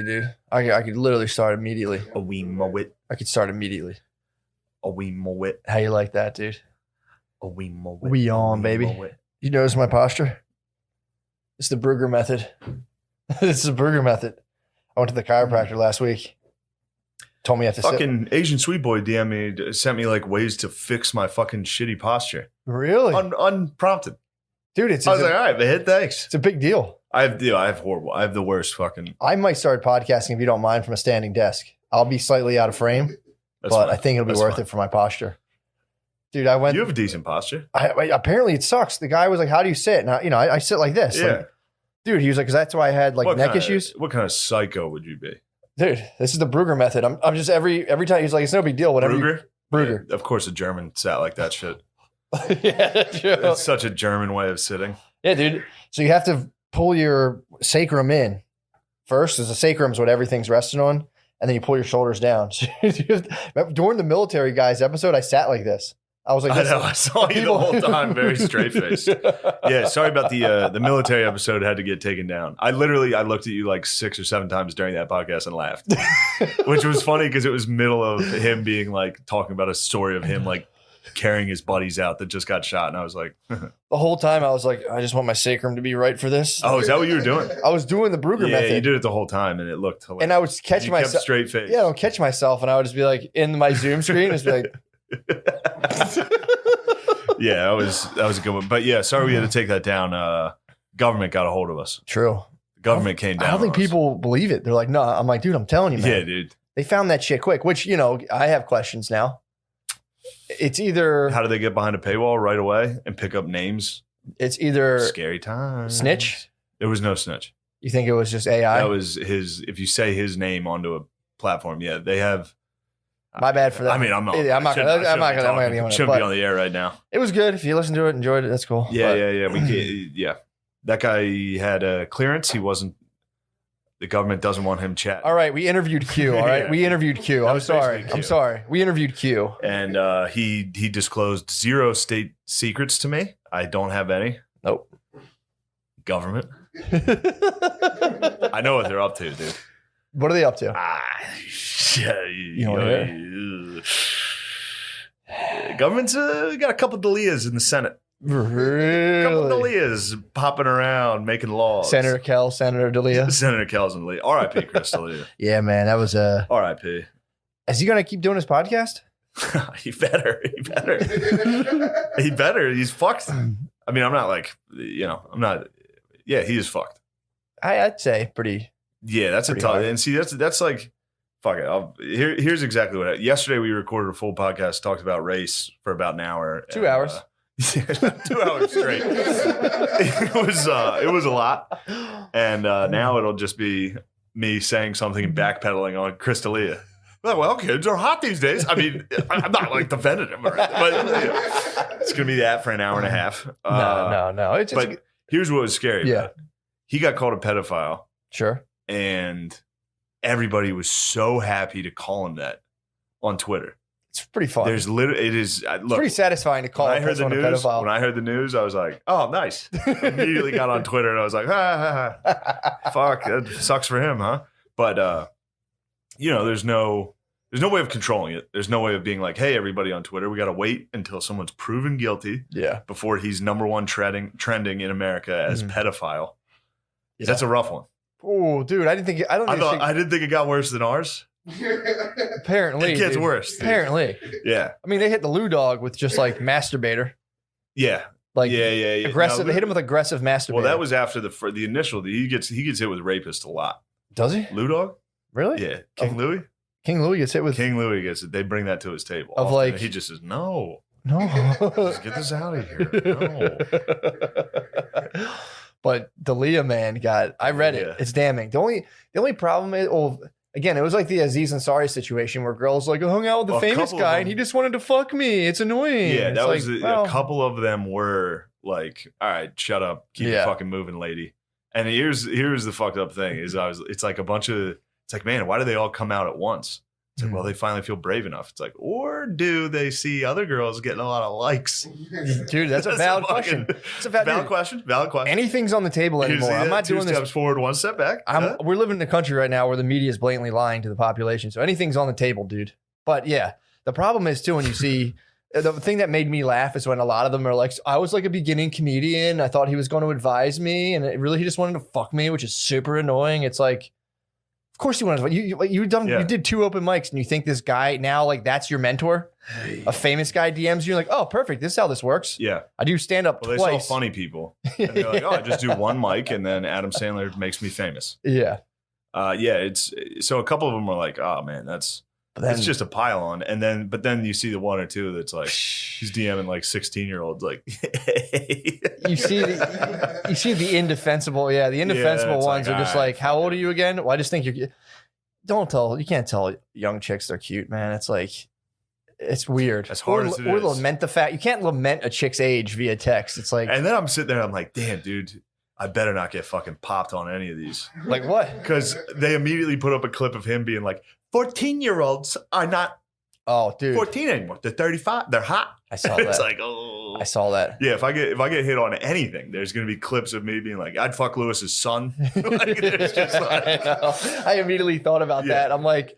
dude. I could literally start immediately. A wee mowit. I could start immediately. A wee mowit. How you like that, dude? A wee mowit. We on, baby. Mowit. You notice my posture? It's the Brugger method. It's the Brugger method. I went to the chiropractor last week. Told me I have to fucking Asian sweet boy DM me, sent me like ways to fix my fucking shitty posture. Really? Unprompted. Dude, I was like, all right, but hit thanks. It's a big deal. I have the worst fucking. I might start podcasting if you don't mind from a standing desk. I'll be slightly out of frame, but fine. I think it'll be worth it for my posture. Dude, I went. You have a decent posture. Apparently, it sucks. The guy was like, "How do you sit?" And I sit like this. Yeah. Like, dude, he was like, "Because that's why I had like neck issues." What kind of psycho would you be? Dude, this is the Brugger method. I'm just every time he's like, "It's no big deal." Whatever. Brugger. Yeah, of course, a German sat like that shit. Yeah, true. It's such a German way of sitting. Yeah, dude. So you have to pull your sacrum in first. Because the sacrum is what everything's resting on, and then you pull your shoulders down. So during the military guys episode, I sat like this. I was like, I know. I saw you the whole time, very straight faced. Yeah, sorry about the military episode had to get taken down. I looked at you like 6 or 7 times during that podcast and laughed, which was funny because it was middle of him being like talking about a story of him like carrying his buddies out that just got shot, and I was like, the whole time I was like, I just want my sacrum to be right for this. oh, is that what you were doing? I was doing the Brugger Yeah, method. you did it the whole time, and it looked hilarious. And I would catch myself. Kept straight face. Yeah, I would catch myself, and I would just be like in my Zoom screen, just be like. Yeah, that was a good one. But yeah, sorry we had to take that down. Government got a hold of us. True. Government came down. I don't think people believe it. They're like, no. I'm like, dude, I'm telling you, man. Yeah, dude. They found that shit quick, which, I have questions now. It's either... How do they get behind a paywall right away and pick up names? It's either... Scary time. Snitch? There was no snitch. You think it was just AI? That was if you say his name onto a platform, yeah, they have... My bad for that. I mean, I'm not. Yeah, I'm not going to. Shouldn't be on the air right now. It was good. If you listened to it, enjoyed it, that's cool. Yeah. Yeah. That guy had a clearance. He wasn't. The government doesn't want him chatting. All right, we interviewed Q. All right, Yeah. we interviewed Q. I'm sorry. Q. I'm sorry. We interviewed Q, And he disclosed 0 state secrets to me. I don't have any. Nope. Government. I know what they're up to, dude. What are they up to? Yeah, You know government's got a couple Dalias in the Senate. Really? A couple Dalias popping around, making laws. Senator Kell, Senator Dalia. Senator Kell's and Lee. R.I.P. Chris D'Elia. Yeah, man, that was R.I.P. Is he gonna keep doing his podcast? He better. He better. He's fucked. I mean, I'm not like, I'm not. Yeah, he is fucked. I'd say pretty. Yeah, that's pretty a tough. hard. And see, that's like, fuck it. Here's exactly what. Yesterday we recorded a full podcast, talked about race for about an hour. 2 hours. 2 hours straight. It was a lot. And now it'll just be me saying something and backpedaling on Chris D'Elia. Well, kids are hot these days. I mean, I'm not like defending him, or anything, but it's gonna be that for an hour and a half. No. It's just, But here's what was scary. Yeah. He got called a pedophile. Sure. And everybody was so happy to call him that on Twitter. It's pretty fun. It is. It's pretty satisfying to call when I heard the someone news, a pedophile. when I heard the news, I was like, "Oh, nice!" Immediately got on Twitter and I was like, "Fuck, that sucks for him, huh?" But there's no way of controlling it. There's no way of being like, "Hey, everybody on Twitter, we got to wait until someone's proven guilty, before he's number one trending in America as pedophile." Yeah. That's a rough one. Oh, dude, I didn't think it got worse than ours. Apparently, it gets worse. Dude. Apparently, yeah. I mean, they hit the Lou dog with just like masturbator. Yeah, like yeah. Aggressive. No, they hit him with aggressive masturbator. Well, that was after the initial. He gets hit with rapist a lot. Does he? Lou dog? Really? Yeah. King Louis. King Louis gets hit with. King Louis gets it. They bring that to his table. Of often, like he just says no. Just get this out of here. No. But Dalia, man, I read it. It's damning. The only problem is, again, it was like the Aziz Ansari situation where girls like hung out with the famous guy and he just wanted to fuck me. It's annoying. Yeah, that was a couple of them were like, all right, shut up, keep it fucking moving, lady. And here's the fucked up thing is it's like, man, why do they all come out at once? It's like, well, they finally feel brave enough. It's like, or do they see other girls getting a lot of likes? Dude, that's a valid question. It's a valid question. Valid question. Anything's on the table anymore. I'm not doing this. 2 steps forward, 1 step back. We're living in a country right now where the media is blatantly lying to the population. So anything's on the table, dude. But yeah, the problem is too when you see the thing that made me laugh is when a lot of them are like, I was like a beginning comedian. I thought he was going to advise me, and he just wanted to fuck me, which is super annoying. It's like, of course you want to. You did 2 open mics, and you think this guy now like that's your mentor, a famous guy DMs you like, oh perfect, this is how this works. Yeah, I do stand up twice. They saw funny people, and they're like, oh, I just do 1 mic, and then Adam Sandler makes me famous. Yeah, It's so a couple of them are like, oh man, that's just a pile on, but then you see the 1 or 2 that's like he's DMing like 16-year-olds like. you see the indefensible, the indefensible ones are just like, how old are you again? Well, I just think you can't tell young chicks they're cute, man. It's like, it's weird. As hard as it is. Or lament the fact you can't lament a chick's age via text. It's like, and then I'm sitting there, I'm like, damn, dude. I better not get fucking popped on any of these. Like what? Because they immediately put up a clip of him being like, 14-year-olds are not 14 anymore. They're 35. They're hot. I saw that. It's like, oh. I saw that. Yeah, if I get hit on anything, there's going to be clips of me being like, I'd fuck Lewis's son. Like, just like, I immediately thought about that. I'm like,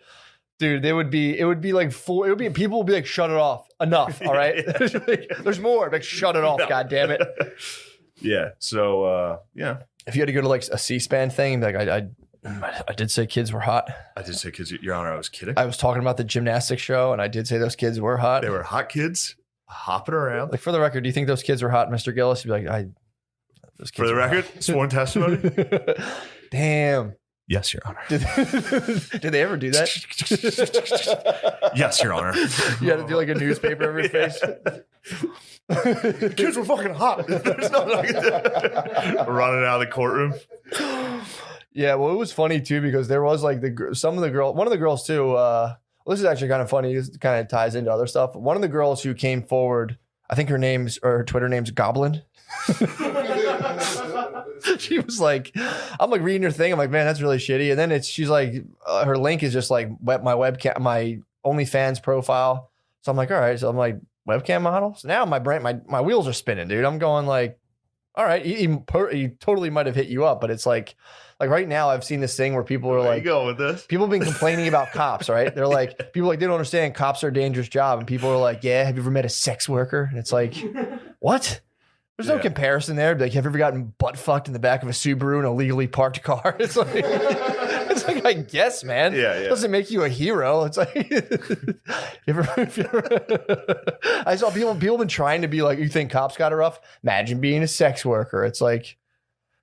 dude, people would be like, shut it off. Enough. All right. There's more. Like, shut it off. No. God damn it. Yeah. So, if you had to go to like a C-SPAN thing, like I did say kids were hot. I did say kids, Your Honor, I was kidding. I was talking about the gymnastics show, and I did say those kids were hot. They were hot kids hopping around. Like, for the record, do you think those kids were hot, Mr. Gillis? You'd be like, those kids. For the record, sworn testimony. Damn. Yes, Your Honor. Did they ever do that? Yes, Your Honor. You had to do like a newspaper over your face. The kids were fucking hot. There's nothing I can do. Running out of the courtroom. Yeah, well, it was funny too because there was like one of the girls too. This is actually kind of funny. This kind of ties into other stuff. One of the girls who came forward, I think her Twitter name's Goblin. She was like, I'm like reading her thing. I'm like, man, that's really shitty. And then she's like, her link is just like my webcam, my OnlyFans profile. So I'm like, all right. So I'm like, webcam model. So now my wheels are spinning, dude. I'm going like, all right. He totally might have hit you up, but it's like right now I've seen this thing where people are like, you go with this? People have been complaining about cops, right? They're like, people like, they don't understand cops are a dangerous job. And people are like, yeah, have you ever met a sex worker? And it's like, what? There's no comparison there. Like, have you ever gotten butt fucked in the back of a Subaru in a legally parked car? It's like, I guess, man. Yeah. It doesn't make you a hero. It's like, I saw people been trying to be like, you think cops got it rough? Imagine being a sex worker. It's like,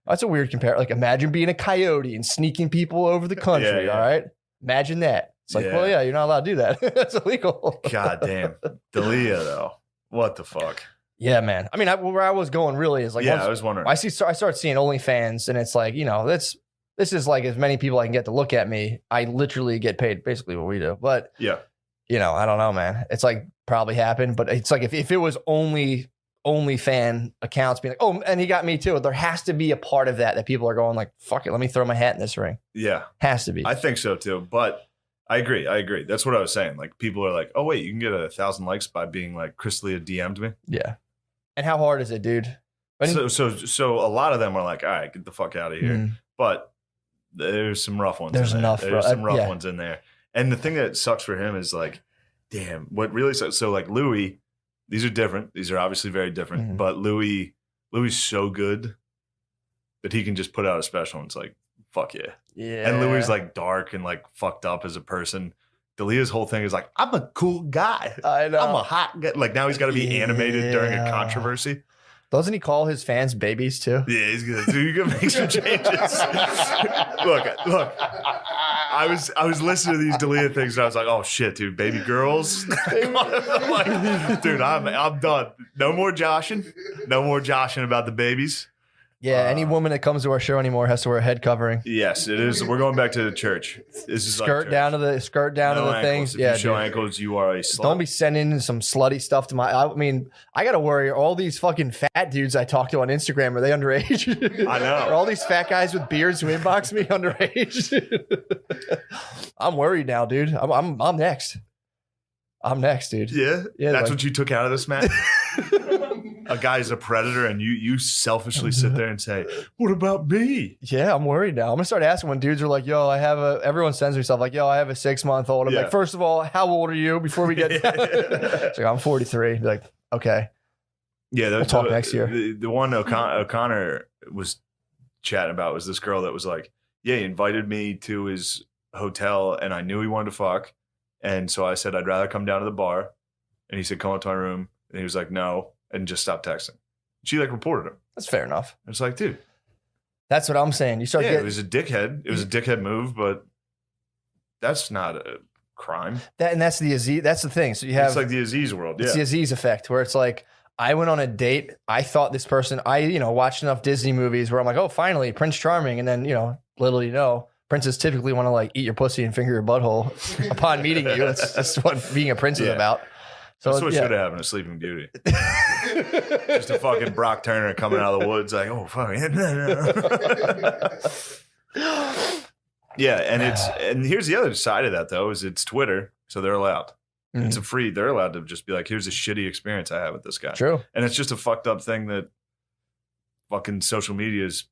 that's a weird comparison. Like, imagine being a coyote and sneaking people over the country. All right. Imagine that. It's like, well, yeah, you're not allowed to do that. That's illegal. God damn. Dalia, though. What the fuck? Yeah, man. I mean, where I was going really is like, I was wondering. I start seeing OnlyFans, and it's like, this is like as many people I can get to look at me. I literally get paid basically what we do. But I don't know, man. It's like probably happened, but it's like if it was only fan accounts being like, oh, and he got me too. There has to be a part of that people are going like, fuck it, let me throw my hat in this ring. Yeah, has to be. I think so too, but. I agree. That's what I was saying. Like, people are like, oh, wait, you can get 1,000 likes by being like, Crystalia DM'd me. Yeah. And how hard is it, dude? So a lot of them are like, all right, get the fuck out of here. Mm. But there's some rough ones. There's some rough ones in there. And the thing that sucks for him is like, damn, what really sucks. So like Louis, these are different. These are obviously very different. Mm-hmm. But Louis so good that he can just put out a special and it's like, fuck yeah. Yeah. And Louis like dark and like fucked up as a person. Dalia's whole thing is like, I'm a cool guy. I know. I'm a hot guy. Like, now he's got to be animated during a controversy. Doesn't he call his fans babies too? Yeah, he's good. So you can make some changes. Look. I was listening to these Dalia things and I was like, oh shit, dude, baby girls. I'm like, dude, I'm done. No more joshing about the babies. Yeah, any woman that comes to our show anymore has to wear a head covering. Yes, it is. We're going back to the church. This is skirt down to the things. If you show ankles, you are a slut. Don't be sending some slutty stuff to I mean, I gotta worry. All these fucking fat dudes I talk to on Instagram, are they underage? I know. Are all these fat guys with beards who inbox me underage? I'm worried now, dude. I'm next. I'm next, dude. Yeah, Yeah, that's like- what you took out of this, Matt. A guy's a predator, and you selfishly sit there and say, "What about me?" Yeah, I'm worried now. I'm gonna start asking when dudes are like, "Yo, everyone sends me stuff like, yo, I have a 6-month-old." I'm Yeah. like, first of all, how old are you? Before we get, it's like I'm 43. Be like, okay, Yeah, we'll talk next year. The one O'Connor was chatting about was this girl that was like, "Yeah, he invited me to his hotel, and I knew he wanted to fuck, and so I said I'd rather come down to the bar, and he said come up to my room, and he was like no, and just stopped texting." She like reported him. That's fair enough. It's like, dude, That's what I'm saying. You start yeah, getting it was a dickhead. It was a dickhead move, but that's not a crime. that, and that's the Aziz. That's the thing. So you have It's like the Aziz world. it's Yeah, the Aziz effect, where it's like I went on a date. I thought this person. I watched enough Disney movies where I'm like, oh, finally, Prince Charming, and then little princes typically want to like eat your pussy and finger your butthole upon meeting you. That's what being a prince is Yeah. about. So that's what yeah. should have happened to Sleeping Beauty. Just a fucking Brock Turner coming out of the woods like, oh fuck. Yeah, and here's the other side of that though, is it's Twitter, so they're allowed. Mhm. It's they're allowed to just be like, here's a shitty experience I had with this guy. True. And it's just a fucked up thing that fucking social media is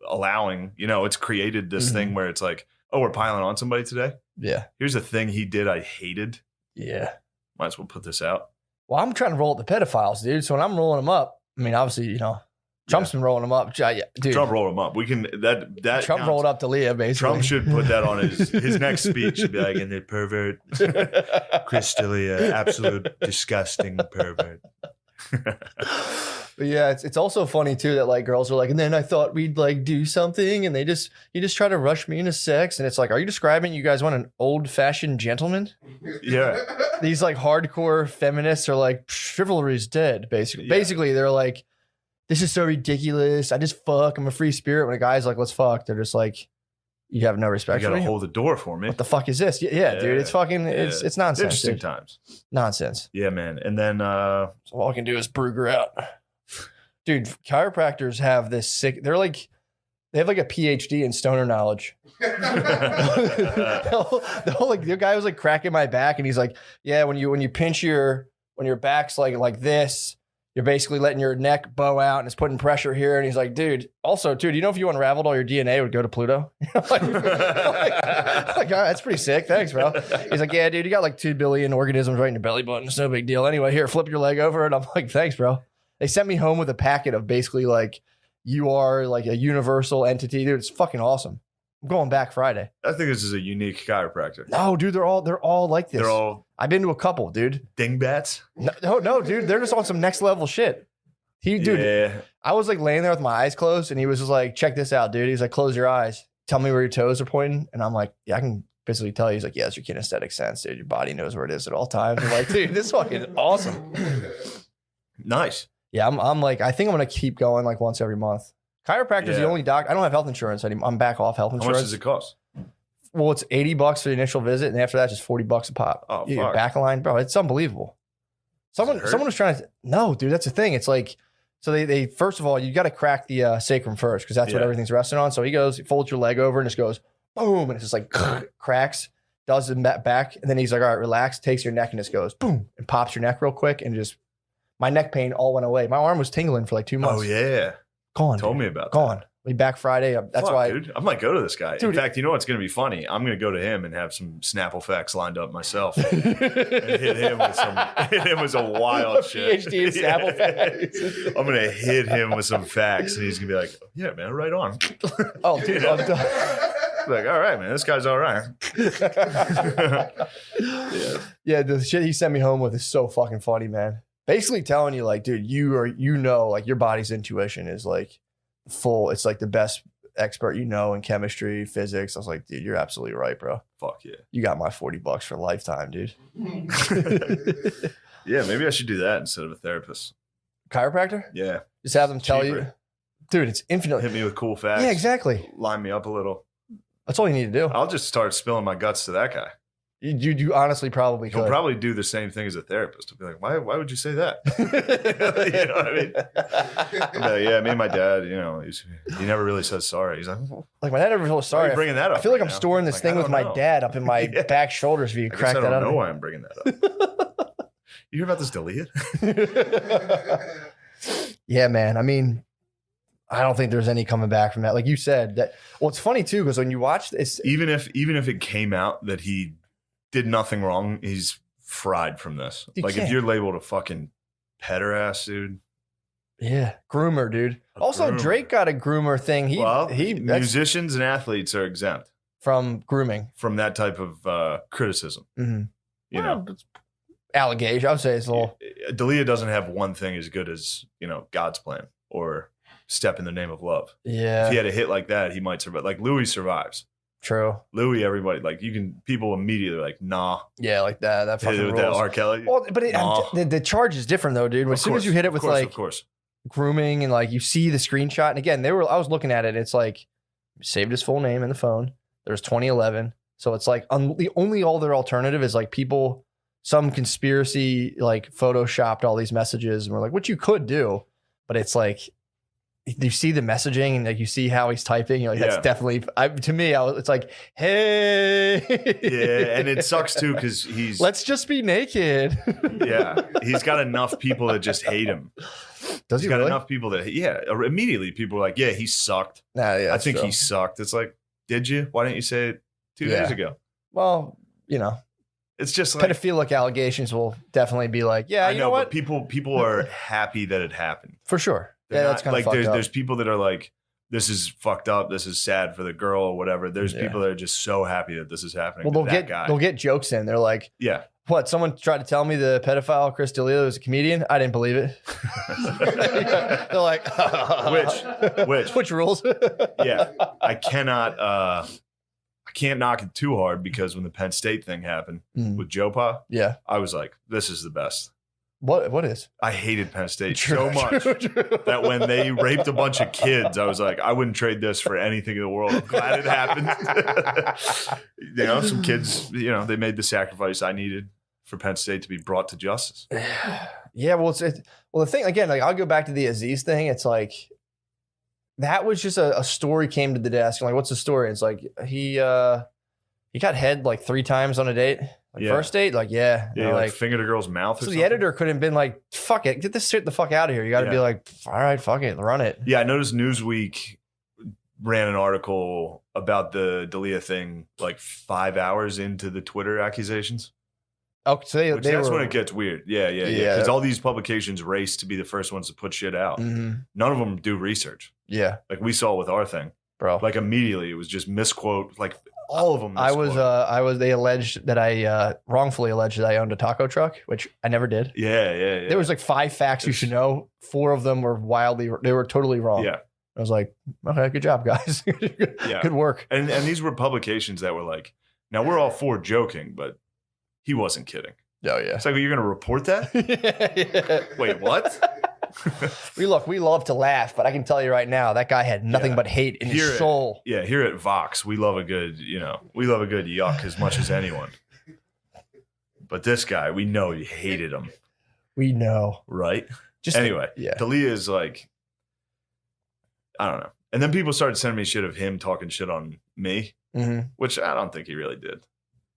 allowing. It's created this Mhm. thing where it's like, oh, we're piling on somebody today. Yeah. Here's a thing he did I hated. Yeah. Might as well put this out. Well, I'm trying to roll up the pedophiles, dude. So when I'm rolling them up, I mean, obviously, Trump's been rolling them up. Yeah, dude. Trump rolled him up. We can that Trump counts. rolled up to Leah, basically. Trump should put that on his next speech. Should be like, and the pervert, Chris D'Elia, absolute disgusting pervert. But yeah, it's also funny too that like girls are like, and then I thought we'd like do something, and he just try to rush me into sex, and it's like, are you describing you guys want an old fashioned gentleman? Yeah, These like hardcore feminists are like, chivalry's dead. Basically, Yeah. basically they're like, this is so ridiculous. I just fuck. I'm a free spirit. When a guy's like, let's fuck, they're just like, you have no you respect got for to me. hold the door for me. What the fuck is this? Yeah, dude, it's fucking, it's nonsense. Interesting Dude. times. Nonsense. Yeah, man. And then So all I can do is brew her out. Dude, chiropractors have this sick. They have like a PhD in stoner knowledge. The guy was like cracking my back, and he's like, "Yeah, when you pinch when your back's like this, you're basically letting your neck bow out, and it's putting pressure here." And he's like, "Dude, also, dude, you know if you unraveled all your DNA, it would go to Pluto." like, all right, that's pretty sick. Thanks, bro. He's like, "Yeah, dude, you got like 2 billion organisms right in your belly button. It's no big deal. Anyway, here, flip your leg over." And I'm like, "Thanks, bro." They sent me home with a packet of basically like, you are like a universal entity, dude. It's fucking awesome. I'm going back Friday. I think this is a unique chiropractor. No, dude, they're all like this. They're all I've been to a couple, dude. dingbats. No, dude, they're just on some next level shit. Dude, Yeah. I was like laying there with my eyes closed, and he was just like, check this out, dude. He's like, close your eyes. Tell me where your toes are pointing. And I'm like, yeah, I can basically tell you. He's like, yeah, it's your kinesthetic sense, dude. Your body knows where it is at all times. I'm like, dude, this is fucking awesome. Nice. Yeah, I'm like, I think I'm gonna keep going like once every month. Chiropractor's the Yeah. only doc. I don't have health insurance anymore. I'm back off health How insurance. much does it cost? Well, it's $80 for the initial visit, and after that, just $40 a pop. Oh, You get fuck. back line, bro. It's unbelievable. Does it hurt? Someone was trying to. No, dude, that's the thing. It's like, so they first of all, you got to crack the sacrum first, because that's what Yeah. everything's resting on. So he folds your leg over, and just goes boom, and it's just like cracks, does the back, and then he's like, all right, relax, takes your neck, and just goes boom, and pops your neck real quick, and just my neck pain all went away. My arm was tingling for like 2 months. Oh yeah. Gone. Told dude. me about that. Gone. We back Friday. That's Fuck, why. dude. I might go to this guy. Dude, In fact, you know what's going to be funny? I'm going to go to him and have some Snapple facts lined up myself. And hit him with some wild shit. PhD in Snapple facts. I'm going to hit him with some facts, and he's going to be like, yeah, man, right on. Oh, dude, I'm done. Like, all right, man, this guy's all right. Yeah, the shit he sent me home with is so fucking funny, man. Basically telling you, like, dude, like your body's intuition is like full. It's like the best expert in chemistry, physics. I was like, dude, you're absolutely right, bro. Fuck yeah. You got my $40 for a lifetime, dude. Yeah, maybe I should do that instead of a therapist. Chiropractor? Yeah. Just have them tell you, Cheaper. dude, it's infinitely. Hit me with cool facts. Yeah, exactly. Line me up a little. That's all you need to do. I'll just start spilling my guts to that guy. You honestly probably could. He'll probably do the same thing as a therapist. He'll be like, why would you say that? You know what I mean? I'm like, yeah, me and my dad, he never really says sorry. He's like my dad never feels sorry. Why are you bringing that up? I feel like right I'm now? storing this thing with my dad up in my back shoulders. If you crack that up. I don't know why I'm bringing that up. You hear about this Dalia? Yeah, man. I mean, I don't think there's any coming back from that. Like you said, that. Well, it's funny too because when you watch this, even if it came out that he did nothing wrong, he's fried from this. If you're labeled a fucking pederast, dude. Yeah, groomer, dude. Also, Drake got a groomer thing. Musicians and athletes are exempt from grooming, from that type of criticism. Mm-hmm. Allegation. I would say it's a little. Dalia doesn't have one thing as good as God's Plan or Step in the Name of Love. Yeah, if he had a hit like that, he might survive. Like Louis survives. True. Louis, everybody people immediately like, nah. Yeah, like that. That fucking rules. That R. Kelly. Well, but the charge is different though, dude. As soon as you hit it with of course. Grooming and you see the screenshot, and again, I was looking at it. It's like saved his full name in the phone. There's 2011, so it's like the only other alternative is people, some conspiracy photoshopped all these messages, and we're like, what you could do, but it's like. You see the messaging and you see how he's typing. That's definitely to me. It's like, hey, yeah, and it sucks too because let's just be naked. Yeah, he's got enough people that just hate him. Does he got really? enough people that immediately people are like, yeah, he sucked. Nah, yeah, I think he sucked. It's like, did you? Why didn't you say it 2 days ago? Well, it's just like pedophilic allegations will definitely be like, yeah, I know, you know what? But people are happy that it happened For sure. They're that's kind of fucked up. There's people that are like, this is fucked up. This is sad for the girl or whatever. There's people that are just so happy that this is happening. Well, they'll get jokes in. They're like, yeah, what? Someone tried to tell me the pedophile Chris D'Elia was a comedian. I didn't believe it. They're like, which rules? Yeah, I can't knock it too hard because when the Penn State thing happened with Jopa, I was like, this is the best. What is? I hated Penn State so much that when they raped a bunch of kids, I was like, I wouldn't trade this for anything in the world. I'm glad it happened. Some kids, they made the sacrifice I needed for Penn State to be brought to justice. Yeah, well, the thing again, I'll go back to the Aziz thing. It's like that was just a story came to the desk. And what's the story? It's like he got head 3 times on a date. First date, fingered a girl's mouth. So the editor could have been like, "Fuck it, get this shit the fuck out of here." You got to be like, "All right, fuck it, run it." Yeah, I noticed Newsweek ran an article about the Dalia thing 5 hours into the Twitter accusations. Oh, so that's when it gets weird. Yeah. Because all these publications race to be the first ones to put shit out. Mm-hmm. None of them do research. Yeah, we saw with our thing, bro. Immediately, it was just misquote. All of them. Misquote. They alleged that I wrongfully alleged that I owned a taco truck, which I never did. Yeah. There was 5 facts you should know. 4 of them were they were totally wrong. Yeah. I was like, okay, good job, guys. Good work. And these were publications that were like, now we're all for joking, but he wasn't kidding. Oh yeah. It's like, you're going to report that? Yeah. Wait, what? We love to laugh, but I can tell you right now, that guy had nothing but hate in his soul. Here at Vox, we love a good yuck as much as anyone. But this guy, we know he hated him. We know. Right? Anyway, Dalia is I don't know. And then people started sending me shit of him talking shit on me, which I don't think he really did.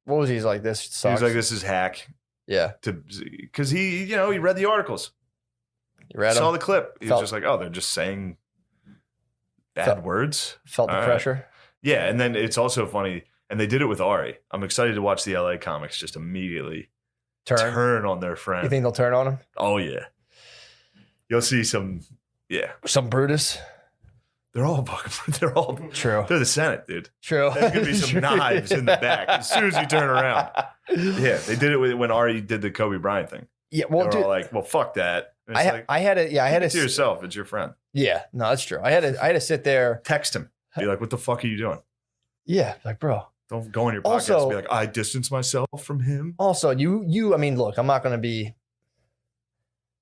What was he like? This sucks. He was like, this is hack. Yeah. Because he read the articles. Saw the clip. He was just like, oh, they're just saying bad words. Felt the pressure. Yeah, and then it's also funny, and they did it with Ari. I'm excited to watch the LA comics just immediately turn on their friend. You think they'll turn on him? Oh, yeah. You'll see some Brutus. They're all true. They're the Senate, dude. True. There's going to be some knives in the back as soon as you turn around. Yeah, they did it when Ari did the Kobe Bryant thing. Yeah, well, they were all like, well, fuck that. I had to to yourself. It's your friend. Yeah, no, that's true. I had to sit there, text him, be like, "What the fuck are you doing?" Yeah, bro, don't go on your podcast and be like, "I distance myself from him." Also, you. I mean, look, I'm not going to be.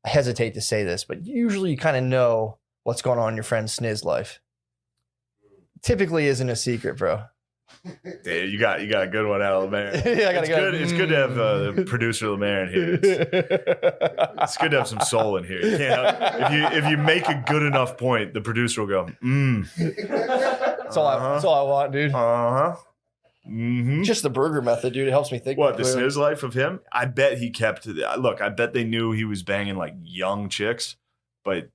I hesitate to say this, but usually you kind of know what's going on in your friend's sniz life. Typically, isn't a secret, bro. Yeah, you got a good one out of Lemaire. Yeah, I got It's good to have the producer Lemaire in here. It's good to have some soul in here. You can't if you make a good enough point, the producer will go, That's all I want, dude. Mm-hmm. Just the burger method, dude. It helps me think. What, the snooze life of him? I bet he kept look, I bet they knew he was banging like young chicks, but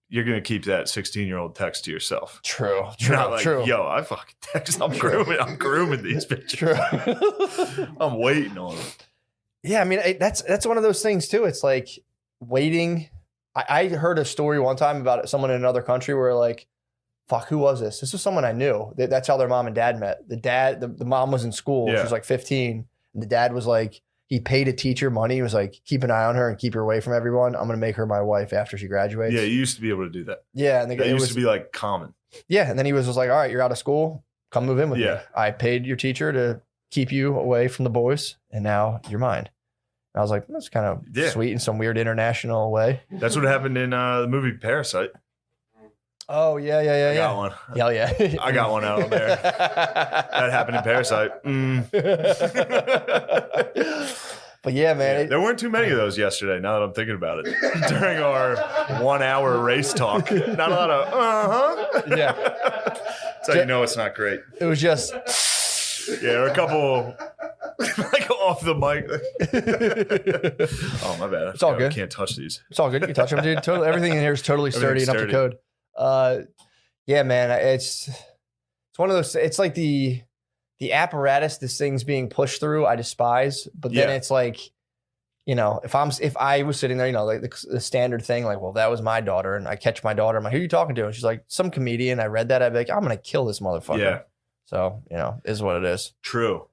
you're gonna keep that 16-year-old text to yourself. True. Not like, yo, I fucking text. I'm grooming these bitches. True. I'm waiting on them. Yeah, I mean that's one of those things too. It's like waiting. I heard a story one time about someone in another country where like, fuck, who was this? This was someone I knew. That's how their mom and dad met. The mom was in school. Yeah. She was like 15. And the dad was like, he paid a teacher money. He was like, keep an eye on her and keep her away from everyone. I'm going to make her my wife after she graduates. Yeah, you used to be able to do that. Yeah. And It used to be like common. Yeah. And then he was just like, all right, you're out of school. Come move in with me. Yeah. I paid your teacher to keep you away from the boys. And now you're mine. And I was like, that's kind of sweet in some weird international way. That's what happened in the movie Parasite. Oh, yeah. I got one. Hell yeah. I got one out there. That happened in Parasite. But yeah, man. There weren't too many of those yesterday, now that I'm thinking about it. During our 1 hour race talk. Not a lot of, Yeah. That's how you know it's not great. It was just. Yeah, or a couple like off the mic. Oh, my bad. It's all good. I can't touch these. It's all good. You can touch them, dude. Totally, everything in here is totally sturdy and up to code. Yeah, man. It's one of those. It's like the apparatus this thing's being pushed through. I despise, but then it's like, you know, if I was sitting there, you know, like the standard thing, like, well, that was my daughter, and I catch my daughter. I'm like, who are you talking to? And she's like, some comedian. I read that. I'd be like, I'm gonna kill this motherfucker. Yeah. So, you know, is what it is. True.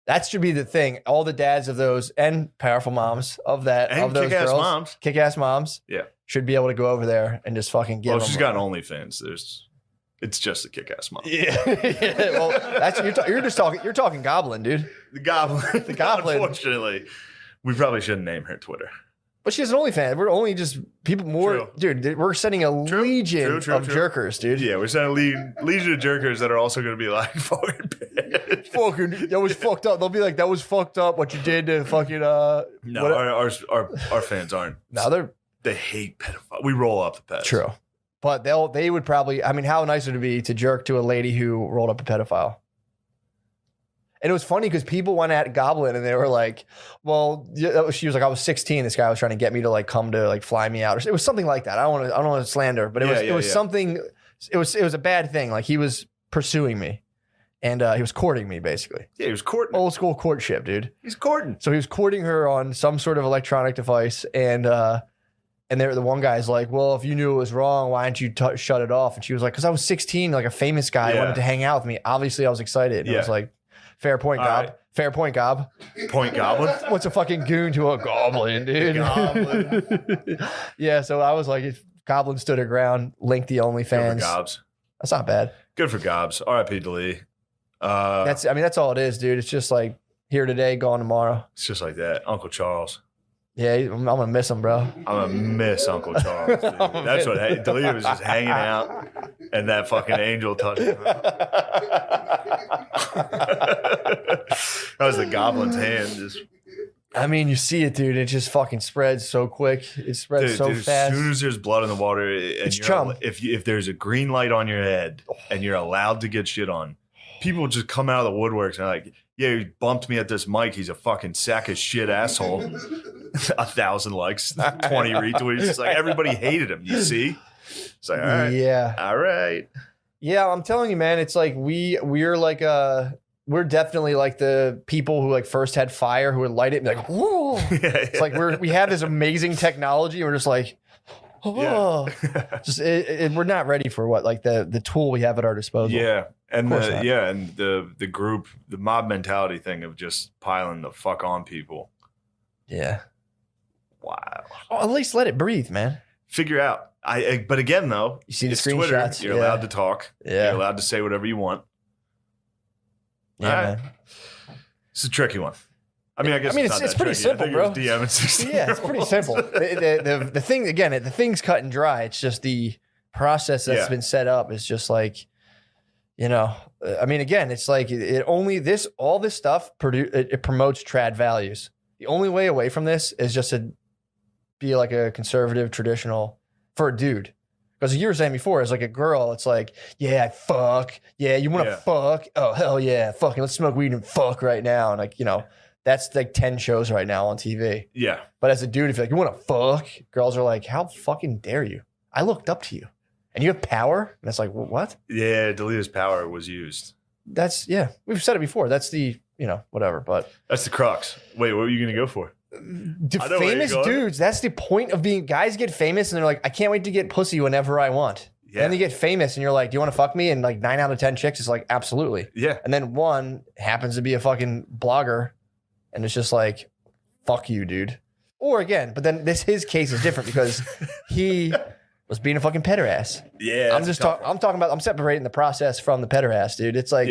That should be the thing. All the dads of those and powerful moms of that And of those kick-ass girls, moms. kick-ass moms, Yeah. should be able to go over there and just fucking give them. Well, she's got OnlyFans. It's just a kick-ass mom. Yeah. Yeah. Well, that's you're talking goblin, dude. The Goblin. The Goblin. Unfortunately, we probably shouldn't name her Twitter. But she has an OnlyFans. We're only just people more, dude. We're sending a legion of jerkers, dude. Yeah, we're sending a legion of jerkers that are also going to be like, fucking bitch. Fucking, that was fucked up. They'll be like, that was fucked up. What you did to fucking No, our fans aren't. No, they hate pedophiles. We roll up the peds. True, but they would probably. I mean, how nice would it be to jerk to a lady who rolled up a pedophile? And it was funny because people went at Goblin and they were like, well, she was like, I was 16. This guy was trying to get me to like come to like fly me out. It was something like that. I don't want to slander, but it was something. It was a bad thing. Like he was pursuing me, and he was courting me basically. Yeah, he was courting. Old school courtship, dude. He's courting. So he was courting her on some sort of electronic device, and the one guy's like, well, if you knew it was wrong, why didn't you shut it off? And she was like, because I was 16, like a famous guy wanted to hang out with me. Obviously, I was excited. And I was like. Fair point, Gob. Right. Fair point, Gob. Point Goblin? What's a fucking goon to a goblin, dude? Goblin. Yeah, so I was like, if Goblin stood her ground, linked the OnlyFans. Good for Gobs. That's not bad. Good for Gobs. R.I.P. Delee. That's all it is, dude. It's just like here today, gone tomorrow. It's just like that. Uncle Charles. Yeah, I'm gonna miss him, bro. I'm gonna miss Uncle Charles. Dude. That's what Delee was just hanging out, and that fucking angel touched him. That was the Goblin's hand. Just. I mean, you see it, dude. It just fucking spreads so quick. It spreads so fast. As soon as there's blood in the water, and it's chum. If there's a green light on your head and you're allowed to get shit on, people just come out of the woodworks and are like, yeah, he bumped me at this mic. He's a fucking sack of shit asshole. 1,000 likes, 20 retweets. It's like everybody hated him. You see? It's like, all right. Yeah. All right. Yeah, I'm telling you, man. It's like we're like we're definitely like the people who like first had fire who would light it and be like, whoa. It's like we have this amazing technology and we're just like, oh. Just we're not ready for what like the tool we have at our disposal. Yeah. And the group, the mob mentality thing of just piling the fuck on people. Yeah. Wow. Oh, at least let it breathe, man. Figure out. But again, though, you see the screenshots. Twitter, you're allowed to talk. Yeah. You're allowed to say whatever you want. Yeah, man. It's a tricky one. I mean, it's pretty simple, bro. DM and 16. Yeah, it's pretty simple. The thing, again, the thing's cut and dry. It's just the process that's been set up is just like, You know, I mean, again, it's like all this stuff it promotes trad values. The only way away from this is just to be like a conservative, traditional for a dude. Because you were saying before, as like a girl, it's like, yeah, I fuck. Yeah, you want to fuck? Oh, hell yeah. Fucking let's smoke weed and fuck right now. And like, you know, that's like 10 shows right now on TV. Yeah. But as a dude, if you're like, you want to fuck? Girls are like, how fucking dare you? I looked up to you. And you have power? And it's like, what? Yeah, Delia's power was used. That's, yeah. We've said it before. That's the, you know, whatever. But that's the crux. Wait, what were you going to go for? Famous dudes. That's the point of being. Guys get famous and they're like, I can't wait to get pussy whenever I want. Yeah. Then you get famous and you're like, do you want to fuck me? And like 9 out of 10 chicks is like, absolutely. Yeah. And then one happens to be a fucking blogger and it's just like, fuck you, dude. Or again, but then his case is different because he was being a fucking pederast. Yeah. I'm talking about, I'm separating the process from the pederast, dude. It's like,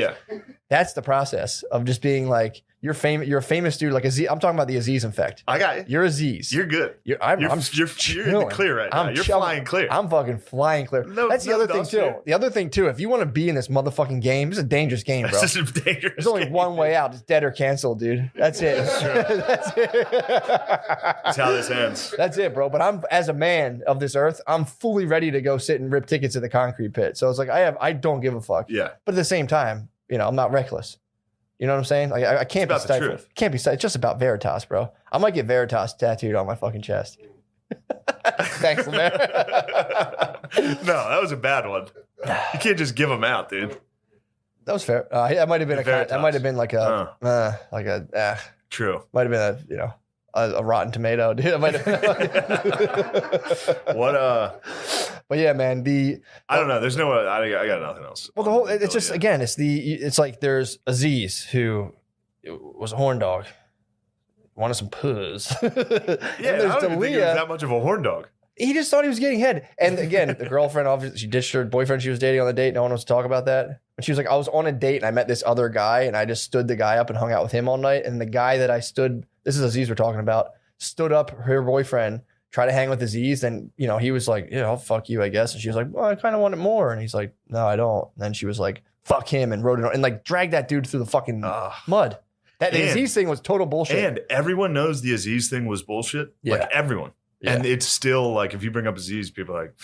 that's the process of just being like, you're a famous dude like Aziz. I'm talking about the Aziz effect. I got you. You're Aziz. You're good. You're in the clear right now. You're flying clear. I'm fucking flying clear. That's the other thing too. Here. The other thing too, if you want to be in this motherfucking game, it's a dangerous game, bro. This is a dangerous There's only one way out. It's dead or canceled, dude. That's it. That's it. That's how this ends. That's it, bro. But as a man of this earth, I'm fully ready to go sit and rip tickets at the concrete pit. So it's like I don't give a fuck. Yeah. But at the same time, you know, I'm not reckless. You know what I'm saying? Like I can't be stifled. Can't be stifled. It's just about Veritas, bro. I might get Veritas tattooed on my fucking chest. Thanks, man. No, that was a bad one. You can't just give them out, dude. That was fair. That might have been that might have been like a True. Might have been a rotten tomato, dude. Might have what But yeah, man. I don't know. There's no. I got nothing else. Well, it's just again. It's like there's Aziz who was a horn dog, wanted some puss. Yeah, I don't even think he was that much of a horn dog. He just thought he was getting head. And again, the girlfriend, obviously, she ditched her boyfriend she was dating on the date. No one wants to talk about that. But she was like, I was on a date and I met this other guy and I just stood the guy up and hung out with him all night. And the guy that I stood, this is Aziz we're talking about, stood up her boyfriend, tried to hang with Aziz. And, you know, he was like, yeah, I'll fuck you, I guess. And she was like, well, I kind of want it more. And he's like, no, I don't. And then she was like, fuck him and wrote it on and like dragged that dude through the fucking mud. The Aziz thing was total bullshit. And everyone knows the Aziz thing was bullshit. Yeah. Like everyone. Yeah. And it's still like, if you bring up Aziz, people are like,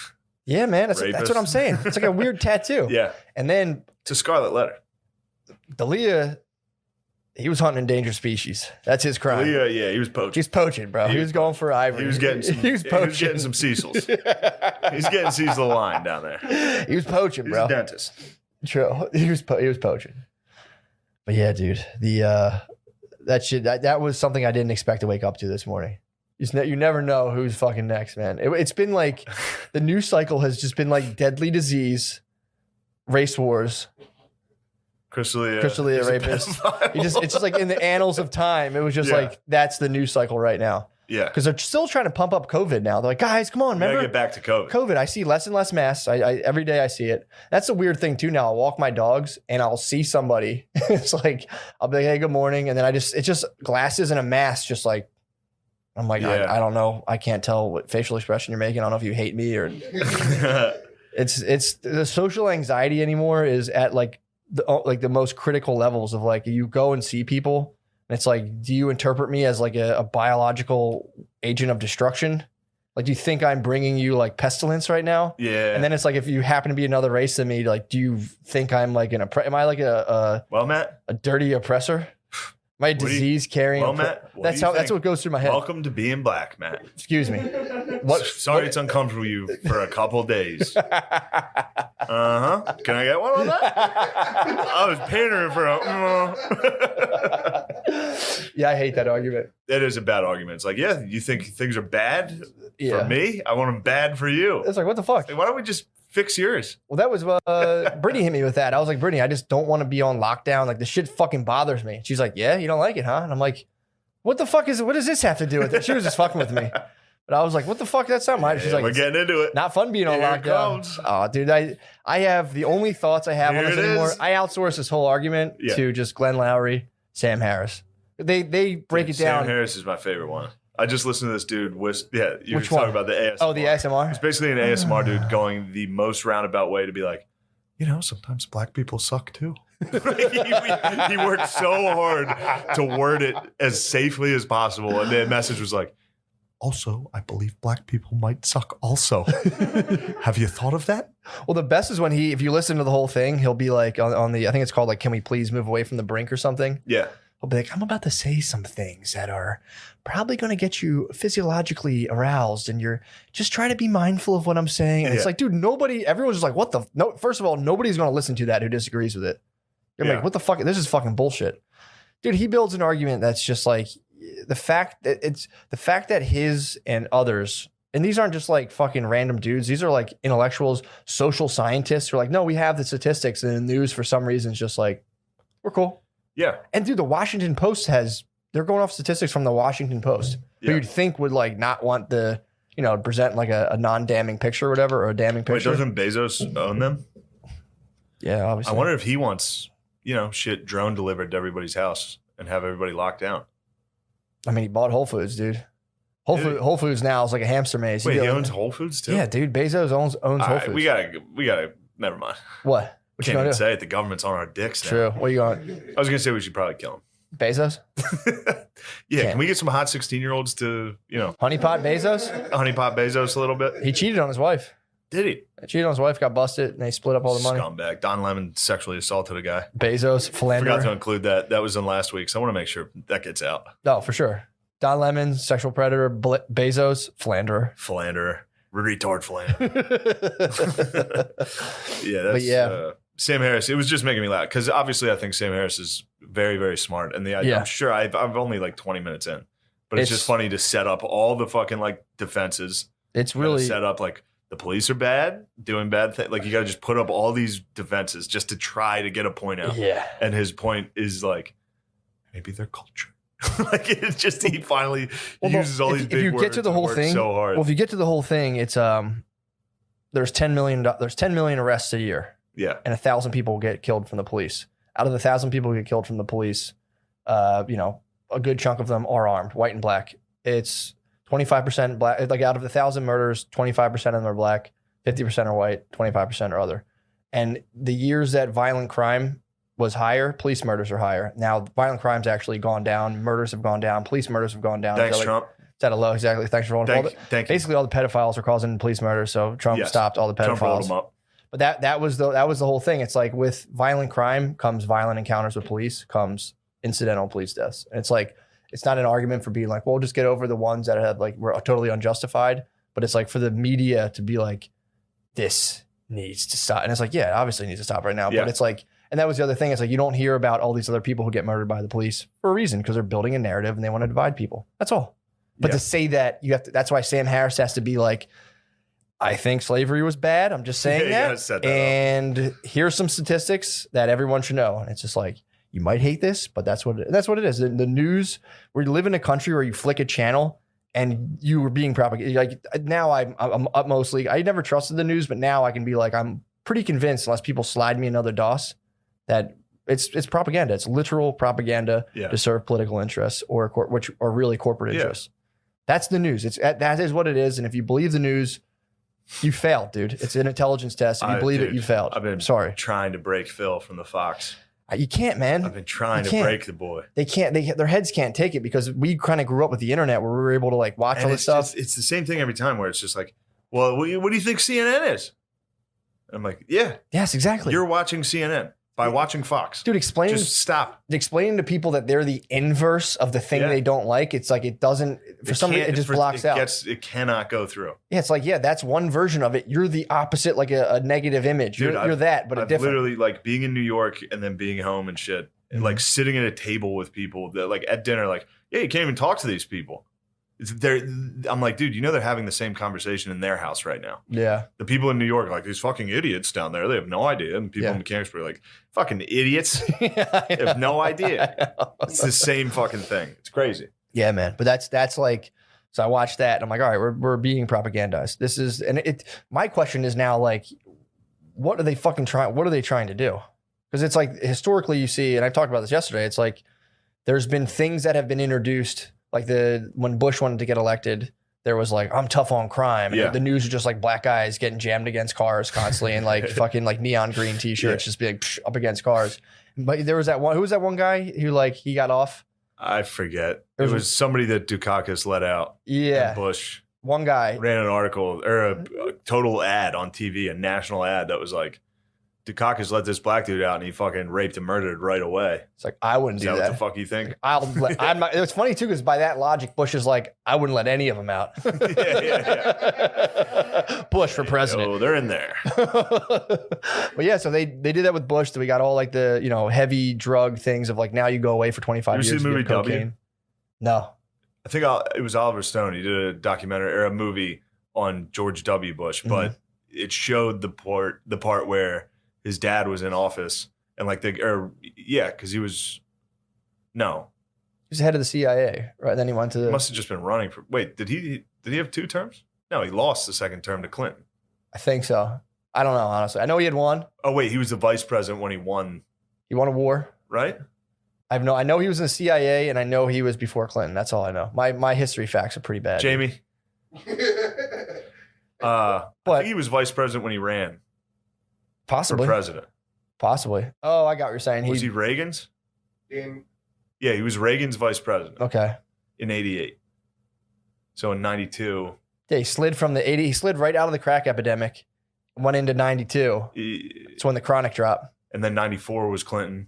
yeah, man, that's what I'm saying. It's like a weird tattoo. Yeah. And then it's a scarlet letter. Dalia, he was hunting endangered species. That's his crime. Dalia, yeah, he was poaching. He's poaching, bro. He was going for ivory. He was getting some, he was getting some Cecils. He's getting Cecil the line down there. He was poaching, bro. He's a dentist. True. He was poaching. But yeah, dude, that was something I didn't expect to wake up to this morning. You never know who's fucking next, man. It's been like the news cycle has just been like deadly disease, race wars, Crystalia rapist. It's just like in the annals of time. It was just like that's the news cycle right now. Yeah, because they're still trying to pump up COVID now. They're like, guys, come on, remember? We gotta get back to COVID. COVID. I see less and less masks. I every day I see it. That's a weird thing too. Now I'll walk my dogs and I'll see somebody. It's like I'll be like, hey, good morning, and then it's just glasses and a mask, just like. I'm like, I don't know. I can't tell what facial expression you're making. I don't know if you hate me or it's the social anxiety anymore is at like the most critical levels of like you go and see people and it's like, do you interpret me as like a biological agent of destruction? Like, do you think I'm bringing you like pestilence right now? Yeah. And then it's like, if you happen to be another race than me, like, do you think I'm like am I like a dirty oppressor? My disease carrying. Well, Matt, that's what goes through my head. Welcome to being black, Matt. Excuse me. Sorry, it's uncomfortable you for a couple days. Can I get one on that? I was pandering for a. Yeah, I hate that argument. That is a bad argument. It's like, yeah, you think things are bad for me? I want them bad for you. It's like, what the fuck? Like, why don't we just fix yours? Well, that was Brittany hit me with that. I was like, Brittany, I just don't want to be on lockdown. Like, this shit fucking bothers me. She's like, yeah, you don't like it, huh? And I'm like, what does this have to do with it? She was just fucking with me. But I was like, what the fuck? That's not mine. She's like, we're getting into it. Not fun being on lockdown. Oh, dude, I have the only thoughts I have on this anymore. I outsource this whole argument to just Glenn Lowry, Sam Harris. They break it down. Sam Harris is my favorite one. I just listened to this dude. You were one? talking about the ASMR. Oh, the ASMR? It's basically an ASMR dude going the most roundabout way to be like, you know, sometimes black people suck too. He worked so hard to word it as safely as possible. And the message was like, also, I believe black people might suck also. Have you thought of that? Well, the best is when if you listen to the whole thing, he'll be like on the, I think it's called like, can we please move away from the brink or something? Yeah. He'll be like, I'm about to say some things that are probably going to get you physiologically aroused, and you're just trying to be mindful of what I'm saying. And it's like, dude, everyone's just like, what the, no, first of all, nobody's going to listen to that who disagrees with it. You're like, what the fuck? This is fucking bullshit. Dude, he builds an argument that's just like the fact that his and others, and these aren't just like fucking random dudes. These are like intellectuals, social scientists who are like, no, we have the statistics, and the news for some reason is just like, we're cool. Yeah. And dude, the Washington Post they're going off statistics from the Washington Post, who you'd think would like not want the, you know, present like a non-damning picture or whatever, or a damning picture. Wait, doesn't Bezos own them? Yeah, obviously. I wonder if he wants, you know, shit drone delivered to everybody's house and have everybody locked down. I mean, he bought Whole Foods, dude. Whole Foods now is like a hamster maze. Wait, he owns Whole Foods too? Yeah, dude. Bezos owns Whole Foods. We gotta, never mind. What? We can't even say it. The government's on our dicks now. True. What are you going? I was going to say we should probably kill him. Bezos? Yeah. Can we get some hot 16-year-olds to, you know. Honeypot Bezos? Honeypot Bezos a little bit? He cheated on his wife. Did he? Cheated on his wife, got busted, and they split up all the money. Scumbag. Don Lemon sexually assaulted a guy. Bezos, philanderer. Forgot to include that. That was in last week, so I want to make sure that gets out. No, for sure. Don Lemon, sexual predator. Bezos, philanderer. Philanderer. Retard philanderer. Sam Harris, it was just making me laugh because obviously I think Sam Harris is very, very smart. And I'm sure I'm only like 20 minutes in, but it's just funny to set up all the fucking like defenses. It's really set up like the police are bad, doing bad things. Like you got to just put up all these defenses just to try to get a point out. Yeah. And his point is like, maybe their culture. Like it's just, he finally uses all these big words. If you get to the whole thing, so hard. Well, if you get to the whole thing, it's, there's 10 million arrests a year. Yeah. And 1,000 people get killed from the police. Out of the 1,000 people who get killed from the police, you know, a good chunk of them are armed, white and black. It's 25% black. Like out of the 1,000 murders, 25% of them are black, 50% are white, 25% are other. And the years that violent crime was higher, police murders are higher. Now, violent crime's actually gone down. Murders have gone down. Police murders have gone down. Thanks, Trump. It's at a low. Exactly. Thanks for rolling. Thank you. Basically, all the pedophiles are causing police murders. So Trump stopped all the pedophiles. Trump rolled them up. But that was the whole thing. It's like with violent crime comes violent encounters with police, comes incidental police deaths. And it's like, it's not an argument for being like, well, just get over the ones that had like were totally unjustified. But it's like for the media to be like, this needs to stop. And it's like, yeah, it obviously needs to stop right now. Yeah. But it's like, and that was the other thing. It's like, you don't hear about all these other people who get murdered by the police for a reason, because they're building a narrative and they want to divide people. That's all. But to say that that's why Sam Harris has to be like, I think slavery was bad. I'm just saying that. And here's some statistics that everyone should know. And it's just like, you might hate this, but that's what it is. The news, we live in a country where you flick a channel and you were being propagated. Like now I'm up mostly, I never trusted the news, but now I can be like, I'm pretty convinced, unless people slide me another DOS, that it's propaganda. It's literal propaganda to serve political interests or which are really corporate interests. That's the news. That is what it is. And if you believe the news, you failed, dude. It's an intelligence test. If you believe it, you failed. I've been trying to break Phil from the Fox. You can't, man. I've been trying to break the boy. They can't. Their heads can't take it, because we kind of grew up with the internet where we were able to like watch all this stuff. It's the same thing every time, where it's just like, well, what do you think CNN is? And I'm like, yeah. Yes, exactly. You're watching CNN by watching Fox. Dude, Just stop. Explaining to people that they're the inverse of the thing they don't like. It's like, it doesn't, for some reason, it just blocks out. It cannot go through. Yeah, it's like, that's one version of it. You're the opposite, like a negative image. Dude, you're that, but a different. Literally, like being in New York and then being home and shit, and like sitting at a table with people that like at dinner, like, yeah, you can't even talk to these people. I'm like, dude, they're having the same conversation in their house right now. Yeah. The people in New York are like, these fucking idiots down there. They have no idea. And people in Mechanicsburg are like, fucking idiots. They have no idea. It's the same fucking thing. It's crazy. Yeah, man. But that's like, so I watched that and I'm like, all right, we're being propagandized. This is, and my question is now like, what are they trying to do? Because it's like, historically you see, and I talked about this yesterday, it's like, there's been things that have been introduced, like when Bush wanted to get elected, there was like, I'm tough on crime. And Yeah. the news was just like black guys getting jammed against cars constantly and like fucking like neon green t-shirts just being like, up against cars. But there was that one, who was that one guy who like, he got off? I forget. It was somebody that Dukakis let out. Yeah. And Bush One guy. ran an article or a total ad on TV, a national ad that was like, Dukakis let this black dude out and he fucking raped and murdered right away. It's like, I wouldn't Is do that that. what the fuck you think? I'm not, it's funny too, because by that logic, Bush is like, I wouldn't let any of them out. Yeah. Bush for president. Oh, they're in there. But yeah, so they did that with Bush. So we got all like the, you know, heavy drug things of like, now you go away for 25 You years. see the to movie get cocaine. W? No. I think it was Oliver Stone. He did a documentary or a movie on George W. Bush, but it showed the part where his dad was in office and like because he was He was head of the CIA, right? Then he went to must have just been running for. Wait, did he have 2 terms? No, he lost the second term to Clinton. I think so. I don't know, honestly. I know he had one. Oh wait, he was the vice president when he won. He won a war. Right? I know he was in the CIA, and I know he was before Clinton. That's all I know. My history facts are pretty bad. Jamie. I think he was vice president when he ran Possibly. for president. Possibly. Oh, I got what you're saying. Was he Reagan's? Yeah, he was Reagan's vice president Okay. in 88. So in 92. Yeah, he slid from the 80. He slid right out of the crack epidemic, went into 92. It's when the chronic dropped. And then 94 was Clinton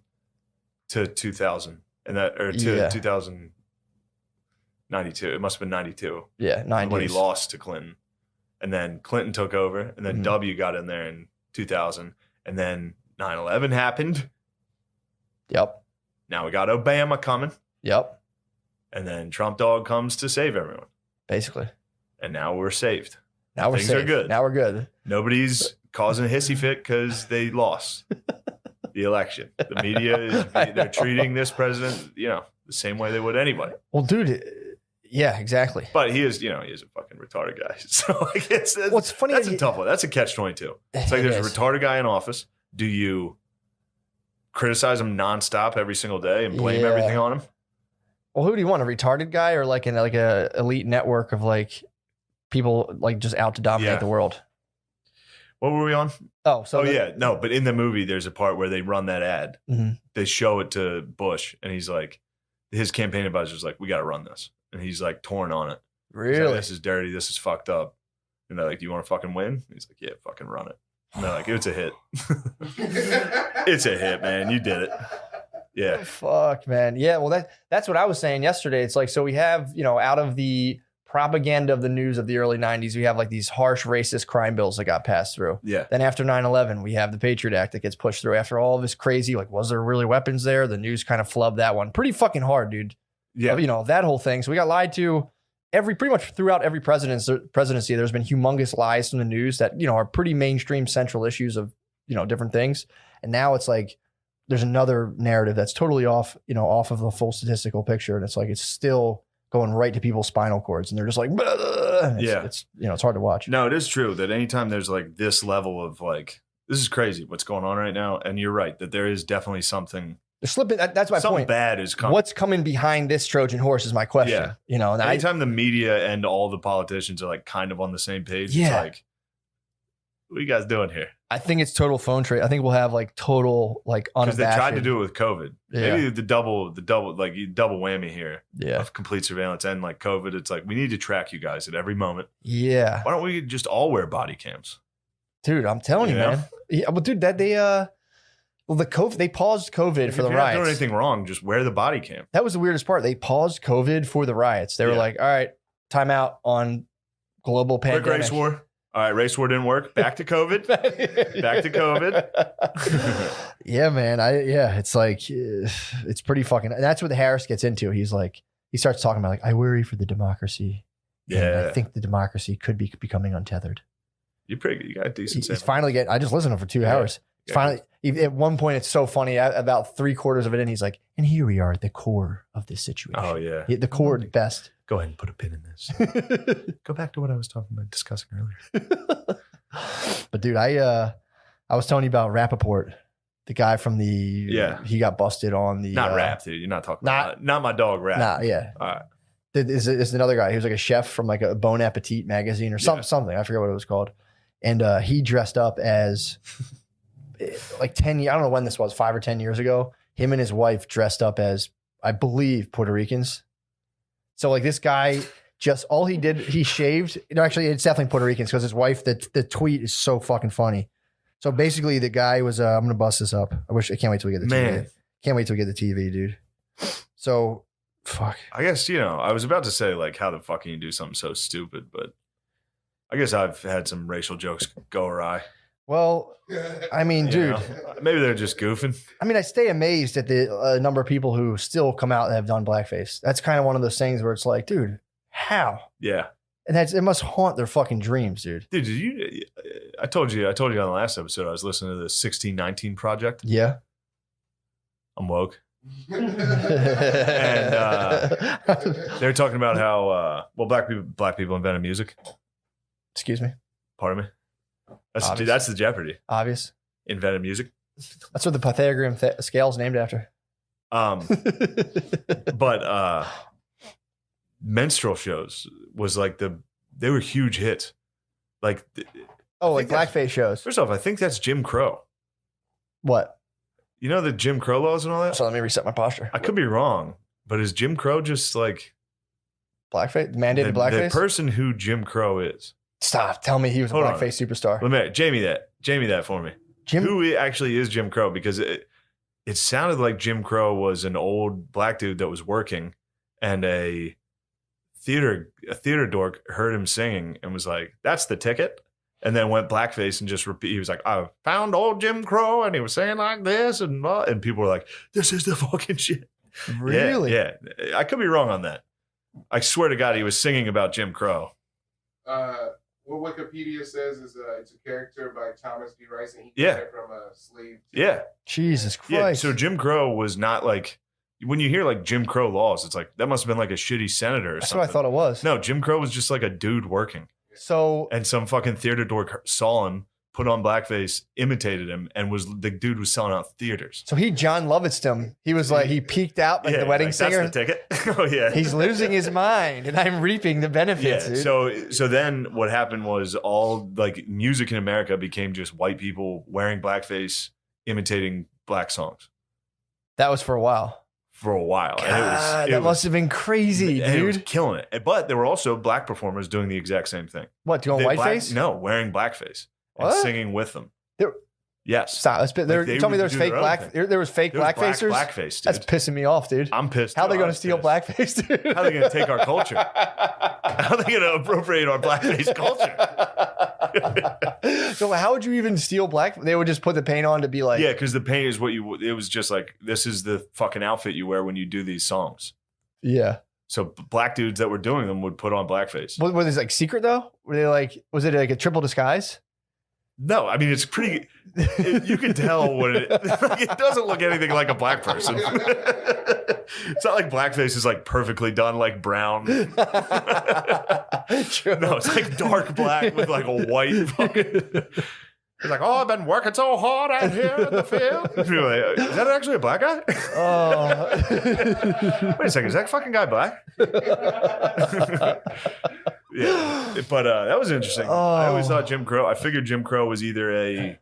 to 2000. And that, or to Yeah. 2092. It must have been 92. Yeah, 90s. When he lost to Clinton. And then Clinton took over. And then W got in there in 2000. And then 9/11 happened. Yep. Now we got Obama coming. Yep. And then Trump dog comes to save everyone. Basically. And now we're saved. Now we're Things safe. are good. Now we're good. Nobody's causing a hissy fit because they lost the election. The media they're treating this president, the same way they would anybody. Well, dude, yeah, exactly. But he is a fucking retarded guy. So I guess What's funny? that's a tough one. That's a catch-22. It's like there's a retarded guy in office. Do you criticize him nonstop every single day and blame everything on him? Well, who do you want? A retarded guy or like a elite network of like people like just out to dominate the world? What were we on? Oh, so No, but in the movie, there's a part where they run that ad. Mhm. They show it to Bush, and he's like, his campaign advisor's like, we got to run this. And he's like torn on it. He's Really? like, this is dirty. This is fucked up. And they're like, do you want to fucking win? He's like, yeah, fucking run it. And they're like, it's a hit. It's a hit, man. You did it. Yeah. Fuck, man. Yeah, well, that's what I was saying yesterday. It's like, so we have, out of the propaganda of the news of the early 90s, we have like these harsh racist crime bills that got passed through. Yeah. Then after 9/11, we have the Patriot Act that gets pushed through. After all this crazy, like, was there really weapons there? The news kind of flubbed that one. Pretty fucking hard, dude. Yeah. That whole thing. So we got lied to pretty much throughout every presidency. There's been humongous lies from the news that, are pretty mainstream central issues of, different things. And now it's like, there's another narrative that's totally off of the full statistical picture. And it's like, it's still going right to people's spinal cords. And they're just like, it's hard to watch. No, it is true that anytime there's like this level of like, this is crazy what's going on right now. And you're right that there is definitely something. They're slipping. That's my something point. Bad is coming. What's coming behind this Trojan horse is my question. Yeah. And anytime the media and all the politicians are like kind of on the same page, it's like, what are you guys doing here? I think it's total phone trade. I think we'll have like total like unabashed. Because they tried to do it with COVID. Yeah. Maybe the double like you double whammy here. Yeah. Of complete surveillance and like COVID. It's like we need to track you guys at every moment. Yeah. Why don't we just all wear body cams? Dude, I'm telling you, man. Yeah, well, dude, that they they paused COVID for the riots. If you're not doing anything wrong, just wear the body cam. That was the weirdest part. They paused COVID for the riots. They were like, all right, time out on global pandemic. Quick race war. All right, race war didn't work. Back to COVID. Back to COVID. Yeah, man. It's like, it's pretty fucking, and that's what Harris gets into. He's like, he starts talking about like, I worry for the democracy. Yeah. And I think the democracy could be becoming untethered. You're pretty good. You got a decent He's finally getting, I just listened to him for 2 hours. Finally, at one point, it's so funny. About 3/4 of it in, he's like, and here we are at the core of this situation. Oh, yeah. The core at best. Go ahead and put a pin in this. Go back to what I was discussing earlier. But dude, I was telling you about Rappaport, the guy from he got busted on the not rap, dude. You're not talking about not my dog rap. Nah, yeah. All right. is another guy. He was like a chef from like a Bon Appetit magazine or something. I forget what it was called. And he dressed up as like 10 years. I don't know when this was, 5 or 10 years ago. Him and his wife dressed up as, I believe, Puerto Ricans. So like this guy, just all he did, he shaved. No, actually, it's definitely Puerto Ricans because his wife, the tweet is so fucking funny. So basically, the guy was, I'm going to bust this up. I can't wait till we get the TV. Can't wait till we get the TV, dude. So, fuck. I guess, I was about to say, like, how the fuck can you do something so stupid? But I guess I've had some racial jokes go awry. Well, I mean, dude. Maybe they're just goofing. I mean, I stay amazed at the number of people who still come out and have done blackface. That's kind of one of those things where it's like, dude, how? Yeah. And it must haunt their fucking dreams, dude. Dude, I told you on the last episode, I was listening to the 1619 Project. Yeah. I'm woke. And they're talking about how, black people invented music. Excuse me. Pardon me. That's the Jeopardy. Obvious. Invented music. That's what the Pythagorean scale is named after. But minstrel shows was like they were huge hits. Like, like blackface shows. First off, I think that's Jim Crow. What? You know the Jim Crow laws and all that? So let me reset my posture. I could be wrong, but is Jim Crow just like blackface? Mandated blackface? The person who Jim Crow is. Stop. Tell me he was a blackface superstar. Jamie that for me. Who actually is Jim Crow? Because it sounded like Jim Crow was an old black dude that was working, and a theater dork heard him singing and was like, "That's the ticket." And then went blackface and just repeat. He was like, "I found old Jim Crow," and he was saying like this, and people were like, "This is the fucking shit." Really? Yeah. I could be wrong on that. I swear to God, he was singing about Jim Crow. What Wikipedia says is it's a character by Thomas B. Rice, and he got it from a slave. Jesus Christ. Yeah. So Jim Crow was not like, when you hear like Jim Crow laws, it's like that must have been like a shitty senator or something. That's what I thought it was. No, Jim Crow was just like a dude working. So and some fucking theater dork saw him, put on blackface, imitated him, and the dude was selling out theaters. So he John Lovitzed him. He was like, he peaked out like the wedding singer. That's the ticket. Oh yeah. He's losing his mind, and I'm reaping the benefits. Yeah. Dude. So then what happened was all like music in America became just white people wearing blackface, imitating black songs. That was for a while. God, and that must have been crazy, dude. It was killing it. But there were also black performers doing the exact same thing. What, doing whiteface? No, wearing blackface and singing with them. Yes. Stop. Tell me there's fake black. There was fake blackfacers. Blackface, dude. That's pissing me off, dude. I'm pissed. How are they going to steal blackface, dude? How are they going to take our culture? How are they going to appropriate our blackface culture? So how would you even steal black? They would just put the paint on to be like, yeah, because the paint is it was just like, this is the fucking outfit you wear when you do these songs. Yeah. So black dudes that were doing them would put on blackface. Was this like secret though? Were they like, was it like a triple disguise? No, I mean, it's pretty, you can tell what it doesn't look anything like a black person. It's not like blackface is like perfectly done, like brown. True. No, it's like dark black with like a white fucking. He's like, "Oh, I've been working so hard out here in the field." Like, is that actually a black guy? Wait a second, is that fucking guy black? Yeah, but that was interesting. I always thought Jim Crow. I figured Jim Crow was either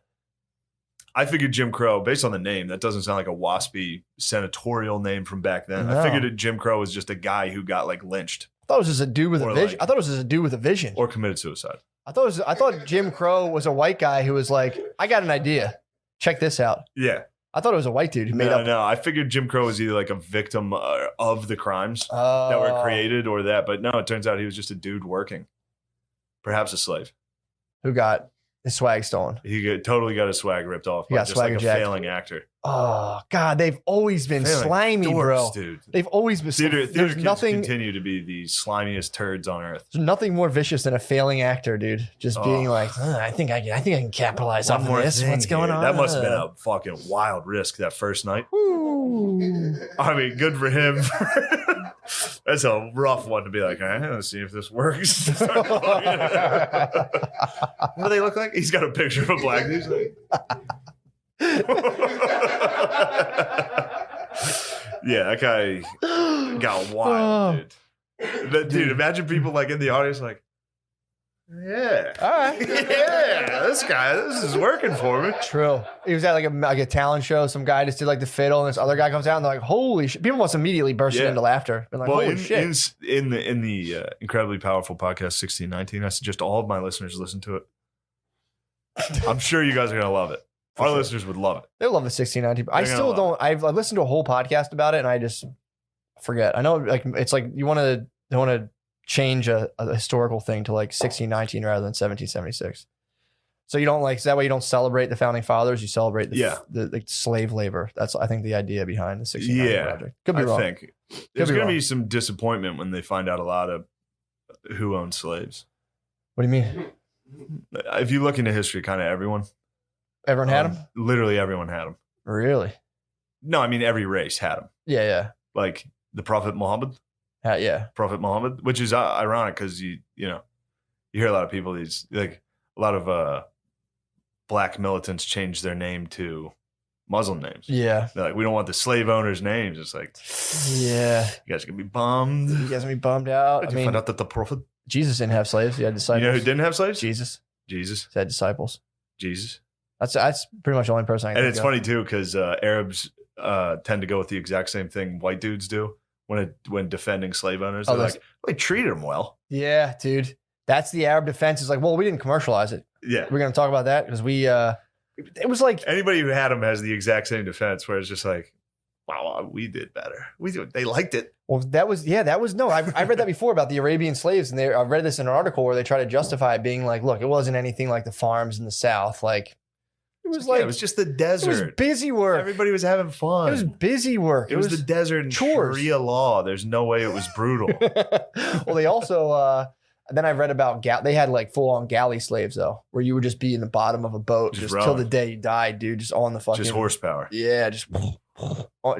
I figured Jim Crow, based on the name, that doesn't sound like a waspy senatorial name from back then. No. I figured Jim Crow was just a guy who got like lynched. I thought it was just a dude with a vision. I thought it was just a dude with a vision. Or committed suicide. I thought Jim Crow was a white guy who was like, I got an idea. Check this out. Yeah. I thought it was a white dude who made up. No, I figured Jim Crow was either like a victim of the crimes that were created or that. But no, it turns out he was just a dude working. Perhaps a slave. Who got his swag stolen. He totally got his swag ripped off. He got just like a swagger jacked. failing actor. Oh, God. They've always been slimy, dorks, bro. Dude. They've always been theater There's kids nothing. continue to be the slimiest turds on earth. There's nothing more vicious than a failing actor, dude. Just being like, I think I can capitalize off of this. What's going on? That must have been a fucking wild risk that first night. Ooh. I mean, good for him. That's a rough one to be like, all right, let's see if this works. What do they look like? He's got a picture of a black dude. Yeah, that guy got wild, dude. Dude, imagine people like in the audience like, yeah. All right. Yeah, this is working for me. True. He was at like a talent show. Some guy just did like the fiddle, and this other guy comes out, and they're like, "Holy shit!" People must immediately burst into laughter. Been like, well, "Holy shit!" In the incredibly powerful podcast 1619, I suggest all of my listeners listen to it. I'm sure you guys are gonna love it. Our listeners would love it. They love the 1619. I still don't. I've listened to a whole podcast about it, and I just forget. I know, like it's like they want to change a historical thing to like 1619 rather than 1776. So you don't like, so that way you don't celebrate the founding fathers, you celebrate the slave labor. That's, I think, the idea behind the 1619 project. Could be wrong. I think there's going to be some disappointment when they find out a lot of who owned slaves. What do you mean? If you look into history, kind of everyone had them? Literally everyone had them. Really? No, I mean every race had them. Yeah. Like the Prophet Muhammad. Prophet Muhammad, which is ironic because you hear a lot of people, these like a lot of black militants change their name to Muslim names. Yeah. They're like, we don't want the slave owners' names. It's like, yeah, you guys are gonna be bummed. You guys gonna be bummed out. Did you find out that the Prophet Jesus didn't have slaves. He had disciples. You know who didn't have slaves? Jesus. He had disciples. Jesus. That's pretty much the only person I can And think it's of. funny too because Arabs tend to go with the exact same thing white dudes do when defending slave owners. They're like, we treated them well. Yeah, dude. That's the Arab defense. Is like, well, we didn't commercialize it. Yeah. We're going to talk about that because it was like. Anybody who had them has the exact same defense where it's just like, wow, we did better. They liked it. Well, I read that before about the Arabian slaves. And I read this in an article where they try to justify it being like, look, it wasn't anything like the farms in the South. Like, it was just the desert. It was busy work. Everybody was having fun. It was busy work. It was the desert and chores. Sharia law. There's no way it was brutal. Well, they also, then I read about, they had like full on galley slaves though, where you would just be in the bottom of a boat just till the day you died, dude. Just on the fucking. Just horsepower. Yeah. Just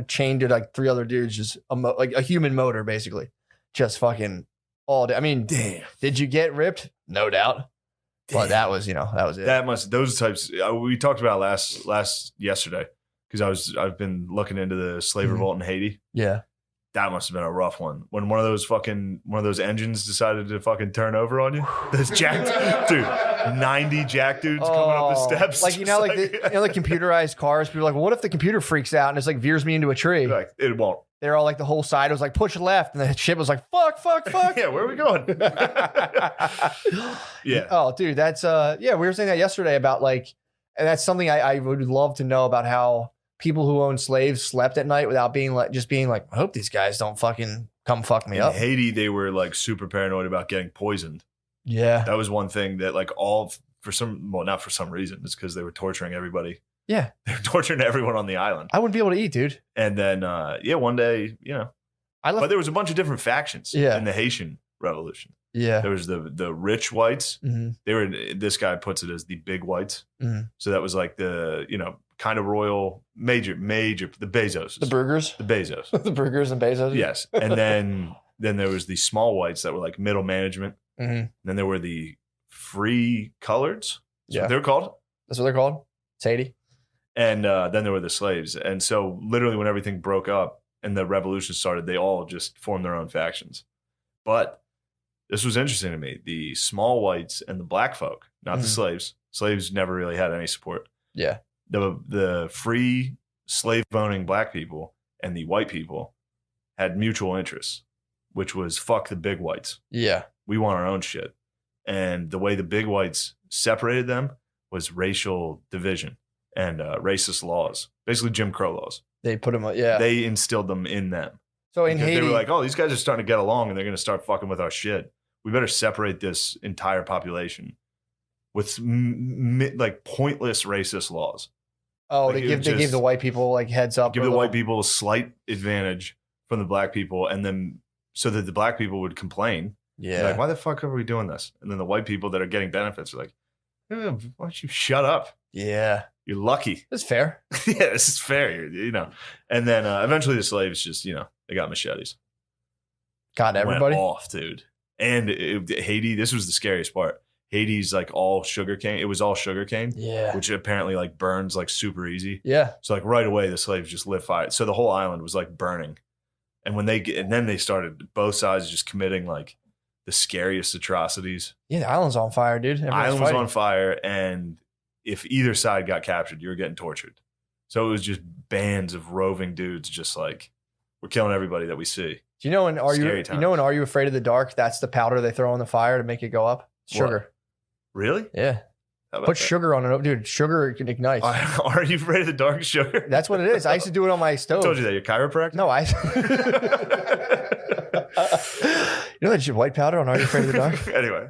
chained to like 3 other dudes, just like a human motor, basically. Just fucking all day. I mean, damn. Did you get ripped? No doubt. But that was it. Those types we talked about yesterday because I've been looking into the slave revolt in Haiti. Yeah. That must have been a rough one. When one of those engines decided to fucking turn over on you. Those jacked dude, 90 jack dudes coming up the steps. Like like computerized cars, people are like, well, what if the computer freaks out and it's like veers me into a tree? Like, it won't. They're all like, the whole side was like, push left, and the ship was like, fuck. Yeah, where are we going? Yeah. Oh, dude, that's we were saying that yesterday about like, and that's something I would love to know about how people who owned slaves slept at night without being like, I hope these guys don't fucking come fuck me up. In Haiti, they were like super paranoid about getting poisoned. Yeah. That was one thing that like not for some reason, it's because they were torturing everybody. Yeah. They were torturing everyone on the island. I wouldn't be able to eat, dude. And then, one day, but there was a bunch of different factions in the Haitian Revolution. Yeah. There was the rich whites. Mm-hmm. This guy puts it as the big whites. Mm-hmm. So that was like the, kind of royal, major, the Bezos. The burgers. The Bezos. The burgers and Bezos. Yes. And then there was the small whites that were like middle management. Mm-hmm. And then there were the free coloreds. Yeah. What they're called. That's what they're called. It's Haiti. And then there were the slaves. And so literally when everything broke up and the revolution started, they all just formed their own factions. But this was interesting to me. The small whites and the black folk, not the slaves. Slaves never really had any support. Yeah. The free slave owning black people and the white people had mutual interests, which was fuck the big whites. Yeah. We want our own shit. And the way the big whites separated them was racial division and racist laws, basically Jim Crow laws. They put them, They instilled them in them. So in Haiti, they were like, oh, these guys are starting to get along and they're going to start fucking with our shit. We better separate this entire population with like pointless racist laws. Oh, like they gave the white people like heads up. Give the white people a slight advantage from the black people, and then so that the black people would complain. Yeah. Like, why the fuck are we doing this? And then the white people that are getting benefits are like, why don't you shut up? Yeah. You're lucky. That's fair. Yeah, this is fair. And then eventually the slaves just, they got machetes. Got everybody went off, dude. And Haiti, this was the scariest part. Haiti's like all sugarcane. It was all sugarcane. Yeah. Which apparently like burns like super easy. Yeah. So like right away the slaves just lit fire. So the whole island was like burning. And then they started both sides just committing like the scariest atrocities. Yeah, the island's on fire, dude. The Everyone's island was fighting. on fire, and if either side got captured, you were getting tortured. So it was just bands of roving dudes, just like, we're killing everybody that we see. Do you know in Are Scary You times. know in Are You Afraid of the Dark? That's the powder they throw in the fire to make it go up. Sugar. Really? Yeah. How about Put that? sugar on it, dude. Sugar can ignite. Are you afraid of the dark sugar? That's what it is. I used to do it on my I stove. told you that. You're chiropractic? No, you know that white powder on Are You Afraid of the Dark? Anyway.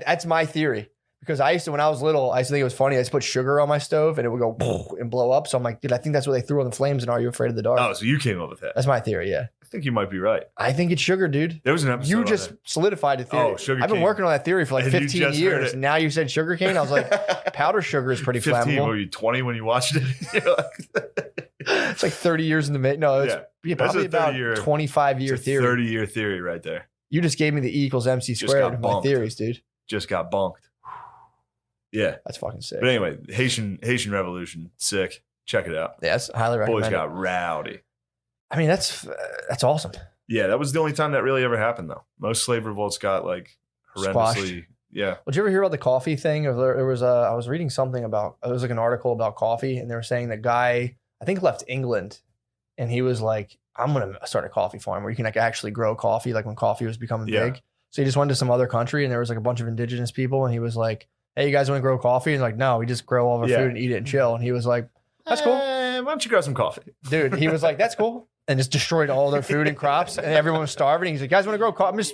That's my theory. Because I used to, when I was little, I used to think it was funny. I used to put sugar on my stove and it would go and blow up. So I'm like, dude, I think that's what they threw on the flames in Are You Afraid of the Dark? Oh, so you came up with that. That's my theory, yeah. I think you might be right. I think it's sugar, dude. There was an episode You on just that. solidified the theory. Oh, sugar I've been cane. working on that theory for like And you 15 just heard years. it. And now you said sugar cane. I was like, powder sugar is pretty 15, flammable. were you 20 when you watched it? You're like- It's like 30 years in the making. No, it's Yeah. probably That's a about 30-year 25-year It's a theory. 30-year theory right there. You just gave me the E equals MC Just squared got of my bumped. theories, dude. Just got bonked. Yeah. That's fucking sick. But anyway, Haitian Revolution, sick. Check it out. Yeah, that's highly recommend. Boys it. got rowdy. I mean, that's awesome. Yeah, that was the only time that really ever happened, though. Most slave revolts got like horrendously. Squashed. Yeah. Did you ever hear about the coffee thing? Or there was I was reading something about, it was like an article about coffee, and they were saying the guy, I think, left England, and he was like, I'm going to start a coffee farm where you can like actually grow coffee, like when coffee was becoming Yeah. big. So he just went to some other country, and there was like a bunch of indigenous people, and he was like, hey, you guys want to grow coffee? And like, no, we just grow all of our Yeah. food and eat it and chill. And he was like, that's cool. Why don't you grab some coffee? Dude, he was like, that's cool. And just destroyed all their food and crops, and everyone was starving. He's like, guys want to grow coffee? I'm just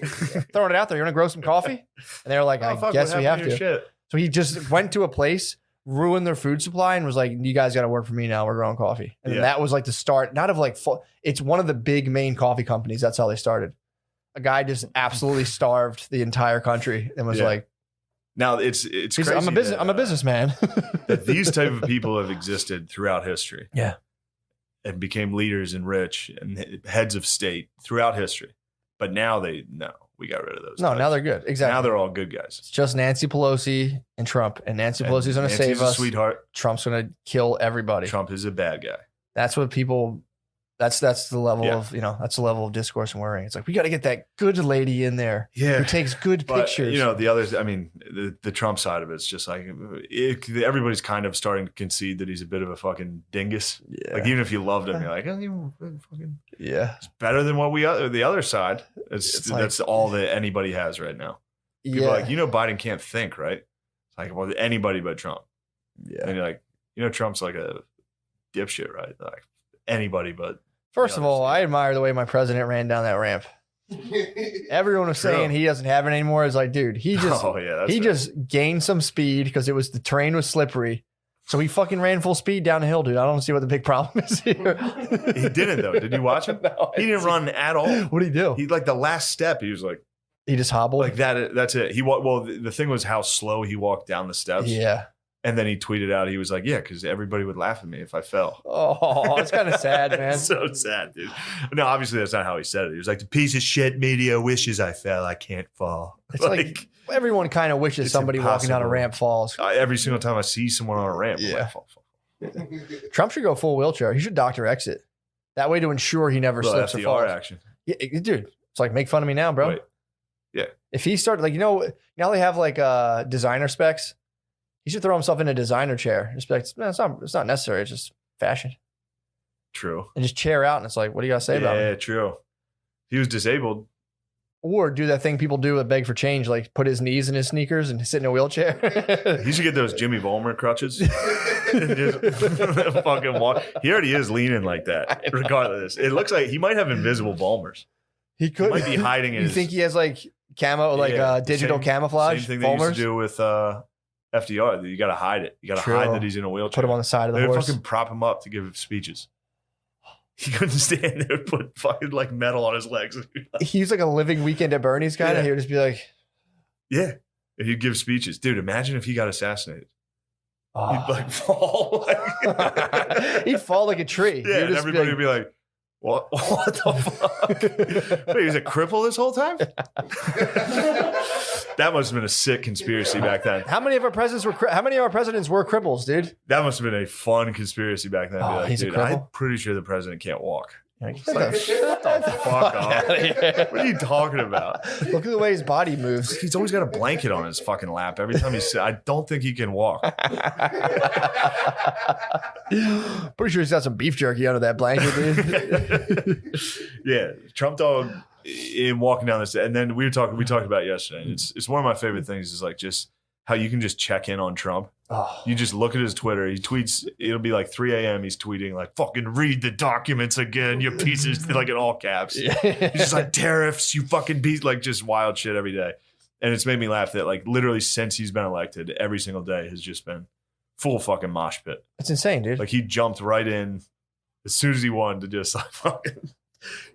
throwing it out there. You want to grow some coffee? And they were like, Oh, I fuck, guess what we happened have to your to. shit? So he just went to a place, ruined their food supply, and was like, you guys got to work for me now. We're growing coffee. And Yeah. that was like the start, not of like, it's one of the big main coffee companies. That's how they started. A guy just absolutely starved the entire country and was Yeah. like, Now it's he's crazy. like, I'm a businessman. That these type of people have existed throughout history. Yeah. And became leaders and rich and heads of state throughout history. But now we got rid of those. No, guys. now they're good. Exactly. Now they're all good guys. It's just Nancy Pelosi and Trump. And Nancy Pelosi's going to Nancy's save a us. sweetheart. Trump's going to kill everybody. Trump is a bad guy. That's what people. That's the level Yeah. of that's the level of discourse and worrying. It's like we got to get that good lady in there Yeah. who takes good But, pictures. the others, I mean, the Trump side of it's just like everybody's kind of starting to concede that he's a bit of a fucking dingus. yeah, Like, even if you loved him, you're like, oh, fucking, yeah, it's better than what the other side. It's like- That's all that anybody has right now. People yeah, are like, Biden can't think, right? It's like, well, anybody but Trump. yeah. And you're like, Trump's like a dipshit, right? Like, anybody but. First the of other all, side. I admire the way my president ran down that ramp. Everyone was True. saying he doesn't have it anymore. It's like, dude, he just Oh, yeah. That's he it. just gained some speed because the terrain was slippery. So he fucking ran full speed down the hill, dude. I don't see what the big problem is here. He didn't, though. Did you watch him? No, He didn't run at all. What did he do? He, like, the last step, he was like, He just hobbled. like that. That's it. Well, the thing was how slow he walked down the steps. Yeah. And then he tweeted out, he was like, yeah, because everybody would laugh at me if I fell. Oh, it's kind of sad, man. It's so sad, dude. No, obviously that's not how he said it. He was like, the piece of shit media wishes I fell. I can't fall. It's like everyone kind of wishes it's somebody walking down a impossible. ramp falls. Every single time I see someone on a ramp, I'm Yeah. like, fall. Trump should go full wheelchair. He should doctor exit. That way to ensure he never Little slips or FDR falls. action. Yeah, dude, it's like make fun of me now, bro. Wait. Yeah. If he started like now they have like designer specs. He should throw himself in a designer chair. Just be like, man, it's not necessary. It's just fashion. True. And just chair out, and it's like, what do you got to say about Yeah, him? true. He was disabled. Or do that thing people do that beg for change, like put his knees in his sneakers and sit in a wheelchair. He should get those Jimmy Vollmer crutches. And just fucking walk. He already is leaning like that, regardless. It looks like he might have invisible Vollmers. He He could might be hiding in You his. think he has like camo, like Yeah, digital same- camouflage? Same thing they used Vollmers? to do with FDR. You got to hide it. You got to True. hide that he's in a wheelchair. Put him on the side of the They would horse. fucking prop him up to give speeches. He couldn't stand there. Put fucking like metal on his legs. He's like a living Weekend at Bernie's kind of. Yeah. He would just be like, Yeah, and he'd give speeches. Dude, imagine if he got assassinated. oh. He'd like fall. He'd fall like a tree. Yeah, He'd and just be everybody like- would be like, "What? What the fuck? Wait, he was a cripple this whole time?" That must have been a sick conspiracy back then. How many of our presidents were cripples, dude? That must have been a fun conspiracy back then. Be Oh, like, he's a dude, cripple? I'm pretty sure the president can't walk. You're like, It's like, shut the fuck up. What are you talking about? Look at the way his body moves. He's always got a blanket on his fucking lap every time he's. I don't think he can walk. Pretty sure he's got some beef jerky under that blanket, dude. Yeah, Trump dog in walking down this, and then we talked about it yesterday. And it's one of my favorite things is like just how you can just check in on Trump. Oh. You just look at his Twitter. He tweets. It'll be like 3 a.m. He's tweeting like, "Fucking read the documents again, you pieces," like in all caps. He's just like tariffs, you fucking beat, like just wild shit every day. And it's made me laugh that like literally since he's been elected, every single day has just been full fucking mosh pit. It's insane, dude. Like he jumped right in as soon as he won to just like fucking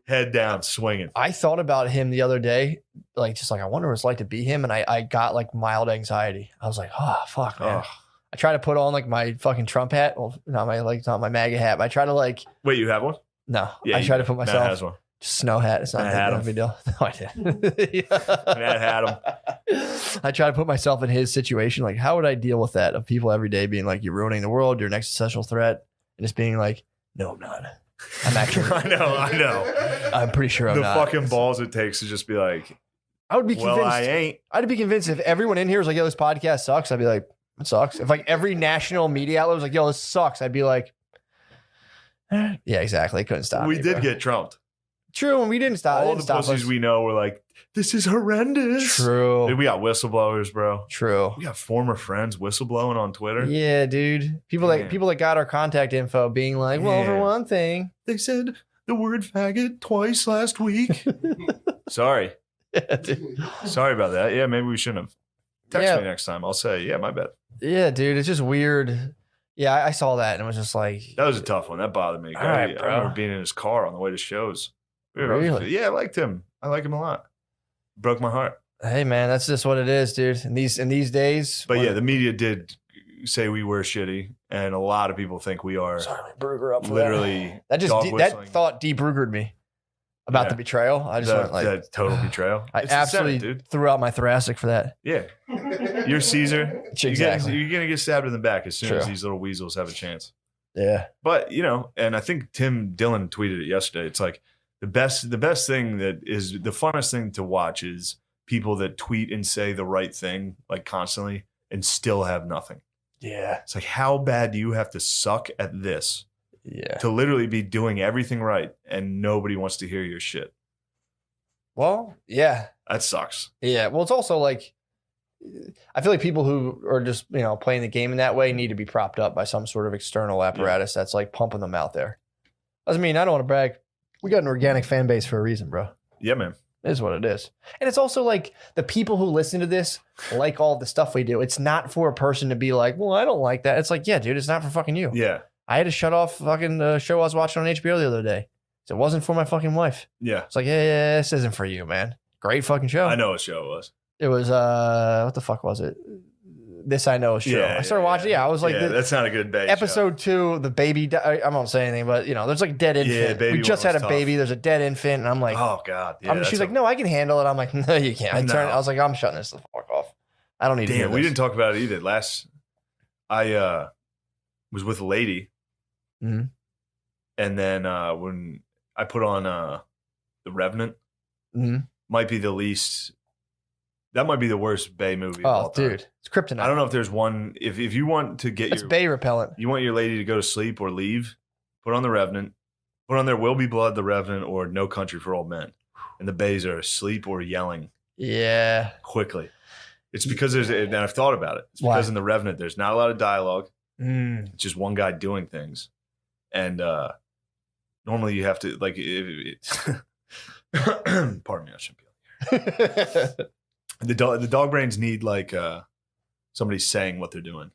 head down swinging. I thought about him the other day, like just like I wonder what it's like to be him, and I got like mild anxiety. I was like, oh fuck, man. Oh. I try to put on like my fucking Trump hat. Well, not my MAGA hat, but I try to like Wait, you have one? no. Yeah, I try to put Matt myself has one. just snow hat. It's not Matt had a him. big deal. No, I didn't. Matt had him. I try to put myself in his situation. Like, how would I deal with that? Of people every day being like, "You're ruining the world. You're an existential threat," and just being like, "No, I'm not. I'm actually. I know. I'm pretty sure I'm The not." fucking balls it takes to just be like, I would be convinced. well, I ain't. I'd be convinced if everyone in here was like, "Yo, this podcast sucks," I'd be like, "It sucks." If like every national media outlet was like, "Yo, this sucks," I'd be like, "Yeah, exactly." Couldn't stop. We me, did bro. get trumped. True, and we didn't stop. All It didn't the stop pussies us. we know were like, this is horrendous. True. Dude, we got whistleblowers, bro. True. We got former friends whistleblowing on Twitter. Yeah, dude. People Yeah. that got our contact info being like, well, for Yeah. one thing. They said the word faggot twice last week. Sorry. Yeah, dude. Sorry about that. Yeah, maybe we shouldn't have. Text Yeah. me next time. I'll say, yeah, my bad. Yeah, dude. It's just weird. Yeah, I saw that and it was just like, That was a tough one. That bothered me. All right, I bro. remember being in his car on the way to shows. Really? Yeah, I liked him. I like him a lot. Broke my heart. hey, man, that's just what it is, dude. In these days. But yeah, the media did say we were shitty, and a lot of people think we are Sorry, let me Bruger up for literally that. Just dog that whistling. thought debrugered me about Yeah. the betrayal. I just went like, that total betrayal. I It's the absolutely Senate, dude. threw out my thoracic for that. Yeah, you're Caesar. Exactly. You're gonna get stabbed in the back as soon as True. these little weasels have a chance. Yeah. But and I think Tim Dillon tweeted it yesterday. It's like the best thing that is the funnest thing to watch is people that tweet and say the right thing like constantly and still have nothing. Yeah. It's like, how bad do you have to suck at this Yeah. to literally be doing everything right and nobody wants to hear your shit? Well, yeah. That sucks. Yeah. Well, it's also like, I feel like people who are just, playing the game in that way need to be propped up by some sort of external apparatus that's like pumping them out there. Doesn't mean I don't want to brag. We got an organic fan base for a reason, bro. Yeah, man. It is what it is. And it's also like the people who listen to this like all the stuff we do. It's not for a person to be like, well, I don't like that. It's like, yeah, dude, it's not for fucking you. Yeah. I had to shut off fucking show I was watching on HBO the other day. So it wasn't for my fucking wife. Yeah. It's like, yeah, this isn't for you, man. Great fucking show. I know what show it was. It was, what the fuck was it? This I Know show. Yeah, I started watching, I was like, that's not a good bait. episode 2, the baby, I won't say anything, but there's like dead infant. baby We just one had was a tough. baby. There's a dead infant. And I'm like, Oh God. Yeah, she's like, no, I can handle it. I'm like, no, you can't. No. I was like, I'm shutting this the fuck off. I don't need to hear Damn, we this. didn't talk about it either. I was with a lady, Mhm. and then when I put on The Revenant, Mhm. might be the least. That might be the worst Bay movie. of Oh, all time. dude, it's kryptonite. I don't know if there's one. If you want to get It's your bay repellent. you want your lady to go to sleep or leave, put on The Revenant. Put on There Will Be Blood, The Revenant, or No Country for Old Men. And the bays are asleep or yelling Yeah. quickly. It's because and I've thought about it. It's Why? because in The Revenant, there's not a lot of dialogue. Mm. It's just one guy doing things. And normally you have to, like, pardon me, I shouldn't be on here. The dog brains need, like, somebody saying what they're doing.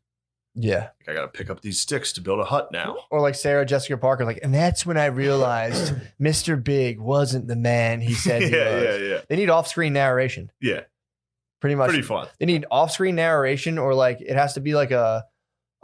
Yeah. Like, I got to pick up these sticks to build a hut now. Or like Sarah Jessica Parker, like, and that's when I realized Mr. Big wasn't the man he said he was. Yeah. They need off-screen narration. Yeah. Pretty much. Pretty fun. They need off-screen narration, or like it has to be like a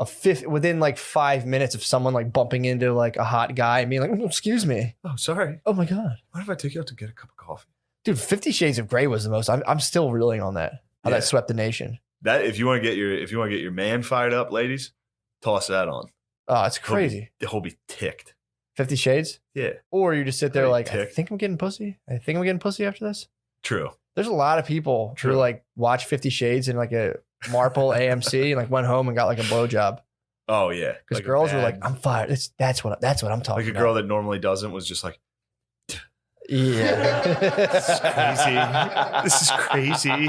fifth within like 5 minutes of someone like bumping into like a hot guy and being like, "Oh, excuse me. Oh, sorry. Oh my God. What if I take you out to get a cup of coffee? Dude, 50 Shades of Grey was the most. I'm still reeling on that. How Yeah. that swept the nation. That if you want to get your man fired up, ladies, toss that on. Oh, it's crazy. He'll be ticked. 50 Shades? Yeah. Or you just sit there Hey, like, I tick. think I'm getting pussy. I think I'm getting pussy after this. True. There's a lot of people who True. like watch 50 Shades in like a Marple AMC and like went home and got like a blowjob. Oh yeah. Because Like a girls were bad- like, I'm fired. That's what I'm talking like a about. girl that normally doesn't was just like, Yeah. this is crazy.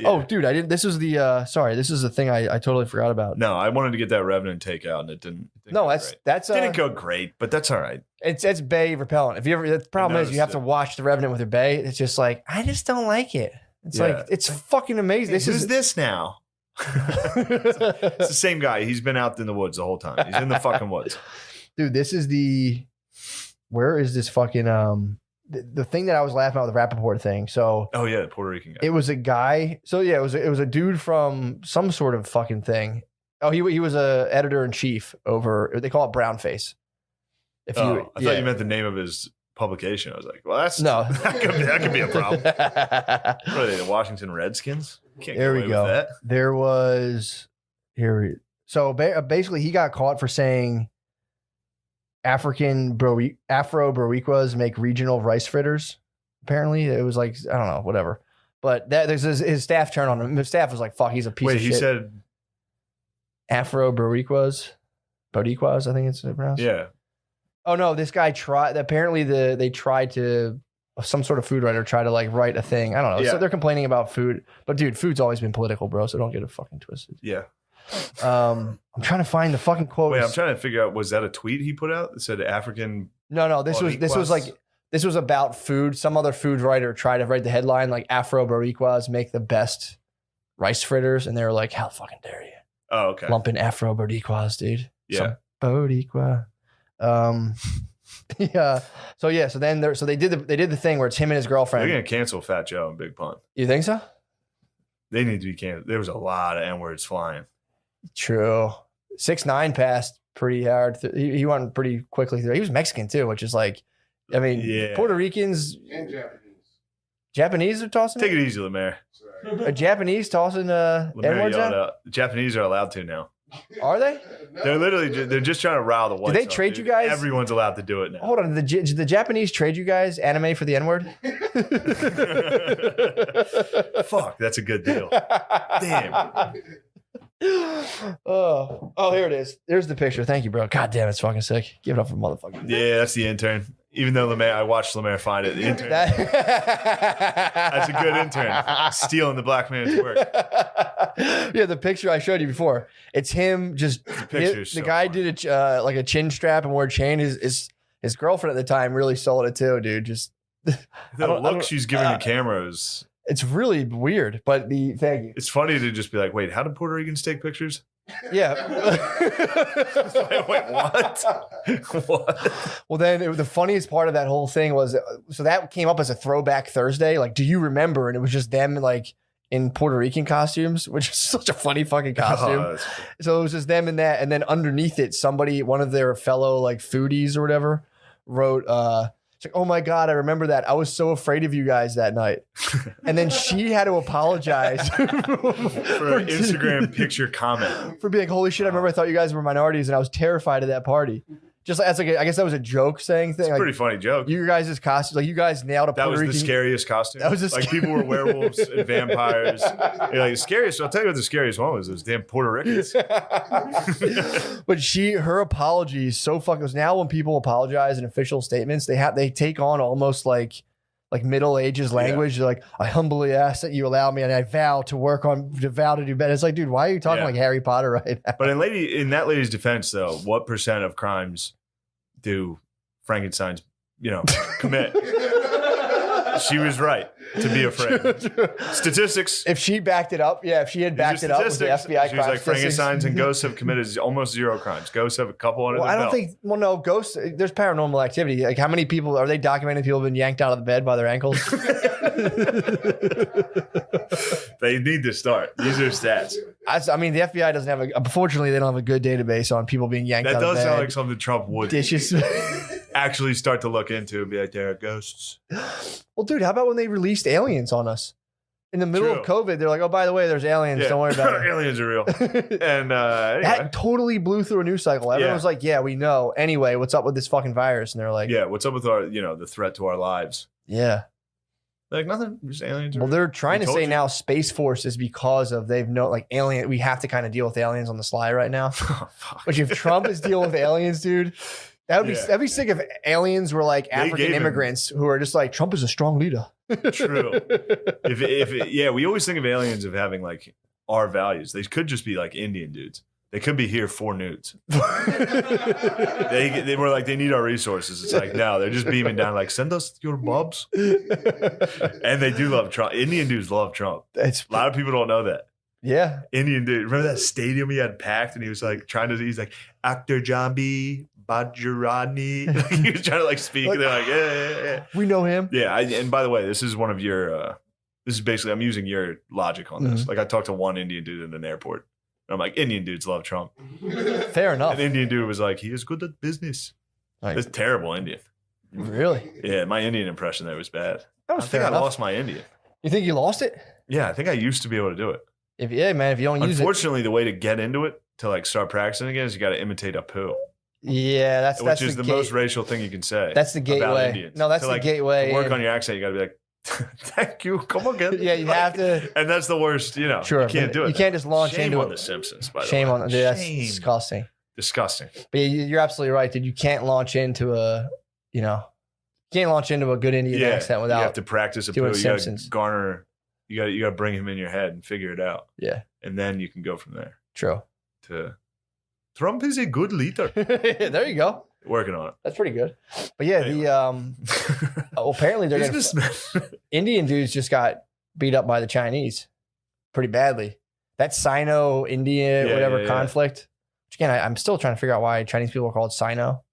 Oh, dude, I didn't. This was the. Sorry, this is the thing I totally forgot about. No, I wanted to get that Revenant takeout and it didn't No, go that's great. that's. Didn't go great, but that's all right. It's Bay repellent. If you ever, the problem is you have noticed to it. watch the Revenant with your Bay. It's just like I just don't like it. It's Yeah. like it's fucking amazing. This This Who's is this now? It's the same guy. He's been out in the woods the whole time. He's in the fucking woods. dude. This is the. Where is this fucking the thing that I was laughing at with the Rappaport thing? So Oh yeah, the Puerto Rican guy. it was a guy. So yeah, it was a dude from some sort of fucking thing. Oh, he was a editor in chief over. They call it Brownface. If you, Oh, I thought you meant the name of his publication. I was like, well, that's No. that could be a problem. What are they, the Washington Redskins? Can't There get we away go. with that. There was here. So basically, he got caught for saying Afro Boricuas make regional rice fritters. Apparently, it was like I don't know, whatever. But that there's his staff turned on him. His staff was like, "Fuck, he's a piece Wait, of he shit." said, Afro Boricuas, I think it's pronounced. yeah. Oh no, this guy tried. Apparently, they tried to some sort of food writer tried to like write a thing. I don't know. So Yeah. they're complaining about food, but dude, food's always been political, bro. So don't get it fucking twisted. Yeah. I'm trying to find the fucking quote. Wait, I'm trying to figure out, was that a tweet he put out that said African? No, this was like this was about food. Some other food writer tried to write the headline like Afro Boricuas make the best rice fritters, and they were like, "How fucking dare you Oh, okay. lump in Afro Boricuas, dude?" Yeah. Some Boricua. Yeah. So then they did the thing where it's him and his They're girlfriend. going to cancel Fat Joe and Big Pun. You think so? They need to be canceled. There was a lot of N-words flying. True. 6ix9ine passed pretty hard. He went pretty quickly through. He was Mexican too, which is like, I mean, Yeah. Puerto Ricans, And Japanese. Japanese are tossing. Take it easy, Lemaire. Sorry. A Japanese tossing Lemaire N-words yelled out? out. The Japanese are allowed to now. Are they? No. They're literally they're just trying to rile the whites. they up, trade dude. you guys? Everyone's allowed to do it now. Hold on. Did the Japanese trade you guys anime for the N-word? Fuck, that's a good deal. Damn. Oh, here it is. There's the picture. Thank you, bro. God damn, it's fucking sick. Give it up for motherfucker. Yeah, that's the intern. Even though Lemaire, I watched Lemaire find it. The intern. That's That's a good intern. Stealing the black man's work. Yeah, the picture I showed you before. It's him just. picture's The so guy funny. did like a chin strap and wore a chain. His girlfriend at the time really sold it too, dude. Just The I don't- look she's giving the camera is. it's really weird. But thank you. It's funny to just be like, wait, how do Puerto Ricans take pictures? Yeah. Wait, what? What? Well, then the funniest part of that whole thing was so that came up as a throwback Thursday. Like, do you remember? And it was just them like in Puerto Rican costumes, which is such a funny fucking costume. Oh, that's- So it was just them in that, and then underneath it, one of their fellow like foodies or whatever, wrote, "It's like, oh my god, I remember that. I was so afraid of you guys that night." And then she had to apologize for an Instagram picture comment. for being like, "Holy shit, I remember I thought you guys were minorities, and I was terrified of that party." Just like, that's like I guess that was a joke saying thing. It's a Like, pretty funny joke. you guys' costumes, like you guys nailed a That Puerto was Rican. the scariest costume. That was the like people were werewolves and vampires. You're like, the scariest. I'll tell you what the scariest one was. Those damn Puerto Ricans. But her apology is so fucking. Now when people apologize in official statements, they take on almost like Middle Ages language. They're like, I humbly ask that you allow me, and I vow to do better. It's like, dude, why are you talking Yeah. like Harry Potter right now? But in that lady's defense, though, what percent of crimes do Frankenstein's, commit? She was right to be afraid. Statistics. If she backed it up, if she had These are backed it up with the statistics. FBI She was crime like, statistics. Frankenstein's and ghosts have committed almost zero crimes. Ghosts have a couple under Well, their I don't belt. think. Well, no, ghosts. There's paranormal activity. Like, how many people are they documenting? People have been yanked out of the bed by their ankles. They need to start. These are stats. I mean, the FBI doesn't have unfortunately, they don't have a good database on people being yanked That out of does bed. sound like something Trump would dishes. actually start to look into and be like, there are ghosts. Well, dude, how about when they released aliens on us? In the middle of COVID, they're like, oh, by the way, there's aliens. Don't worry about it. Aliens are real. And anyway. That totally blew through a news cycle. Everyone was like, yeah, we know. Anyway, what's up with this fucking virus? And they're like, yeah, what's up with our, the threat to our lives? Yeah. Like nothing, just aliens. Well, they're trying to say now Space Force is because of they've no like alien. We have to kind of deal with aliens on the sly right now. Oh, fuck. Which if Trump is dealing with aliens, dude, that'd be sick if aliens were like African immigrants who are just like Trump is a strong leader. True. We always think of aliens of having like our values. They could just be like Indian dudes. They could be here for nudes. they were like, they need our resources. It's like, no, they're just beaming down like, send us your bubs. And they do love Trump. Indian dudes love Trump. A lot of people don't know that. Yeah. Indian dude. Remember that stadium he had packed and he was like he's like, Akhtar Jambi, Bajrani. He was trying to like speak. And they're like, yeah. We know him. Yeah. And by the way, this is one of your, this is basically, I'm using your logic on this. Like I talked to one Indian dude in an airport. And I'm like, Indian dudes love Trump. Fair enough. An Indian dude was like, he is good at business. Like, it's terrible Indian. Really? Yeah, my Indian impression there was bad. That was I think I lost my Indian. You think you lost it? Yeah, I think I used to be able to do it. If you don't use it. Unfortunately, the way to get into it, to like start practicing again, is you got to imitate a poo. Yeah, that's the most racial thing you can say. That's the gateway. No, that's the gateway. To work on your accent, you got to be like, thank you. Come again. Yeah, you have to. And that's the worst, Sure. You can't do it. You can't just launch into on The Simpsons, by the way. Shame on them. Dude, that's disgusting. Disgusting. But you're absolutely right, dude. You can't launch into a good Indian accent without. You have to practice a poo. You got to garner. You got to bring him in your head and figure it out. Yeah. And then you can go from there. True. Trump is a good leader. There you go. Working on it. That's pretty good. But yeah, anyway. Apparently they're Indian dudes just got beat up by the Chinese pretty badly. That Sino-India conflict. Which again, I'm still trying to figure out why Chinese people are called Sino.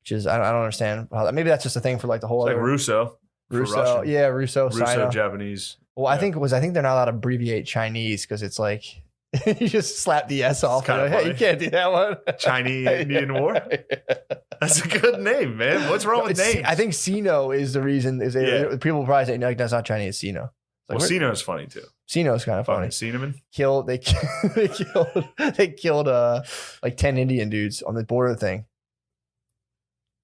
Which is I don't understand. Maybe that's just a thing for like the whole like Russo. Russo, yeah, Russo, Sino. Japanese. Well, I think they're not allowed to abbreviate Chinese because it's like you just slap the S off. Like, hey, you can't do that one. Chinese Indian War. That's a good name, man. What's wrong with names? I think Sino is the reason. People probably say no, that's not Chinese. Sino. Like, Sino's funny too. Sino's kind of funny. Cinnamon. They killed like 10 Indian dudes on the border thing.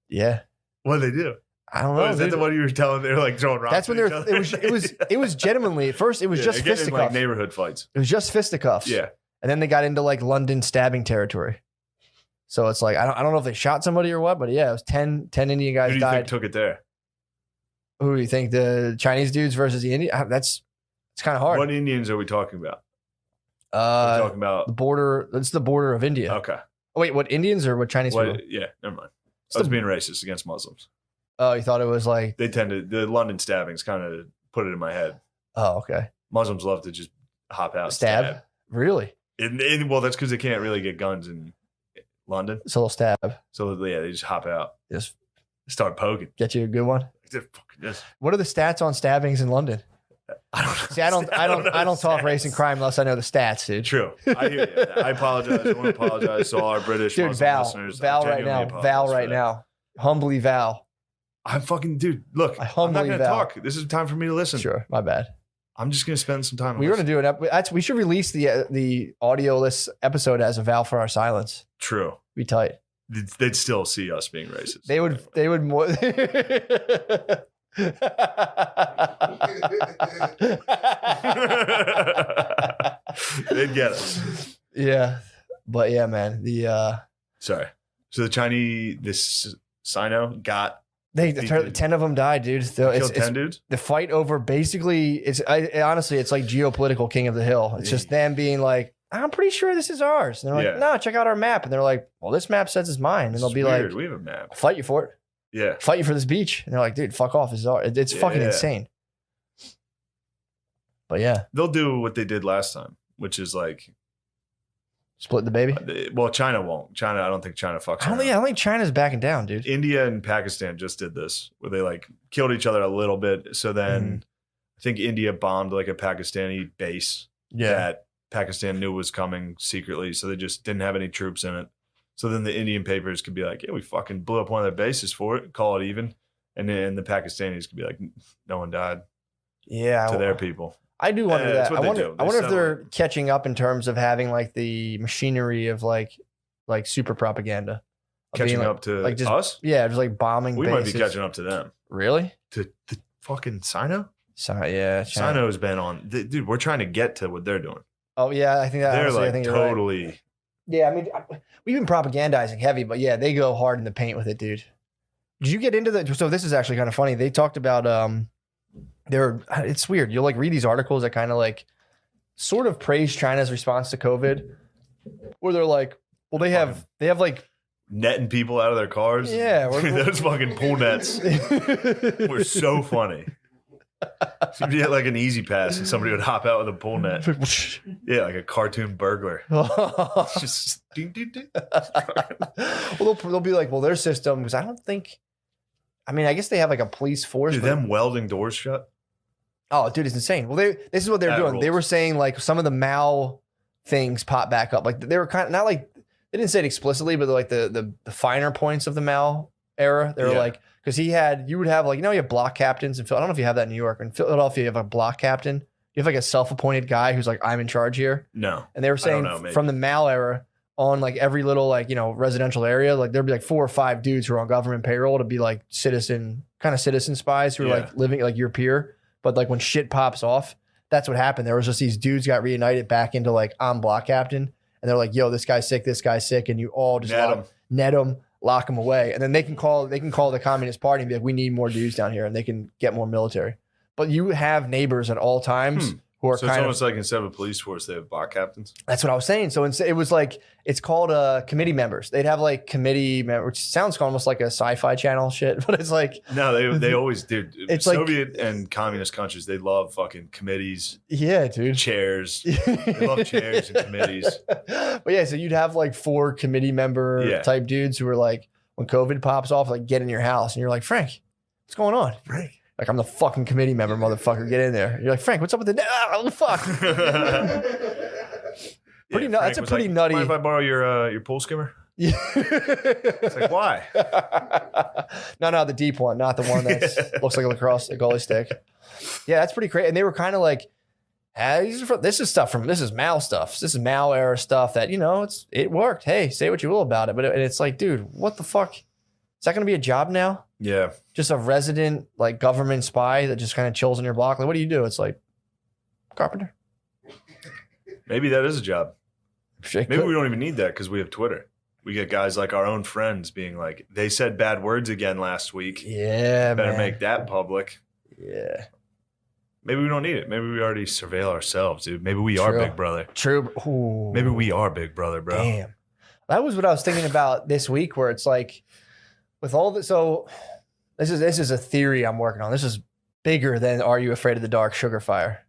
Yeah. What did they do? I don't know. Is that the one you were telling? They're like throwing rocks. That's when it was genuinely at first. It was just fisticuffs. Like neighborhood fights. It was just fisticuffs. Yeah. And then they got into like London stabbing territory. So it's like I don't know if they shot somebody or what, but yeah, it was 10 Indian guys Who do you died. think took it there? Who do you think? The Chinese dudes versus the Indian? It's kind of hard. What Indians are we talking about? We're talking about the border. It's the border of India. Okay. Oh, wait, what Indians or what Chinese people? Yeah, never mind. I was being racist against Muslims. Oh, you thought it was like the London stabbings kind of put it in my head. Oh, okay. Muslims love to just hop out, stab. Really? Well, that's because they can't really get guns in London, so they'll stab. So yeah, they just hop out, just start poking. Get you a good one. Just. What are the stats on stabbings in London? I don't know. See, I don't talk race and crime unless I know the stats, dude. True. I hear you. I apologize. I want to apologize to all our British Muslim listeners. Val right now. Humbly Val. I'm fucking dude. Look, I'm not going to talk. This is time for me to listen. Sure, my bad. I'm just going to spend some time. We're going to do we should release the audio-less episode as a vow for our silence. True. Be tight. They'd still see us being racist. They would more. They'd get us. Yeah, but yeah, man. Sorry. So the Chinese, this Sino got. 10 of them died, dude. Killed 10 dudes? The fight over basically, honestly, it's like geopolitical king of the hill. It's just them being like, I'm pretty sure this is ours. And they're like, no, check out our map. And they're like, well, this map says it's mine. And they'll be like, we have a map. I'll fight you for it. Yeah. Fight you for this beach. And they're like, dude, fuck off. This is ours. It's fucking insane. But yeah. They'll do what they did last time, which is like, split the baby? Well, China won't. I don't think China fucks around. I don't think China's backing down, dude. India and Pakistan just did this, where they like killed each other a little bit. So then I think India bombed like a Pakistani base that Pakistan knew was coming secretly. So they just didn't have any troops in it. So then the Indian papers could be like, yeah, we fucking blew up one of their bases for it, call it even. And then the Pakistanis could be like, no one died. Yeah. To their people. I do wonder that's that. what I they wonder. do. I wonder if they're settling. catching up in terms of having like the machinery of like super propaganda. Of being, Catching like, up to like just us. yeah, just like bombing. We bases. might be catching up to them. Really? To the fucking Sino. So yeah, China. Sino's been on. Dude, we're trying to get to what they're doing. Oh yeah, I think that They're honestly, I like think you're right. totally. Yeah, I mean, we've been propagandizing heavy, but yeah, they go hard in the paint with it, dude. Did you get into the? So this is actually kind of funny. They talked about it's weird. You'll like read these articles that kind of like sort of praise China's response to COVID, where they're like, well, they have like Netting people out of their cars. Yeah, those fucking pool nets were so funny. So you'd get like an easy pass and somebody would hop out with a pool net. Yeah, like a cartoon burglar. It's just ding, ding, ding. Well, they'll be like, well, their system, because I don't think, I mean, I guess they have like a police force. Dude, them welding doors shut. Oh, dude, it's insane. Well, this is what they're That doing. rules. They were saying like some of the Mao things pop back up. Like they were kind of not like, they didn't say it explicitly, but like the finer points of the Mao era. They were Yeah. like, because you would have like, you have block captains. And I don't know if you have that in New York. In Philadelphia, you have a block captain. You have like a self-appointed guy who's like, I'm in charge here. No. And they were saying know, maybe. from the Mao era on like every little like, residential area, like there'd be like 4 or 5 dudes who are on government payroll to be like citizen spies who are Yeah. like living like your peer. But like when shit pops off, that's what happened. There was just these dudes got reunited back into like, I'm block captain. And they're like, yo, this guy's sick. And you all just net them, lock them away. And then they can call the Communist Party and be like, we need more dudes down here, and they can get more military. But you have neighbors at all times who are So it's kind of, almost like instead of a police force, they have block captains. that's what I was saying. So it was like, it's called committee members. They'd have like committee members, which sounds almost like a sci-fi channel shit, but it's like, No, they always do. It's like- Soviet and communist countries, they love fucking committees, yeah, dude. chairs. They love chairs and committees. But yeah, so you'd have like 4 committee member type dudes who are like, when COVID pops off, like get in your house. And you're like, Frank, what's going on? Frank. Like, I'm the fucking committee member, motherfucker. Get in there. You're like, Frank, what's up with the fuck? That's a pretty nutty. Mind if I borrow your pool skimmer? Yeah. It's like, why? No, the deep one, not the one that looks like a goalie stick. Yeah, that's pretty crazy. And they were kind of like, this is Mao stuff. This is Mao era stuff that, it worked. Hey, say what you will about it. But it's like, dude, what the fuck? Is that going to be a job now? Yeah. Just a resident like government spy that just kind of chills in your block. Like, what do you do? It's like carpenter. Maybe that is a job. Shit, Maybe we don't even need that because we have Twitter. We get guys like our own friends being like, they said bad words again last week. Yeah, Better man. make that public. Yeah. Maybe we don't need it. Maybe we already surveil ourselves, dude. Maybe we are True. Big Brother. True. Ooh. Maybe we are Big Brother, bro. Damn. That was what I was thinking about this week, where it's like, with all this, so this is a theory I'm working on. This is bigger than Are You Afraid of the Dark Sugar Fire?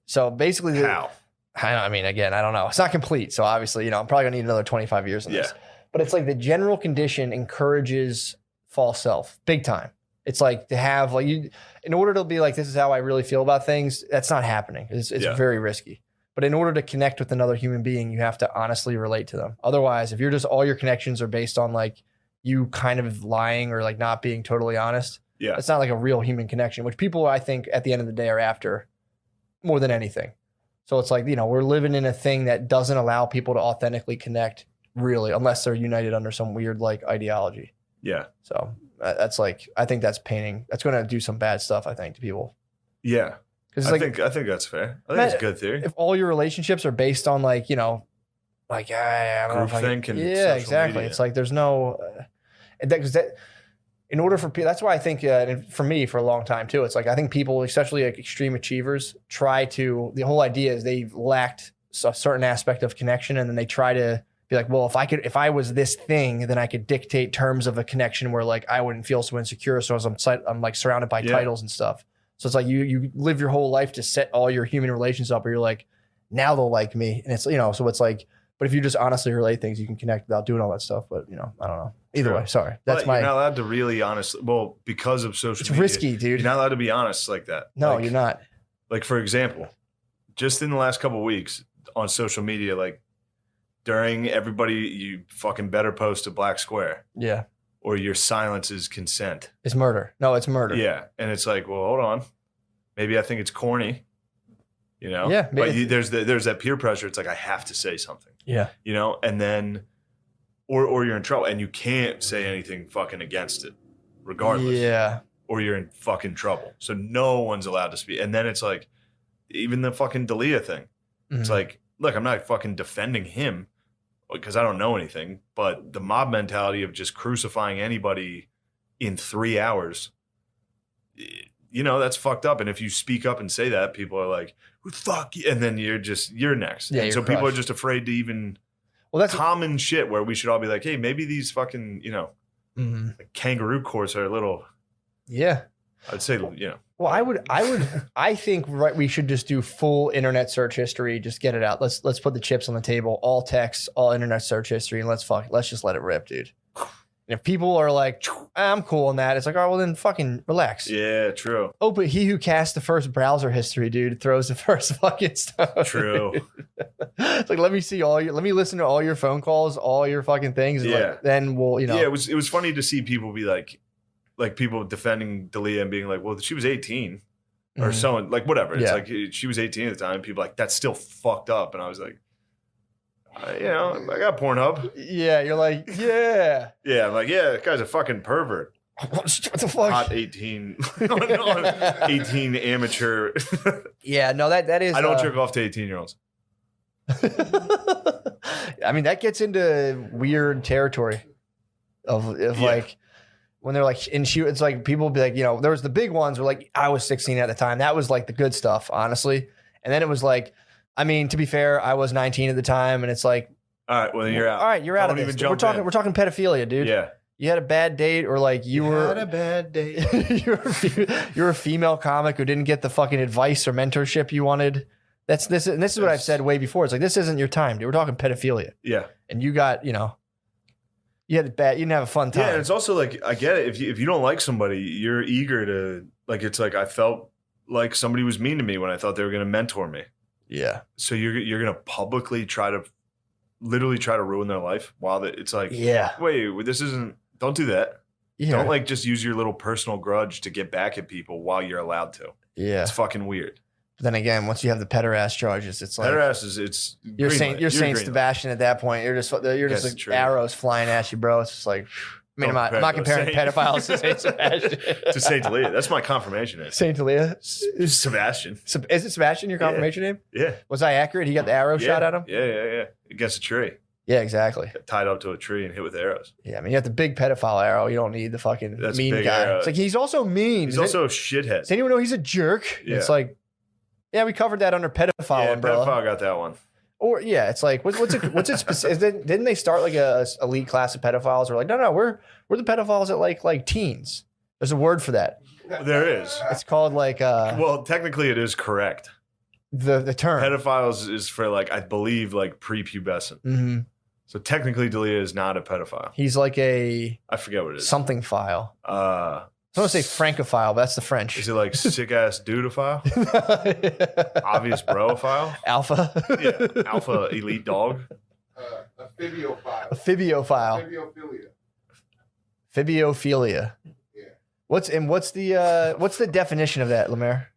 So basically, How? I mean, again, I don't know. It's not complete. So obviously, I'm probably gonna need another 25 years on this. But it's like the general condition encourages false self big time. It's like to have like in order to be like, this is how I really feel about things. That's not happening. It's very risky. But in order to connect with another human being, you have to honestly relate to them. Otherwise, if you're just all your connections are based on like you kind of lying or like not being totally honest, it's not like a real human connection, which people I think at the end of the day are after more than anything. So it's like, we're living in a thing that doesn't allow people to authentically connect really, unless they're united under some weird like ideology. Yeah. So that's like, I think that's painting. That's going to do some bad stuff, I think, to people. Yeah. Because I think that's fair. I think it's a good theory. If all your relationships are based on like, I don't know if I Groupthink and yeah, social exactly. media. It's like there's no, in order for people, that's why I think, and for me, for a long time too, it's like I think people, especially like extreme achievers, the whole idea is they've lacked a certain aspect of connection, and then they try to be like, well, if I was this thing, then I could dictate terms of a connection where like I wouldn't feel so insecure. So as I'm like surrounded by titles and stuff. So it's like you live your whole life to set all your human relations up where you're like, now they'll like me. And it's, so it's like, but if you just honestly relate things, you can connect without doing all that stuff. But, I don't know. Either way, sorry. That's You're not allowed to really honestly, because of social it's media. risky, dude. You're not allowed to be honest like that. No, Like, you're not. Like, for example, just in the last couple of weeks on social media, like during everybody, you fucking better post a black square Yeah. or your silence is consent. It's murder. No, it's murder. Yeah. And it's like, well, hold on. Maybe I think it's corny, You know? Yeah, But there's that peer pressure. It's like, I have to say something. Yeah. You know? And then, or you're in trouble and you can't say anything fucking against it, regardless. Yeah. Or you're in fucking trouble. So no one's allowed to speak. And then it's like, even the fucking D'Elia thing. It's like, look, I'm not fucking defending him because I don't know anything, but the mob mentality of just crucifying anybody in 3 hours, you know, that's fucked up. And if you speak up and say that, people are like, fuck you. And then you're next. Yeah, and so you're people are crushed. just afraid to even That's common shit where we should all be like, hey, maybe these fucking, you know, like kangaroo courts are a little, yeah. I'd say, you know. Well, I think we should just do full internet search history. Just get it out. Let's put the chips on the table. All text, all internet search history, and let's just let it rip, dude. And if people are like, I'm cool on that, it's like, oh, well, then fucking relax. Yeah, true. But he who casts the first browser history, dude, throws the first fucking stuff. True. It's like, let me listen to all your phone calls, all your fucking things. And Yeah. like, then we'll, you know. Yeah, it was funny to see people be like people defending D'Elia and being like, well, she was 18 or someone, like whatever. It's Yeah. like she was 18 at the time. People like, that's still fucked up. And I was like, you know, I got Pornhub. Yeah, you're like, yeah. Yeah, I'm like, yeah, that guy's a fucking pervert. What the fuck? Hot 18, 18 amateur. Yeah, no, that is. I don't jerk off to 18-year-olds. I mean, that gets into weird territory of like when they're like, and it's like people be like, you know, there was the big ones were like, I was 16 at the time. That was like the good stuff, honestly. And then it was like, I mean, to be fair, I was 19 at the time, and it's like, all right, well, then you're out. All right, you're out of Don't this. even We're jump in. talking pedophilia, dude. Yeah. You had a bad date, or like you had a bad date. you're a female comic who didn't get the fucking advice or mentorship you wanted. This is what I've said way before. It's like, this isn't your time, dude. We're talking pedophilia. Yeah. And you got, you know, you had it bad. You didn't have a fun time. Yeah, and it's also like, I get it. If you don't like somebody, you're eager to, like, it's like I felt like somebody was mean to me when I thought they were going to mentor me. Yeah. So you're going to publicly literally try to ruin their life while it's like, Yeah. wait, this isn't, don't do that. Yeah. Don't like just use your little personal grudge to get back at people while you're allowed to. Yeah. It's fucking weird. But then again, once you have the pederast charges, it's like Pederast it's you're Saint Sebastian at that point. You're just That's like true. arrows flying at you, bro. It's just like, I mean, I'm not comparing pedophiles to Saint Sebastian. to Saint Delia. That's my confirmation name. Saint Delia. Sebastian. Is it Sebastian your confirmation name? Yeah. Was I accurate? He got the arrow shot at him? Yeah. Against a tree. Yeah, exactly. Got tied up to a tree and hit with arrows. Yeah, I mean, you have the big pedophile arrow. You don't need the fucking That's mean big guy. arrow. It's like, he's also mean. He's also a shithead. Does anyone know he's a jerk? Yeah. It's like, yeah, we covered that under pedophile Yeah, umbrella. pedophile got that one. Or yeah, it's like what's it specific? Didn't they start like a elite class of pedophiles? Or like no, we're the pedophiles at like teens. There's a word for that. There is. It's called like Well, technically it is correct. the term. Pedophiles is for like, I believe, like prepubescent. Mm-hmm. So technically Delia is not a pedophile. He's like a I forget what it is. something file. I I want to say francophile, but that's the French. Is it like sick ass dudeophile? Obvious brophile? Alpha. Yeah. Alpha elite dog. A phibiophile. Phibiophile. Phibiophilia. Phibiophilia. Yeah. What's the definition of that, Lemaire?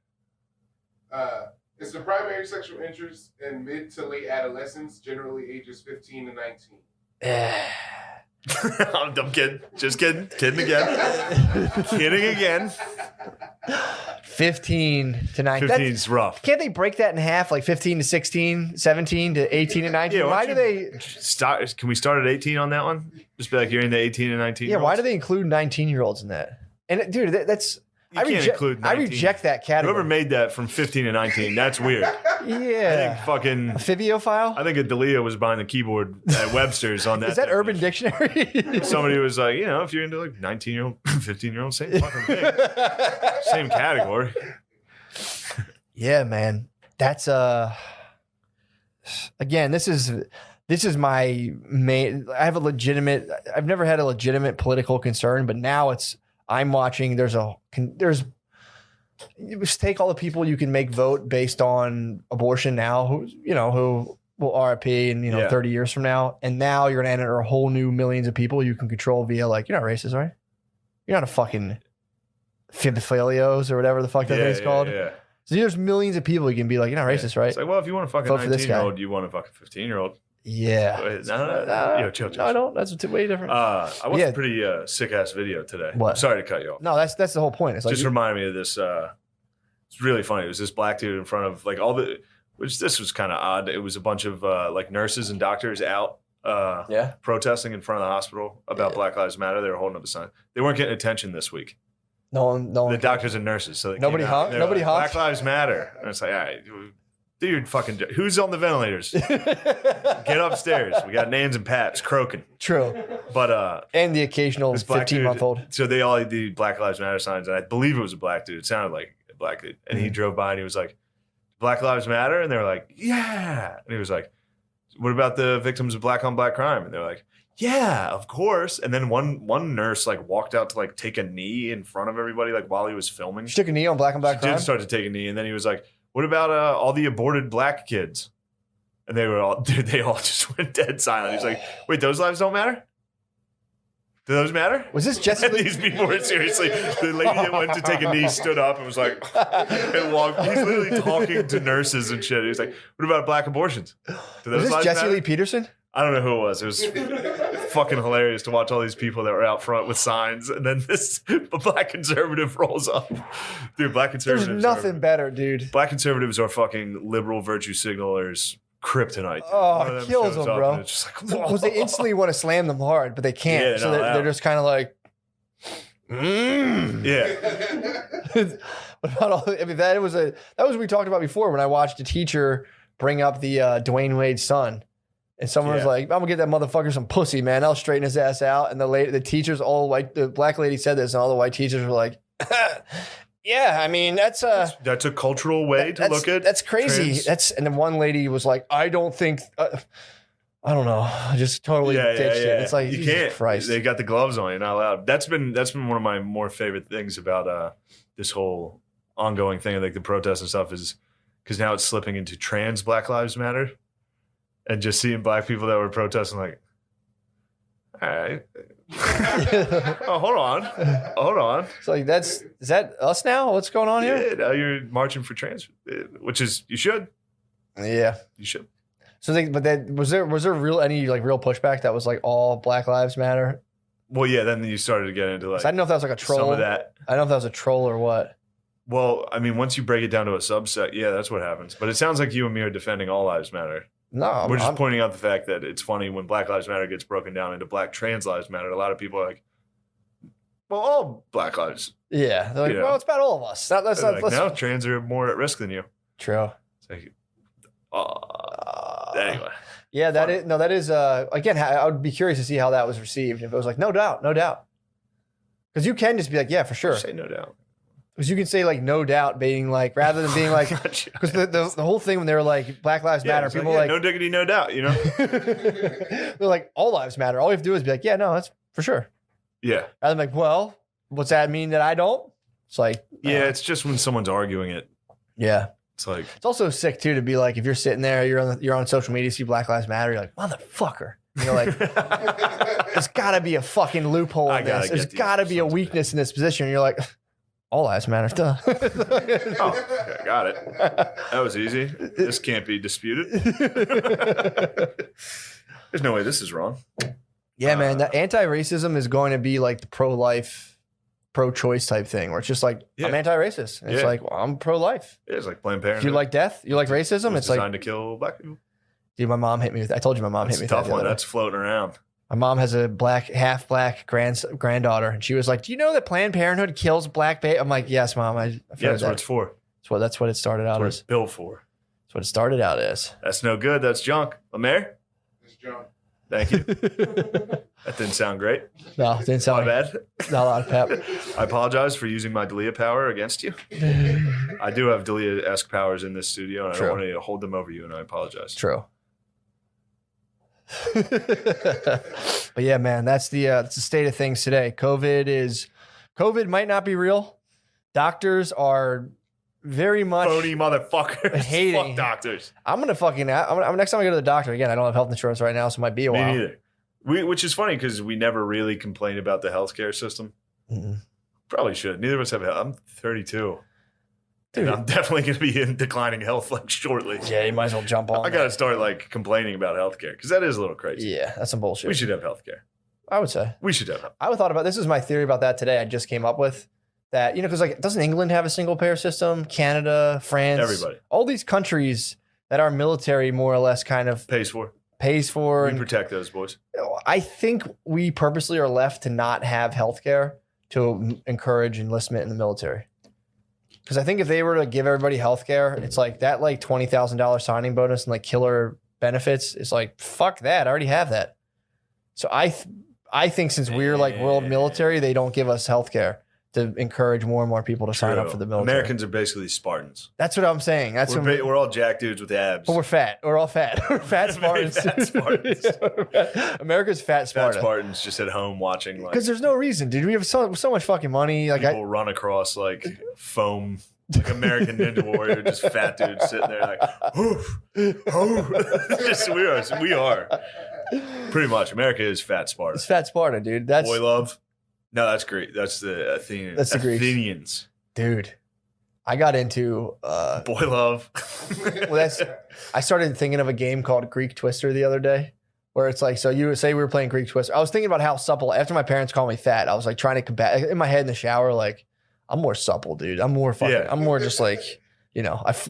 It's the primary sexual interest in mid to late adolescence, generally ages 15 to 19. I'm kidding. Just kidding. Kidding again. Kidding again. 15 to 19. 15's rough. Can't they break that in half, like 15 to 16, 17 to 18 to 19? Yeah, why do they? start? Can we start at 18 on that one? Just be like, you're into 18 and 19. Yeah, why do they include 19-year-olds in that? And dude, that's You can't include 19. I reject that category. Whoever made that from 15 to 19, that's weird. Yeah. I think fucking. A phibiophile? I think a Delia was behind the keyboard at Webster's on that. Is that Urban definition. Dictionary? Somebody was like, if you're into like 19-year-old, 15-year-old, same fucking thing. Same category. Yeah, man. That's again, this is my main. I've never had a legitimate political concern, but now I'm watching. You just take all the people you can make vote based on abortion now, who will RIP in 30 years from now, and now you're gonna enter a whole new millions of people you can control via like, you're not racist, right? You're not a fucking fibiphilios or whatever the fuck that thing's called. Yeah. So there's millions of people you can be like, you're not racist, right? It's like, well, if you want to fuck a Vote for this 19-year-old, you want to fuck a 15-year-old. Yeah. No, chill. No, I don't. That's way different. I watched a pretty sick-ass video today. What? I'm sorry to cut you off. No, that's the whole point. It's like Just reminded me of this. It's really funny. It was this black dude in front of like all the, which this was kind of odd. It was a bunch of like nurses and doctors out protesting in front of the hospital about Black Lives Matter. They were holding up a sign. They weren't getting attention this week. No one. The doctors and nurses. So nobody honked. Nobody honked. Black Lives Matter. And it's like, all right, dude, fucking, who's on the ventilators? Get upstairs. We got Nans and Paps croaking. True. But and the occasional 15-month-old. So they all had the Black Lives Matter signs, and I believe it was a black dude. It sounded like a black dude. And he drove by and he was like, Black Lives Matter? And they were like, yeah. And he was like, what about the victims of black on black crime? And they're like, yeah, of course. And then one nurse like walked out to like take a knee in front of everybody like while he was filming. She took a knee on black on black crime? She did start to take a knee, and then he was like, what about all the aborted black kids? And they all just went dead silent. He's like, wait, those lives don't matter? Do those matter? Was this Jesse And these people were seriously, the lady that went to take a knee stood up and was like, and walked. He's literally talking to nurses and shit. He's like, what about black abortions? Do those Was this lives Jesse matter? Lee Peterson? I don't know who it was. It was fucking hilarious to watch all these people that were out front with signs, and then this black conservative rolls up. Dude, black conservatives. There's nothing better, dude. Black conservatives are fucking liberal virtue signalers kryptonite. Oh, it kills them, bro. It's just like, whoa. Because they instantly want to slam them hard, but they can't. Yeah, so no, they're just kind of like, Yeah. What about all? I mean, that was what we talked about before when I watched a teacher bring up the Dwayne Wade's son. And someone was like, I'm gonna get that motherfucker some pussy, man. I'll straighten his ass out. And the teachers, all white, the black lady said this, and all the white teachers were like, yeah, I mean, that's a cultural way to look at. That's crazy. trans. And then one lady was like, I don't think, I don't know. I just totally ditched it. It's like, you Jesus can't. Christ. They got the gloves on. You're not allowed. That's been one of my more favorite things about this whole ongoing thing, like the protests and stuff, is because now it's slipping into trans Black Lives Matter. And just seeing black people that were protesting, like, all right. Oh, hold on. It's like, is that us now? What's going on here? Yeah, now you're marching for trans, which is, you should. Yeah. You should. So, was there any real pushback that was like all Black Lives Matter? Well, yeah, then you started to get into like, I don't know if that was like a troll. Some of that. I don't know if that was a troll or what. Well, I mean, once you break it down to a subset, yeah, that's what happens. But it sounds like you and me are defending all lives matter. No, we're just pointing out the fact that it's funny when Black Lives Matter gets broken down into Black Trans Lives Matter. A lot of people are like, well, all Black lives. Yeah. They're like, well, it's about all of us. Now trans are more at risk than you. True. It's like, anyway. Yeah, that is, again, I would be curious to see how that was received. If it was like, no doubt. Because you can just be like, yeah, for sure. Say no doubt. Because you can say like no doubt, being like, rather than being like, because the whole thing when they were like Black Lives Matter, people were like, no diggity, no doubt, you know? They're like, all lives matter. All you have to do is be like, yeah, no, that's for sure. Yeah. Rather than like, well, what's that mean that I don't? It's like, yeah, it's just when someone's arguing it. Yeah. It's like, it's also sick too to be like, if you're sitting there, you're on social media, see Black Lives Matter, you're like, motherfucker. You're like, there's got to be a fucking loophole in this. There's got to be a weakness in this position. And you're like, all lives matter. Duh. Okay, got it. That was easy. This can't be disputed. There's no way this is wrong. Yeah, man. That anti-racism is going to be like the pro-life, pro-choice type thing, where it's just like, I'm anti-racist. And it's like, well, I'm pro-life. It's like Planned Parenthood. If you like death, you like racism. It's designed like to kill black people. Dude, my mom hit me with. I told you my mom hit me with that. Tough one. That's floating around. My mom has a half black granddaughter, and she was like, "Do you know that Planned Parenthood kills black baby?" I'm like, "Yes, mom. That's what it's for. That's what it started out as. It's built for. That's what it started out as. That's no good. That's junk. Lemaire? It's junk. Thank you. That didn't sound great. No, it didn't sound bad. Not a lot of pep. I apologize for using my Dalia power against you. I do have Dalia-esque powers in this studio, and I don't want to hold them over you, and I apologize. True. But yeah, man, that's the state of things today. COVID might not be real. Doctors are very much phony motherfuckers. Hating. Fuck doctors. I'm next time I go to the doctor, again, I don't have health insurance right now, so it might be a while. Me neither. Which is funny because we never really complain about the healthcare system. Mm-mm. Probably should. Neither of us have. I'm 32. And I'm definitely going to be in declining health like shortly. Yeah, you might as well jump on. I got to start like complaining about healthcare because that is a little crazy. Yeah, that's some bullshit. We should have healthcare. I would say. We should have health. I would thought about this. Is my theory about that today. I just came up with that, because like, doesn't England have a single payer system? Canada, France, Everybody. all these countries that our military more or less kind of Pays for. for. We protect those boys. I think we purposely are left to not have healthcare to encourage enlistment in the military. Because I think if they were to give everybody healthcare, it's like that like $20,000 signing bonus and like killer benefits. It's like, fuck that. I already have that. So I think since we're like world military, they don't give us healthcare to encourage more and more people to sign up for the military. Americans are basically Spartans. That's what I'm saying. We're all jack dudes with abs. But we're fat. We're all fat. We're fat Spartans. Fat Spartans. America's fat Sparta. Fat Spartans just at home watching. Because there's no reason, dude. We have so much fucking money. Like people run across like foam, like American Ninja Warrior, just fat dudes sitting there like, oof, oof. Just we are. Pretty much. America is fat Sparta. It's fat Sparta, dude. That's boy love. No, that's great. That's the Athenians. That's the Greeks. Athenians. Dude. I got into boy love. I started thinking of a game called Greek Twister the other day, where it's like, so you would say we were playing Greek Twister. I was thinking about how supple, after my parents called me fat, I was like trying to combat in my head in the shower, like, I'm more supple, dude. I'm more just like,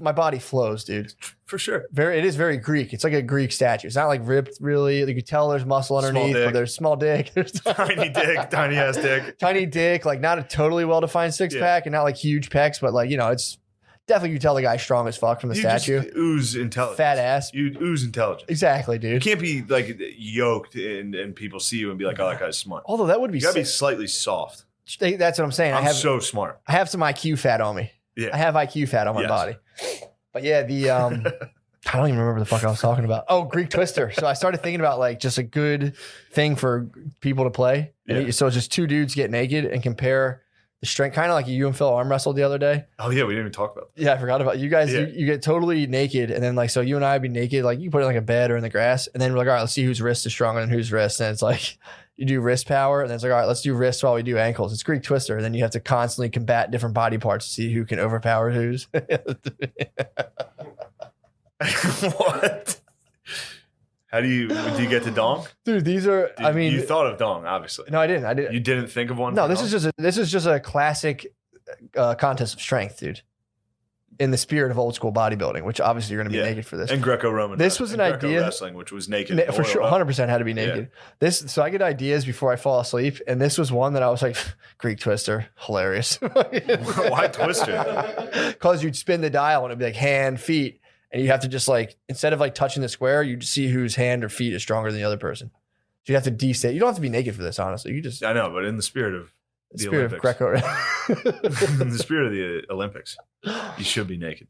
my body flows, dude. For sure. It is very Greek. It's like a Greek statue. It's not like ripped really. You can tell there's muscle underneath, but there's small dick. There's tiny dick, tiny ass dick. Tiny dick, like not a totally well-defined six pack and not like huge pecs, but like, it's definitely, you tell the guy's strong as fuck from the statue. Just ooze intelligence. Fat ass. You ooze intelligence. Exactly, dude. You can't be like yoked and people see you and be like, oh, that guy's smart. Although that would be You gotta be slightly soft. That's what I'm saying. I'm so smart. I have some IQ fat on me. Yeah. I have IQ fat on my body. But yeah, I don't even remember the fuck I was talking about. Oh, Greek Twister. So I started thinking about like just a good thing for people to play. Yeah. So it's just two dudes get naked and compare the strength, kind of like you and Phil arm wrestled the other day. Oh yeah, we didn't even talk about that. Yeah, I forgot about you guys. Yeah. You get totally naked, and then like so you and I would be naked, like you put it in like a bed or in the grass, and then we're like, all right, let's see whose wrist is stronger than whose wrist. And it's like you do wrist power, and then it's like, all right, let's do wrists while we do ankles. It's Greek Twister, and then you have to constantly combat different body parts to see who can overpower whose. What? How do you get to dong? Dude, these are. You thought of dong, obviously. No, I didn't. You didn't think of one. No, this is just a classic contest of strength, dude. In the spirit of old school bodybuilding, which obviously you're going to be naked for this, and Greco-Roman. This was an idea. Wrestling, which was naked for sure, 100% had to be naked. Yeah. So I get ideas before I fall asleep, and this was one that I was like, Greek Twister, hilarious. Why Twister? Because you'd spin the dial and it'd be like hand, feet. And you have to just like, instead of like touching the square, you just see whose hand or feet is stronger than the other person. So you have to de-state. You don't have to be naked for this, honestly. You just. I know, but in the spirit of the Olympics. In the spirit of the Olympics, you should be naked.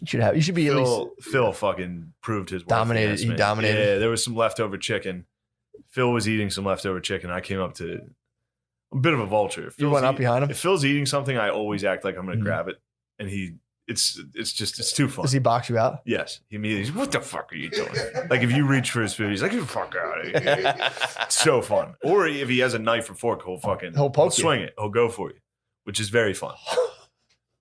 You should be at least. Phil fucking proved his worth. Dominated. He dominated. Yeah, there was some leftover chicken. Phil was eating some leftover chicken. I came up to a bit of a vulture. You went up behind him? If Phil's eating something, I always act like I'm going to grab it. And it's too fun. Does he box you out? Yes. He immediately says, what the fuck are you doing? Like if you reach for his food, he's like, get the fuck out of here. It's so fun. Or if he has a knife or fork, he'll swing it. He'll go for you, which is very fun.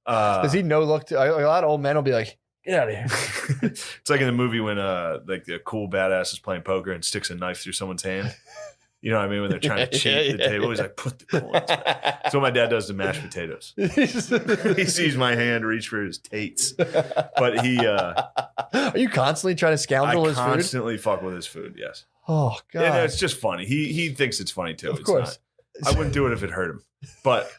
Does he no look? A lot of old men will be like, get out of here. It's like in the movie when like the cool badass is playing poker and sticks a knife through someone's hand. You know what I mean? When they're trying to cheat the table, he's like, put the coins back. That's what my dad does to mashed potatoes. He sees my hand reach for his tates. But he... Are you constantly trying to scoundrel his food? I constantly fuck with his food, yes. Oh, God. And it's just funny. He thinks it's funny, too. Of course. I wouldn't do it if it hurt him. But...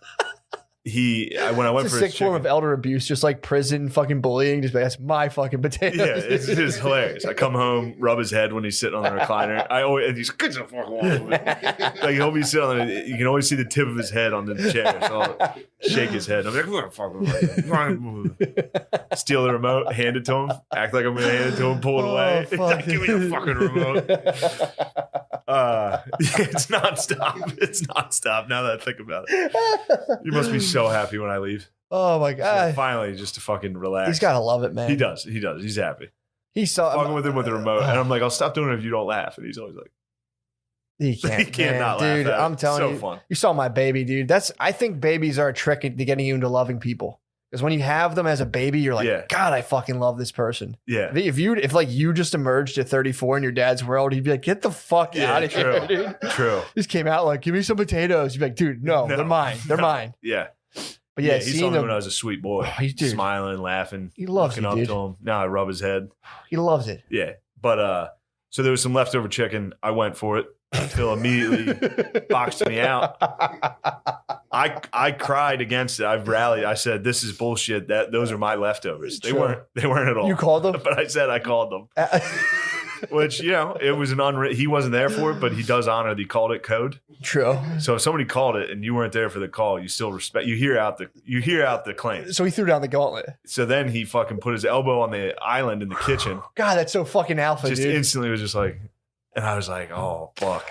when I went it's for a sick form of elder abuse, just like prison fucking bullying. Just like, that's my fucking potatoes. Yeah, it's just hilarious. I come home, rub his head when he's sitting on the recliner. And he's get the fuck off of it. Like he'll be sitting on it. You can always see the tip of his head on the chair. So I'll shake his head. I'm like, what the fuck? Steal the remote, hand it to him, act like I'm gonna hand it to him, pull it away. Like, give me the fucking remote. It's nonstop. It's nonstop. Now that I think about it, you must be so happy when I leave. Oh my God! So finally, just to fucking relax. He's gotta love it, man. He does. He's happy. He's fucking with him with the remote, and I'm like, I'll stop doing it if you don't laugh. And he's always like, he can't not dude, laugh. I'm telling you, fun. You saw my baby, dude. I think babies are a trick to getting you into loving people. Because when you have them as a baby, you're like, Yeah. God, I fucking love this person. Yeah. If like you just emerged at 34 in your dad's world, he'd be like, get the fuck out of here, dude. True. Just came out like, give me some potatoes. You'd be like, dude, no. They're mine. They're mine. Yeah. But yeah, he saw seeing me him, when I was a sweet boy. Oh, dude. Smiling, laughing. He loves looking it, up dude. to him. Now I rub his head. He loves it. Yeah. But so there was some leftover chicken. I went for it. Phil immediately boxed me out. I cried against it. I've rallied. I said, "This is bullshit. Those are my leftovers. They Sure. weren't at all." You called them? But I said I called them. Which, it was he wasn't there for it, but he does honor the called it code. True. So if somebody called it and you weren't there for the call, you still respect. You hear out the claim. So he threw down the gauntlet. So then he fucking put his elbow on the island in the kitchen. God, that's so fucking alpha, Just dude. instantly was just like, and I was like, oh fuck.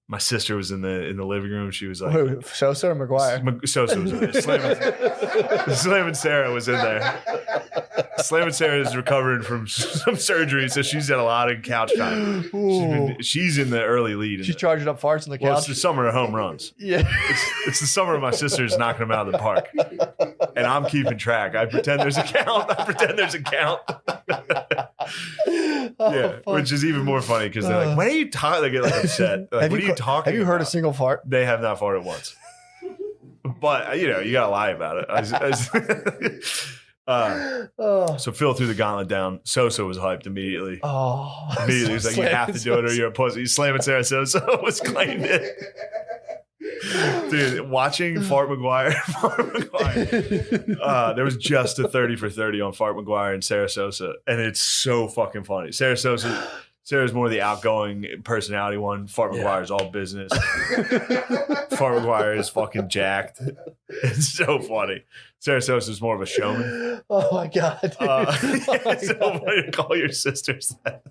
My sister was in the living room. She was like, Who, Sosa or McGuire? Sosa was in there. Slam and Sarah was in there. Slam and Sarah is recovering from some surgery, so she's had a lot of couch time. She's in the early lead. She's charging up farts on the couch. Well, it's the summer of home runs. Yeah. It's the summer of my sister's knocking them out of the park. And I'm keeping track. I pretend there's a count. Yeah, fuck. which is even more funny because they're like, when are you talking? They get like upset. Like, what are you talking Have you heard about? a single fart? They have not farted once. But, you got to lie about it. So Phil threw the gauntlet down. Sosa was hyped immediately. Oh. Immediately. He was like, you have to do it or you're a pussy. Slamming Sarah Sosa was claimed it. Dude, watching Fart McGuire, there was just a 30 for 30 on Fart McGuire and Sarah Sosa, and it's so fucking funny. Sarah's more the outgoing personality one. Fart McGuire is all business. Fart McGuire is fucking jacked. It's so funny. Sarah Sosa is more of a showman. Oh my God. Dude. It's so funny to call your sisters that.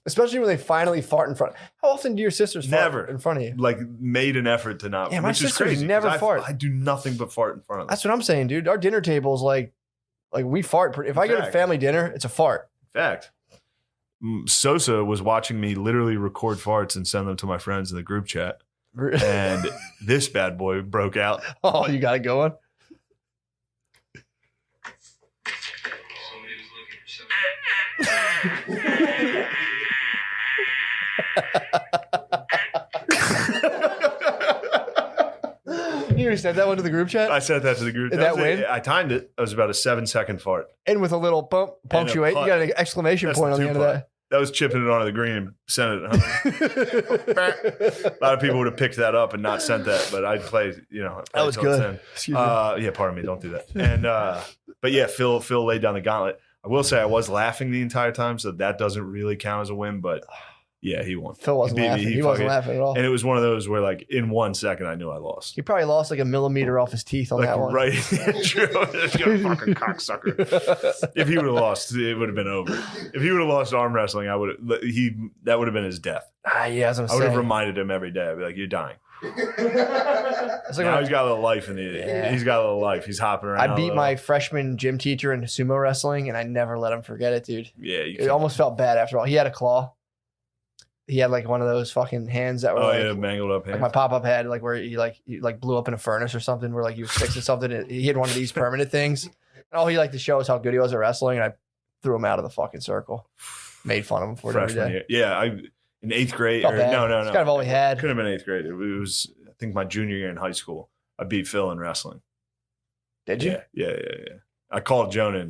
Especially when they finally fart in front. How often do your sisters fart Never. in front of you? Like, made an effort to not. Yeah, my which is sisters crazy, never 'cause fart. I do nothing but fart in front of them. That's what I'm saying, dude. Our dinner table is like we fart. If I go to Fact. family dinner, it's a fart. Fact. Sosa was watching me literally record farts and send them to my friends in the group chat. And this bad boy broke out. Oh, you got it going? You said that one to the group chat? I sent that to the group. Did that win? I timed it. It was about a 7-second fart. And with a little punctuate. You got an exclamation That's point the on the end of two-part. that. That was chipping it onto the green and sent it home. A lot of people would have picked that up and not sent that, but I'd play, That was till good. 10. Excuse me. Yeah, pardon me. Don't do that. And, but yeah, Phil laid down the gauntlet. I will say I was laughing the entire time, so that doesn't really count as a win, but yeah, he won. Phil wasn't He beat me. laughing. He fucking- wasn't laughing at all. And it was one of those where, like, in 1 second, I knew I lost. He probably lost like a millimeter off his teeth on Like, that one. right. True. You're a fucking cocksucker. If he would have lost, it would have been over. If he would have lost arm wrestling, that would have been his death. Yeah, as I'm I would have saying. reminded him every day. I'd be like, you're dying. It's like Now when he's got a little life he's got a little life. He's hopping around. I beat my freshman gym teacher in sumo wrestling, and I never let him forget it, dude. Yeah, It almost felt bad after all. He had a claw. He had like one of those fucking hands that were mangled up like hand. my pop-up had, like where you blew up in a furnace or something, where like you was fixing something. He had one of these permanent things. And all he liked to show us how good he was at wrestling, and I threw him out of the fucking circle. Made fun of him for it every Freshman day. year. Yeah, in 8th grade. Felt Or, bad. no. It's kind of all we had. Couldn't have been 8th grade. It was, I think, my junior year in high school. I beat Phil in wrestling. Did you? Yeah. I called Jonah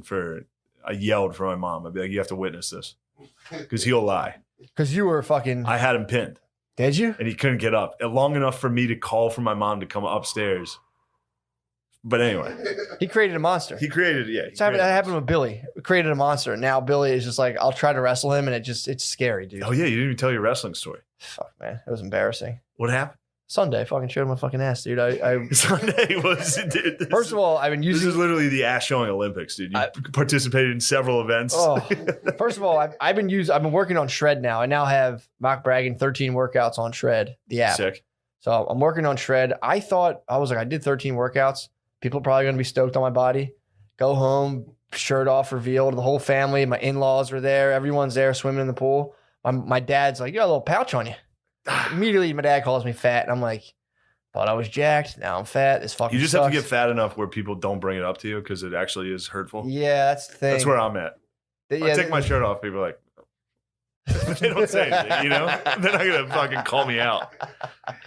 I yelled for my mom. I'd be like, you have to witness this. Because he'll lie. Because you were fucking. I had him pinned. Did you? And he couldn't get up. Long enough for me to call for my mom to come upstairs. But anyway. He created a monster. He created, yeah. That happened with Billy. We created a monster. Now Billy is just like, I'll try to wrestle him, and it's scary, dude. Oh, yeah. You didn't even tell your wrestling story. Fuck, man. It was embarrassing. What happened? Sunday, fucking showed him my fucking ass, dude. I Sunday was, dude. First of all, I've been This using. is literally the ass showing Olympics, dude. You participated in several events. Oh, first of all, I've been working on Shred now. I now have mock bragging 13 workouts on Shred, the app. Sick. So I'm working on Shred. I did 13 workouts. People are probably going to be stoked on my body. Go home, shirt off, revealed. The whole family, my in-laws were there. Everyone's there swimming in the pool. My dad's like, you got a little pouch on you. Immediately, my dad calls me fat, and I'm like, Thought I was jacked. Now I'm fat. This fucking You just sucks. have to get fat enough where people don't bring it up to you because it actually is hurtful. Yeah, that's the thing. That's where I'm at. If I take my shirt off, people are like, they don't say anything, you know? They're not going to fucking call me out.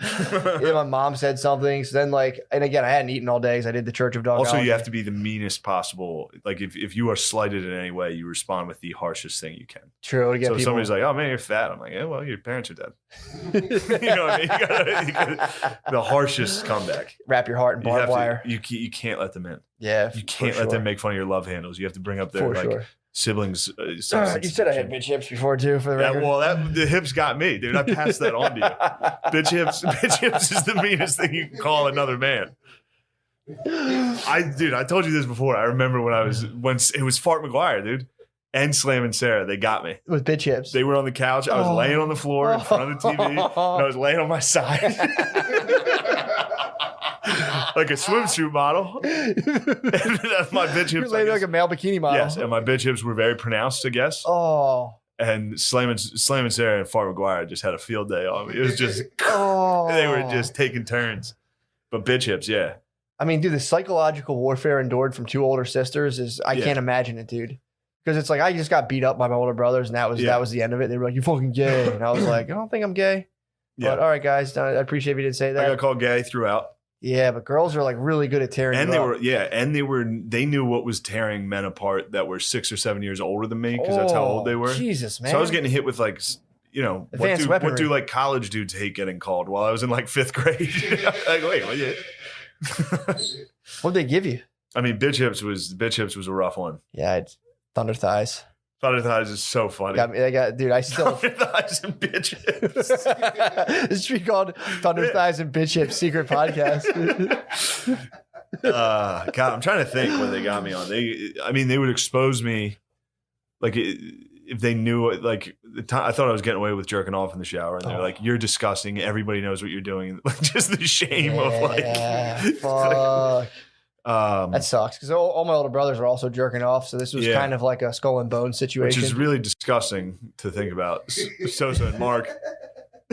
Yeah, my mom said something. So then, like, and again, I hadn't eaten all day because I did the Church of Dog. Also, you have to be the meanest possible. Like, if you are slighted in any way, you respond with the harshest thing you can. True. To get So if people. somebody's like, oh, man, you're fat. I'm like, yeah, well, your parents are dead. You know what I mean? You gotta, the harshest comeback. Wrap your heart in barbed wire. You can't let them in. Yeah. You can't let them make fun of your love handles. You have to bring up their, For like, sure. siblings. You said I had bitch hips before too. For the record. The hips got me, dude. I passed that on to you. Bitch hips is the meanest thing you can call another man. I told you this before. I remember when it was Fart McGuire, dude, and Slam and Sarah. They got me With bitch hips. They were on the couch. I was laying on the floor in front of the TV. And I was laying on my side. Like a swimsuit model. And my bitch hips. You're laying like a male bikini model. Yes, and my bitch hips were very pronounced, I guess. Oh. And Slam and Sarah and Fart McGuire just had a field day on me. It was just, Oh. they were just taking turns. But bitch hips, yeah. I mean, dude, the psychological warfare endured from two older sisters is, I can't imagine it, dude. Because it's like, I just got beat up by my older brothers and that was the end of it. They were like, you fucking gay. And I was like, I don't think I'm gay. But all right, guys, I appreciate if you didn't say that. I got called gay throughout. Yeah, but girls are like really good at tearing And you they knew what was tearing men apart that were 6 or 7 years older than me because that's how old they were. Jesus, man. So I was getting hit with like, you know, Advanced what weaponry. do like college dudes hate getting called while I was in like 5th grade? Like, wait, what? What'd they give you? I mean, bitch hips was a rough one. Yeah, it's thunder thighs. Thunder thighs is so funny. Dude, I still. Thunder thighs and bitch hips. This should be called Thunder Thighs and Bitch Hips Secret Podcast. God, I'm trying to think what they got me on. They would expose me, like if they knew it. Like I thought I was getting away with jerking off in the shower, and they're like, "You're disgusting. Everybody knows what you're doing." Like just the shame of like, fuck. That sucks because all my older brothers were also jerking off, so this was kind of like a skull and bone situation, which is really disgusting to think about. Sosa and Mark.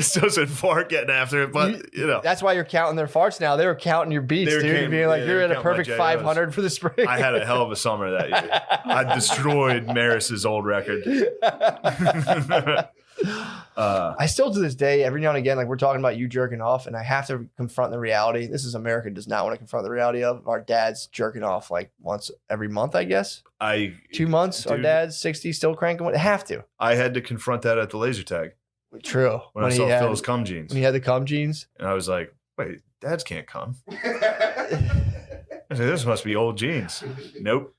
Sosa and Fart getting after it, but you know that's why you're counting their farts now. They were counting your beats, dude. Being like, you're at a perfect 500 for the spring. I had a hell of a summer that year. I destroyed Maris's old record. I still to this day, every now and again, like we're talking about you jerking off, and I have to confront the reality. This is America does not want to confront the reality of our dads jerking off like once every month, I guess. 2 months, our dad's 60 still cranking. Have to. I had to confront that at the laser tag. True. When I saw Phil's cum jeans. When he had the cum jeans. And I was like, wait, dads can't cum. I said, this must be old jeans. Nope.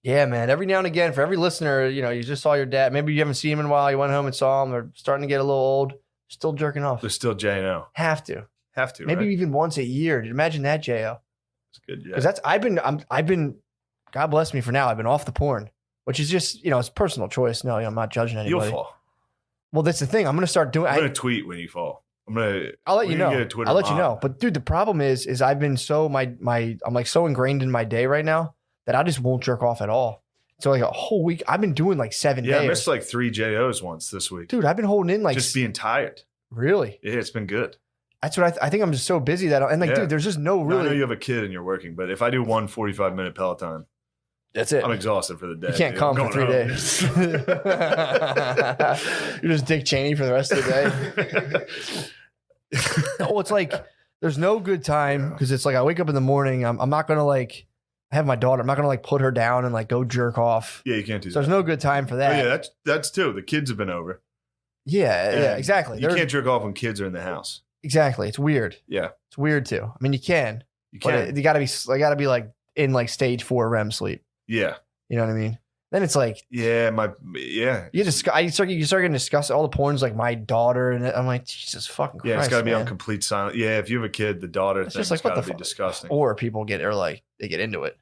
Yeah, man. Every now and again, for every listener, you know, you just saw your dad. Maybe you haven't seen him in a while. You went home and saw him. They're starting to get a little old. Still jerking off. They're still J&O. Have to. Maybe right? even once a year. Dude, imagine that, J.O. It's good, yeah. Because I've been, God bless me for now. I've been off the porn, which is just, you know, it's personal choice. No, I'm not judging anybody. You'll fall. Well, that's the thing. I'm going to start doing. I'm going to tweet when you fall. I'll let you know. I'll let you know. But dude, the problem is I've been so I'm like so ingrained in my day right now that I just won't jerk off at all. So like a whole week, I've been doing like 7 days. Yeah, I missed like 3 JOs once this week. Dude, I've been holding in like just being tired. Really? Yeah, it's been good. That's what I think. I'm just so busy that dude, there's just no really. I know you have a kid and you're working, but if I do one 45-minute Peloton, that's it. I'm exhausted for the day. You can't come for 3 days. You're just Dick Cheney for the rest of the day. Oh, it's like there's no good time because it's like I wake up in the morning. I'm not gonna like. I have my daughter. I'm not gonna like put her down and like go jerk off. Yeah, you can't do that. So there's no good time for that. Oh, yeah, that's too. The kids have been over. Yeah, exactly. You can't jerk off when kids are in the house. Exactly. It's weird. Yeah, it's weird too. I mean, you can. You can. But you gotta be like in like stage 4 REM sleep. Yeah. You know what I mean? Then it's like, you start getting discussed all the porns like my daughter, and I'm like, Jesus fucking Christ. Yeah, it's got to be on complete silence. Yeah, if you have a kid, the daughter thing's just like, got to be disgusting. Or people they get into it,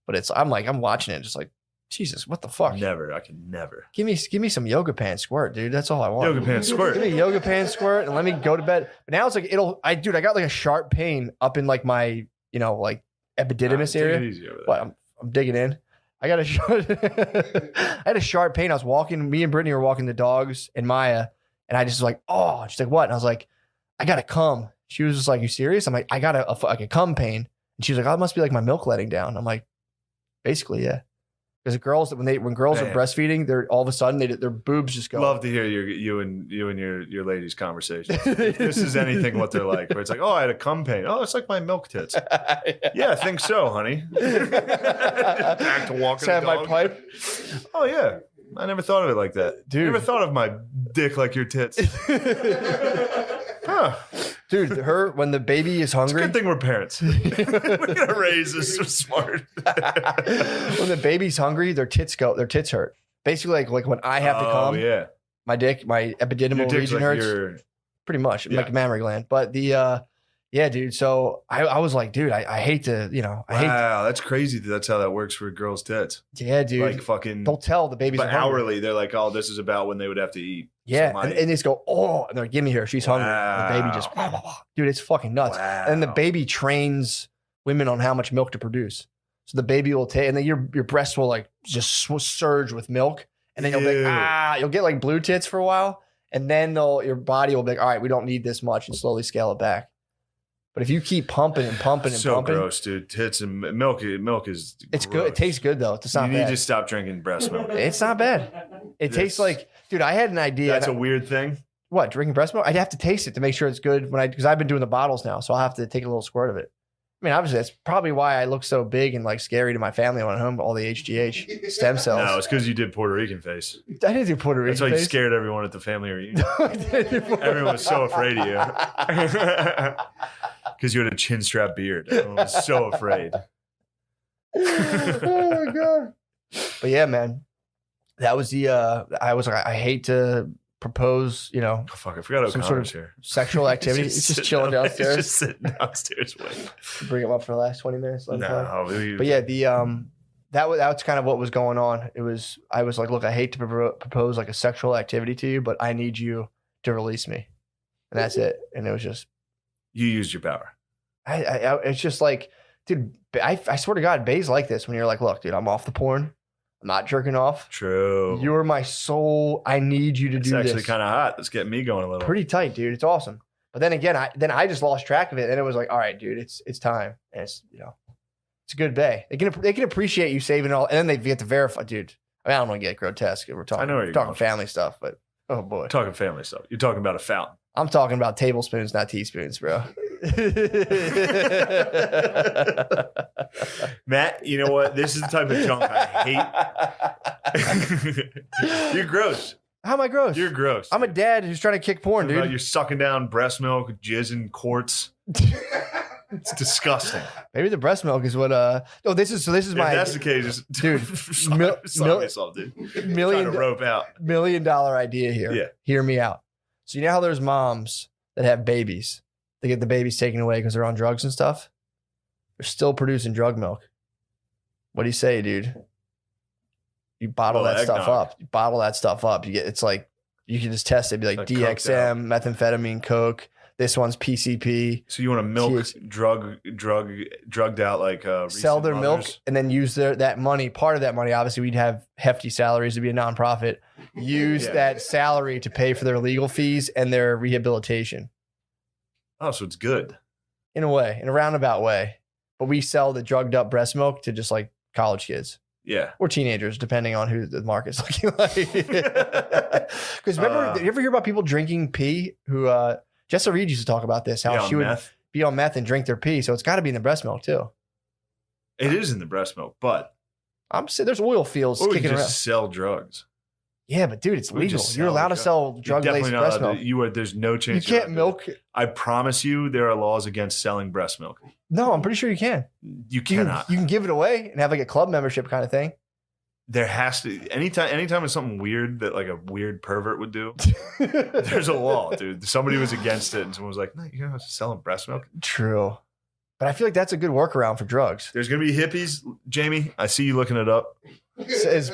but I'm watching it, just like, Jesus, what the fuck? I can never. Give me some yoga pants squirt, dude. That's all I want. Yoga pants squirt. Give me yoga pants squirt, and let me go to bed. But now it's like I got like a sharp pain up in like my like epididymis area. Take it easy over there. But I'm digging in. I had a sharp pain. I was walking. Me and Brittany were walking the dogs and Maya, and I just was like, oh, she's like, what? And I was like, I gotta come. She was just like, you serious? I'm like, I got like a cum pain. And she was like, oh, it must be like my milk letting down. I'm like, basically, yeah. Because girls, when girls are breastfeeding, they're all of a sudden their boobs just go. Love to hear you and your ladies' conversations. If this is anything what they're like, where it's like, oh, I had a cum pain. Oh, it's like my milk tits. Yeah, I think so, honey. Back to walking. Sat my pipe. Oh yeah, I never thought of it like that. Dude. Never thought of my dick like your tits. Huh. Dude, when the baby is hungry. It's a good thing we're parents. We're gonna raise this so smart. When the baby's hungry, their tits hurt. Basically, like when I have to come, yeah. my epididymal region like hurts. Pretty much, like a mammary gland. But yeah, dude. So I was like, dude, I hate to, Wow, that's crazy. That's how that works for girls' tits. Yeah, dude. Like fucking. They'll tell the baby's hungry. Hourly, they're like, oh, this is about when they would have to eat. Yeah, so and they just go, oh, and they're like, give me her. She's hungry. The baby just, dude, it's fucking nuts. Wow. And the baby trains women on how much milk to produce. So the baby will take, and then your breast will like just surge with milk, and then you'll be like, you'll get like blue tits for a while, and then your body will be like, all right, we don't need this much, and slowly scale it back. But if you keep pumping and pumping and so pumping, gross, dude. Tits and milk is. It's gross. good. It tastes good though. It's not You bad. need to stop drinking breast milk. It's not bad. It tastes like, dude. I had an idea. That's a weird thing. What, drinking breast milk? I'd have to taste it to make sure it's good because I've been doing the bottles now, so I'll have to take a little squirt of it. I mean, obviously, that's probably why I look so big and like scary to my family when I'm home. All the HGH stem cells. No, it's because you did Puerto Rican face. I didn't do Puerto Rican That's why face. you scared everyone at the family reunion. Everyone was so afraid of you. Because you had a chin strap beard. Everyone was so afraid. Oh my God. But yeah, man. That was I was like, I hate to propose, Oh, fuck, I forgot some sort of here. sexual activity. It's just chilling downstairs. Just sitting downstairs waiting. Bring him up for the last 20 minutes. No, but yeah, that's kind of what was going on. I was like, look, I hate to propose like a sexual activity to you, but I need you to release me, and that's it. And it was just you used your power. it's just like, dude, I swear to God, Bay's like this when you're like, look, dude, I'm off the porn. I'm not jerking off. True. You're my soul. I need you to do this. It's actually kind of hot. Let's get me going a little. Pretty tight, dude. It's awesome. But then again, I just lost track of it, and it was like, all right, dude, it's time, and it's it's a good Bay. They can appreciate you saving it all, and then they get to verify, dude. I mean, I don't want to get grotesque. We're talking, I know we're talking family stuff, but oh boy, We're talking family stuff. You're talking about a fountain. I'm talking about tablespoons, not teaspoons, bro. Matt, you know what? This is the type of junk I hate. You're gross. How am I gross? You're gross. I'm a dad who's trying to kick porn, dude. You're sucking down breast milk, jizz in quarts. It's disgusting. Maybe the breast milk is what. This is If my. that's the case, just dude. stop yourself, dude. Trying to rope out. $1 million idea here. Yeah. Hear me out. So you know how there's moms that have babies. They get the babies taken away because they're on drugs and stuff. They're still producing drug milk. What do you say, dude? You bottle that stuff eggnog. up. You bottle that stuff up. It's like you can just test it. Be like Like DXM, methamphetamine, coke. This one's PCP. So you want to milk drugged out like Sell their milk mothers? and then use that money. Part of that money, obviously, we'd have hefty salaries to be a nonprofit. Use that salary to pay for their legal fees and their rehabilitation. Oh, so it's good. In a way, in a roundabout way. But we sell the drugged up breast milk to just like college kids Yeah. or teenagers, depending on who the market's looking like. Because remember, you ever hear about people drinking pee who, Jessa Reed used to talk about this, how she would be on meth and drink their pee. So it's got to be in the breast milk too. It is in the breast milk, but I'm saying there's oil fields or we kicking can around. just sell drugs. Yeah, but dude, it's We legal. just You're sell allowed to drugs. sell You're drug-laced definitely not breast allowed milk. to- there's no You chance. can't milk. I promise you, there are laws against selling breast milk. No, I'm pretty sure you can. You cannot. You can give it away and have like a club membership kind of thing. There has to anytime it's something weird that like a weird pervert would do. There's a law, dude. Somebody was against it, and someone was like, "No, you're not selling breast milk." True. But I feel like that's a good workaround for drugs. There's gonna be hippies, Jamie. I see you looking it up. Is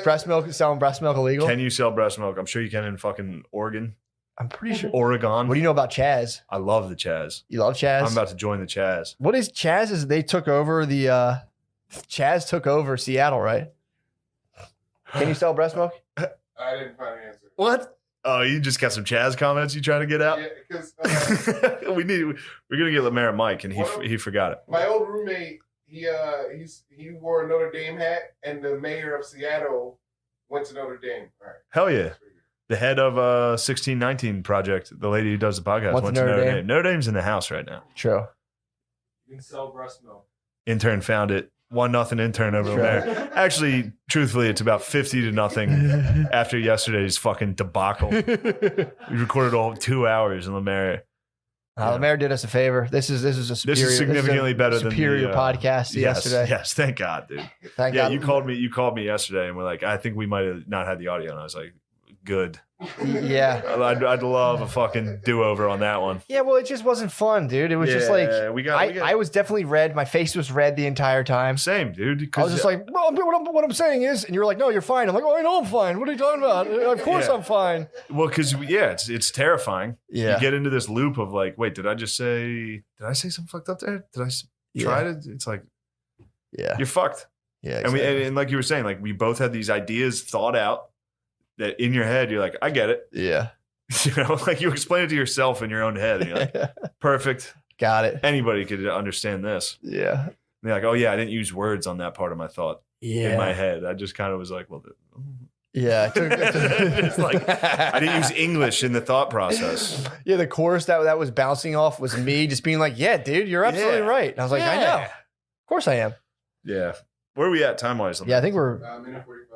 selling breast milk illegal? Can you sell breast milk? I'm sure you can in fucking Oregon, I'm pretty sure. Oregon. What do you know about Chaz? I love the Chaz. You love Chaz? I'm about to join the Chaz. What is Chaz? Is they took over the Chaz took over Seattle, right? Can you sell breast milk? I didn't find an answer. What? Oh, you just got some Chaz comments you trying to get out? Yeah, because we're gonna get Lemaire Mike, and he forgot it. my old roommate, he wore a Notre Dame hat, and the mayor of Seattle went to Notre Dame. All right. Hell yeah. The head of 1619 Project, the lady who does the podcast, Went went to to Notre Notre Dame. Dame. Notre Dame's in the house right now. True. You can sell breast milk. Intern found it. 1-0 intern over Sure. there. Actually, truthfully, it's about 50-0 after yesterday's fucking debacle. We recorded all 2 hours in Lemaire. Lemaire did us a favor. This is a superior, significantly better than superior the, podcast yesterday. Yes, thank God, dude. Thank God. You called me yesterday and we're like, I think we might have not had the audio. And I was like, good. Yeah. I'd love a fucking do-over on that one. Yeah, well, it just wasn't fun, dude. It was just like I was definitely red. My face was red the entire time. Same, dude. I was just like, well, what I'm saying is, and you were like, no, you're fine. I'm like, oh, I know I'm fine. What are you talking about? Of course I'm fine. Well, because it's terrifying. Yeah. You get into this loop of like, wait, did I say something fucked up there? Did I try to? It's like, you're fucked. Yeah. Exactly. Exactly. And like you were saying, like we both had these ideas thought out that in your head, you're like, I get it. Yeah. You know, like you explain it to yourself in your own head. And you're like, perfect. Got it. Anybody could understand this. Yeah. And they're like, oh yeah, I didn't use words on that part of my thought in my head. I just kind of was like, well, yeah. it's like I didn't use English in the thought process. Yeah, the chorus that was bouncing off was me just being like, yeah, dude, you're absolutely right. And I was like, I know. Of course I am. Yeah. Where are we at time-wise? Yeah, I think we're minute 45.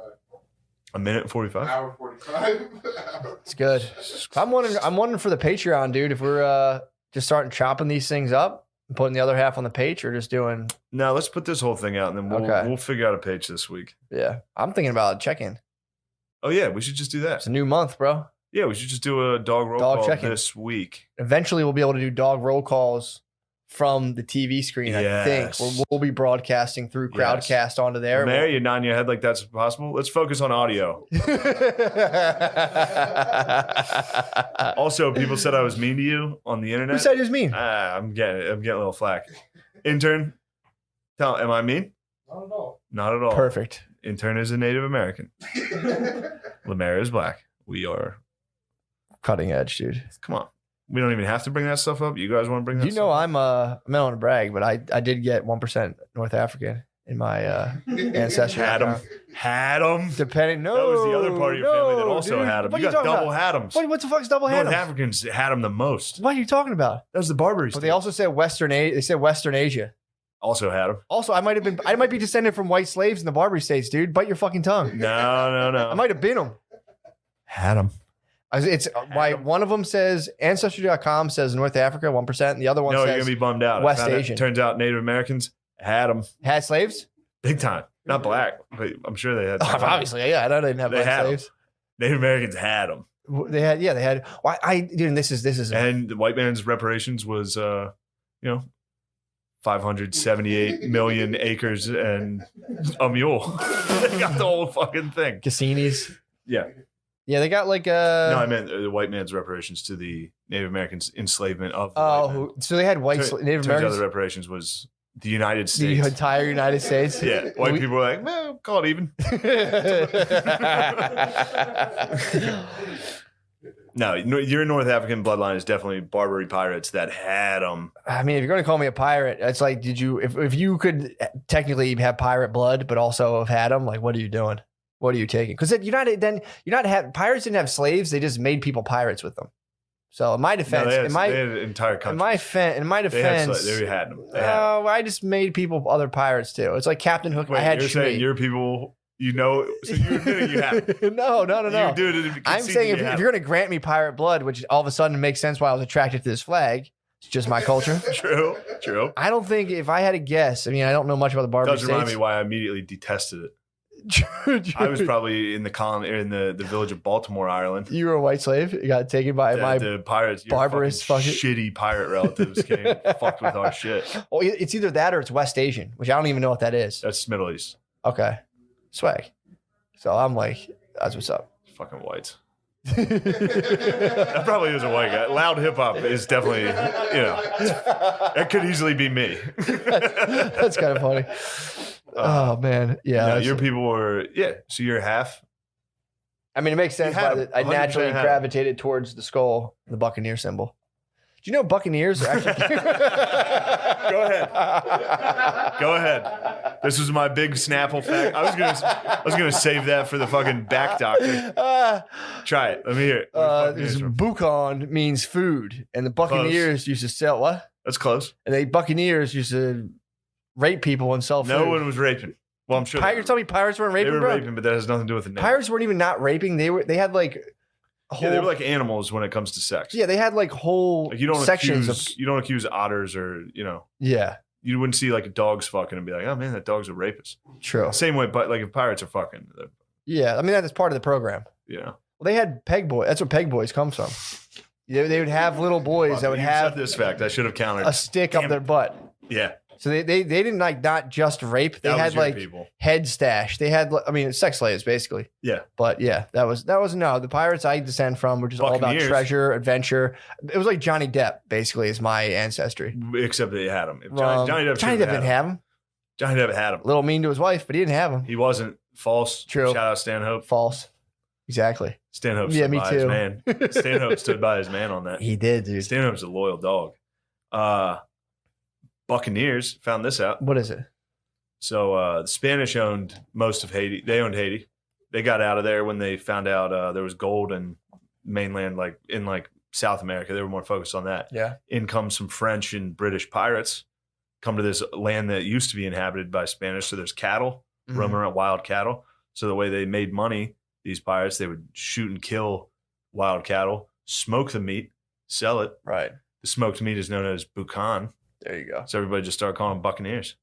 A minute 45? Hour 45. it's good. I'm wondering for the Patreon, dude, if we're just starting chopping these things up and putting the other half on the page or just doing. No, let's put this whole thing out and then we'll figure out a page this week. Yeah. I'm thinking about a check-in. Oh yeah, we should just do that. It's a new month, bro. Yeah, we should just do a dog roll call check-in this week. Eventually we'll be able to do dog roll calls from the TV screen, I think. We'll be broadcasting through Crowdcast onto there. Mary, you're nodding your head like that's possible. Let's focus on audio. Also, people said I was mean to you on the internet. Who said he was mean? I'm getting a little flack. Intern, am I mean? Not at all. Not at all. Perfect. Intern is a Native American. Lemaire is black. We are cutting edge, dude. Come on. We don't even have to bring that stuff up. You guys want to bring that You know, I'm I don't want to brag, but I did get 1% North African in my ancestry. Had them. Depending, no. That was the other part of your family that also had them. What You are got talking double about? Hadams. What the fuck's double North Hadams? Africans had them the most. What are you talking about? That was the Barbary But they state. also said Western Asia. Also had them. Also, I might be descended from white slaves in the Barbary states, dude. Bite your fucking tongue. No. I might have been them. Had them. It's why one of them says Ancestry.com says North Africa 1%, and the other one No, says you're gonna be bummed out. West Asian. Turns out Native Americans had them had slaves. big time. Not black, but I'm sure they had. Obviously, yeah. I know they didn't have They black had 'em. slaves. Native Americans had them, They had. Why dude? And this is and the white man's reparations was, 578 million acres and a mule. They got the whole fucking thing. Cassinis. Yeah. Yeah, they got like No, I meant the white man's reparations to the Native Americans' enslavement of the white man. So they had Native Native Turns out Americans. the reparations was the United The States. entire United States. Yeah, white people were like, well, call it even. No, your North African bloodline is definitely Barbary pirates that had them. I mean, if you're going to call me a pirate, it's like, did you, if you could technically have pirate blood, but also have had them, like, what are you doing? What are you taking? Because pirates didn't have slaves. They just made people pirates with them. So in my defense, They had an entire country. in my defense, They had them. I just made people other pirates too. It's like Captain Hook. Wait, I had you're saying your people, so you're admitting you have it. No. You do it. I'm saying if you're going to grant me pirate blood, which all of a sudden makes sense why I was attracted to this flag, it's just my culture. True. I don't think if I had to guess, I mean, I don't know much about the Barbary Does remind States. me why I immediately detested it. I was probably in the village of Baltimore, Ireland. You were a white slave. You got taken by The pirates, your barbarous fucking shitty pirate relatives came and fucked with our shit. Oh, it's either that or it's West Asian, which I don't even know what that is. That's Middle East. Okay, swag. So I'm like, that's what's up. Fucking whites. That probably is a white guy. Loud hip hop is definitely, that could easily be me. That's kind of funny. Oh man, yeah. No, your people were, so you're half. I mean, it makes sense. had Why him. I 100% naturally had him. gravitated towards the skull, the Buccaneer symbol. Do you know Buccaneers are actually? Go ahead. Go ahead. This was my big Snapple fact. I was gonna save that for the fucking back doctor. Try it. Let me hear it. Where's Buccaneers from? Bucon means food, and the Buccaneers used to sell what? That's close. And the Buccaneers used to rape people and sell food. No one was raping. Well, I'm sure. You're telling me pirates weren't raping, they were bro? raping, but that has nothing to do with the name. Pirates weren't even not raping. They had like whole, Yeah, they were like animals when it comes to sex. yeah, they had like whole Like you don't sections accuse otters or yeah, you wouldn't see like dogs fucking and be like, oh man, that dog's a rapist. true. Same way, but like if pirates are fucking, Yeah, I mean that's part of the program. Well, Well, they had peg boy. That's where peg boys comes from. They would have little boys that would you have said this fact. I should have countered. a stick Damn up their butt. Yeah, So they didn't like not just rape. They that had was your like people. head stash. They had I mean sex slaves basically. Yeah. But yeah, that was no. The pirates I descend from were just all about Buccaneers. treasure, adventure. It was like Johnny Depp basically is my ancestry. Except that he had him. If Johnny Depp Didn't have him. Johnny Depp had him. A little mean to his wife, but he didn't have him. He wasn't false. True. Shout out Stanhope. False. Exactly. Stanhope Yeah, stood me by too. his man. Stanhope stood by his man on that. He did, dude. Stanhope's a loyal dog. Buccaneers found this out. What is it? So the Spanish owned most of Haiti. They owned Haiti. They got out of there when they found out there was gold in mainland, like in like South America. They were more focused on that. Yeah. In comes some French and British pirates, come to this land that used to be inhabited by Spanish. So there's cattle, Mm-hmm. roaming around, wild cattle. So the way they made money, these pirates, they would shoot and kill wild cattle, smoke the meat, sell it. Right. The smoked meat is known as bucan. There you go. So everybody just started calling them buccaneers.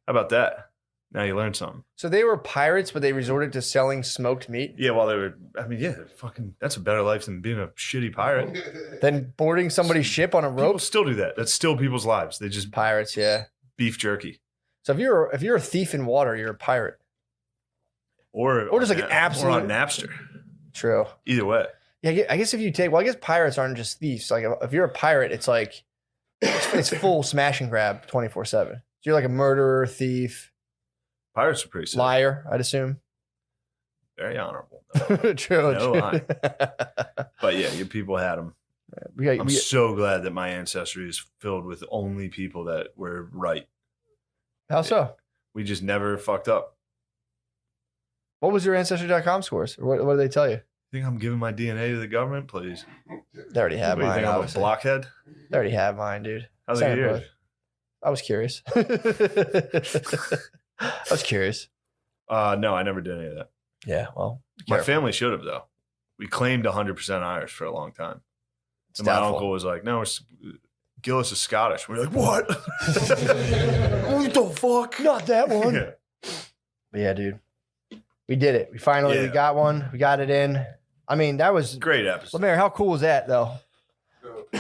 How about that? Now you learned something. So they were pirates, but they resorted to selling smoked meat. Yeah, while they were, I mean, yeah, fucking, that's a better life than being a shitty pirate. Then boarding somebody's ship on a People rope. still do that. That's still people's lives. They just Pirates, yeah. beef jerky. So if you're a thief in water, you're a pirate. Or Or just like on an absolute- or on Napster. True. Either way. Yeah, I guess if you take, well, I guess pirates aren't just thieves. Like if you're a pirate, it's like it's full smash and grab 24/7. So you're like a murderer, thief, Pirates are pretty sick. liar. I'd assume. Very honorable. True. No true. lie. But yeah, your people had them. we I'm so glad that my ancestry is filled with only people that were right. how so? We just never fucked up. What was your ancestry.com scores? Or what did they tell you? Think I'm giving my DNA to the government, please? They already have What do you mine. think I'm a Obviously. blockhead? They already have mine, dude. How's Send it it, yours? bud. I was curious. I was curious. No, I never did any of that. Yeah, well, My careful. family should have, though. We claimed 100% Irish for a long time. It's And my doubtful. uncle was like, no, Gillis is Scottish. We're like, what? What the fuck? Not that one. Yeah. But yeah, dude. We did it. We finally we Yeah. got one. We got it in. I mean, that was Great episode. Lemaire, how cool was that though?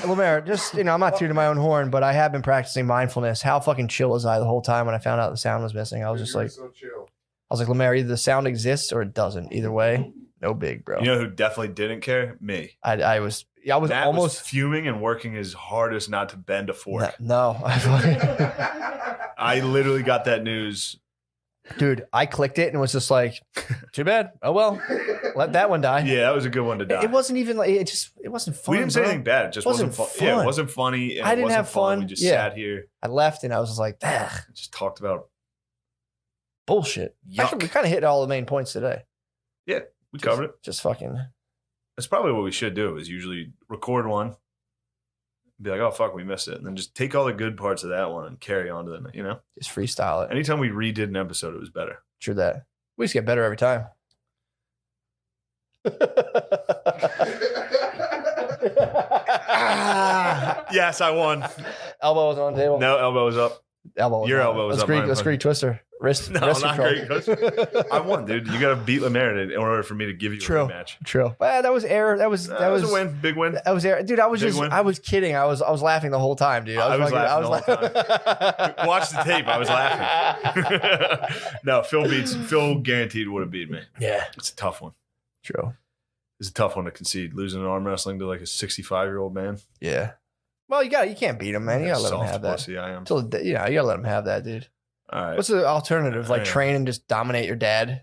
Lemaire, just I'm not tooting my own horn, but I have been practicing mindfulness. How fucking chill was I the whole time when I found out the sound was missing? I was just like, so chill. I was like, Lemaire, either the sound exists or it doesn't. Either way, no big, bro. You know who definitely didn't care? Me. I was Matt was almost fuming and working his hardest not to bend a fork. no. I literally got that news. Dude, I clicked it and was just like, too bad. Oh well, let that one die. Yeah, that was a good one to die. It wasn't even like it wasn't fun. we didn't say bro. anything bad. It just Wasn't wasn't fun. Yeah, fun. it wasn't funny. And I it didn't wasn't have fun. We just Yeah. sat here, I left and I was just like, ugh, just talked about. bullshit. Actually, we kind of hit all the main points today. We covered it. Just fucking That's probably what we should do. Is usually record one, be like, oh fuck, we missed it, and then just take all the good parts of that one and carry on to the. You know, just freestyle it. anytime we redid an episode, it was better. True that. We just get better every time. Yes, I won. Elbow was on the table. No, elbow was up. Elbow was Your on. elbow was Let's up, Greek, mine let's was- Greek twister. Wrist, No, wrist not control. Greek I won, dude. You got to beat Lemaire in order for me to give you True. a rematch. True. Well, that was error. That was That was a win, big win. That was error. Dude, I was Big just win. I was kidding. I was laughing the whole time, dude. I was laughing laughing. Watch the tape. I was laughing. No, Phil guaranteed would have beat me. Yeah. It's a tough one. True. It's a tough one to concede. Losing an arm wrestling to like a 65-year-old man. Yeah. Well, you can't beat him, man. You gotta let him Soft have that. pussy I am. Till you gotta let him have that, dude. All right. What's the alternative? Like Yeah. train and just dominate your dad?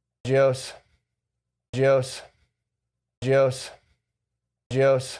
Geos. Geos. Geos. Geos.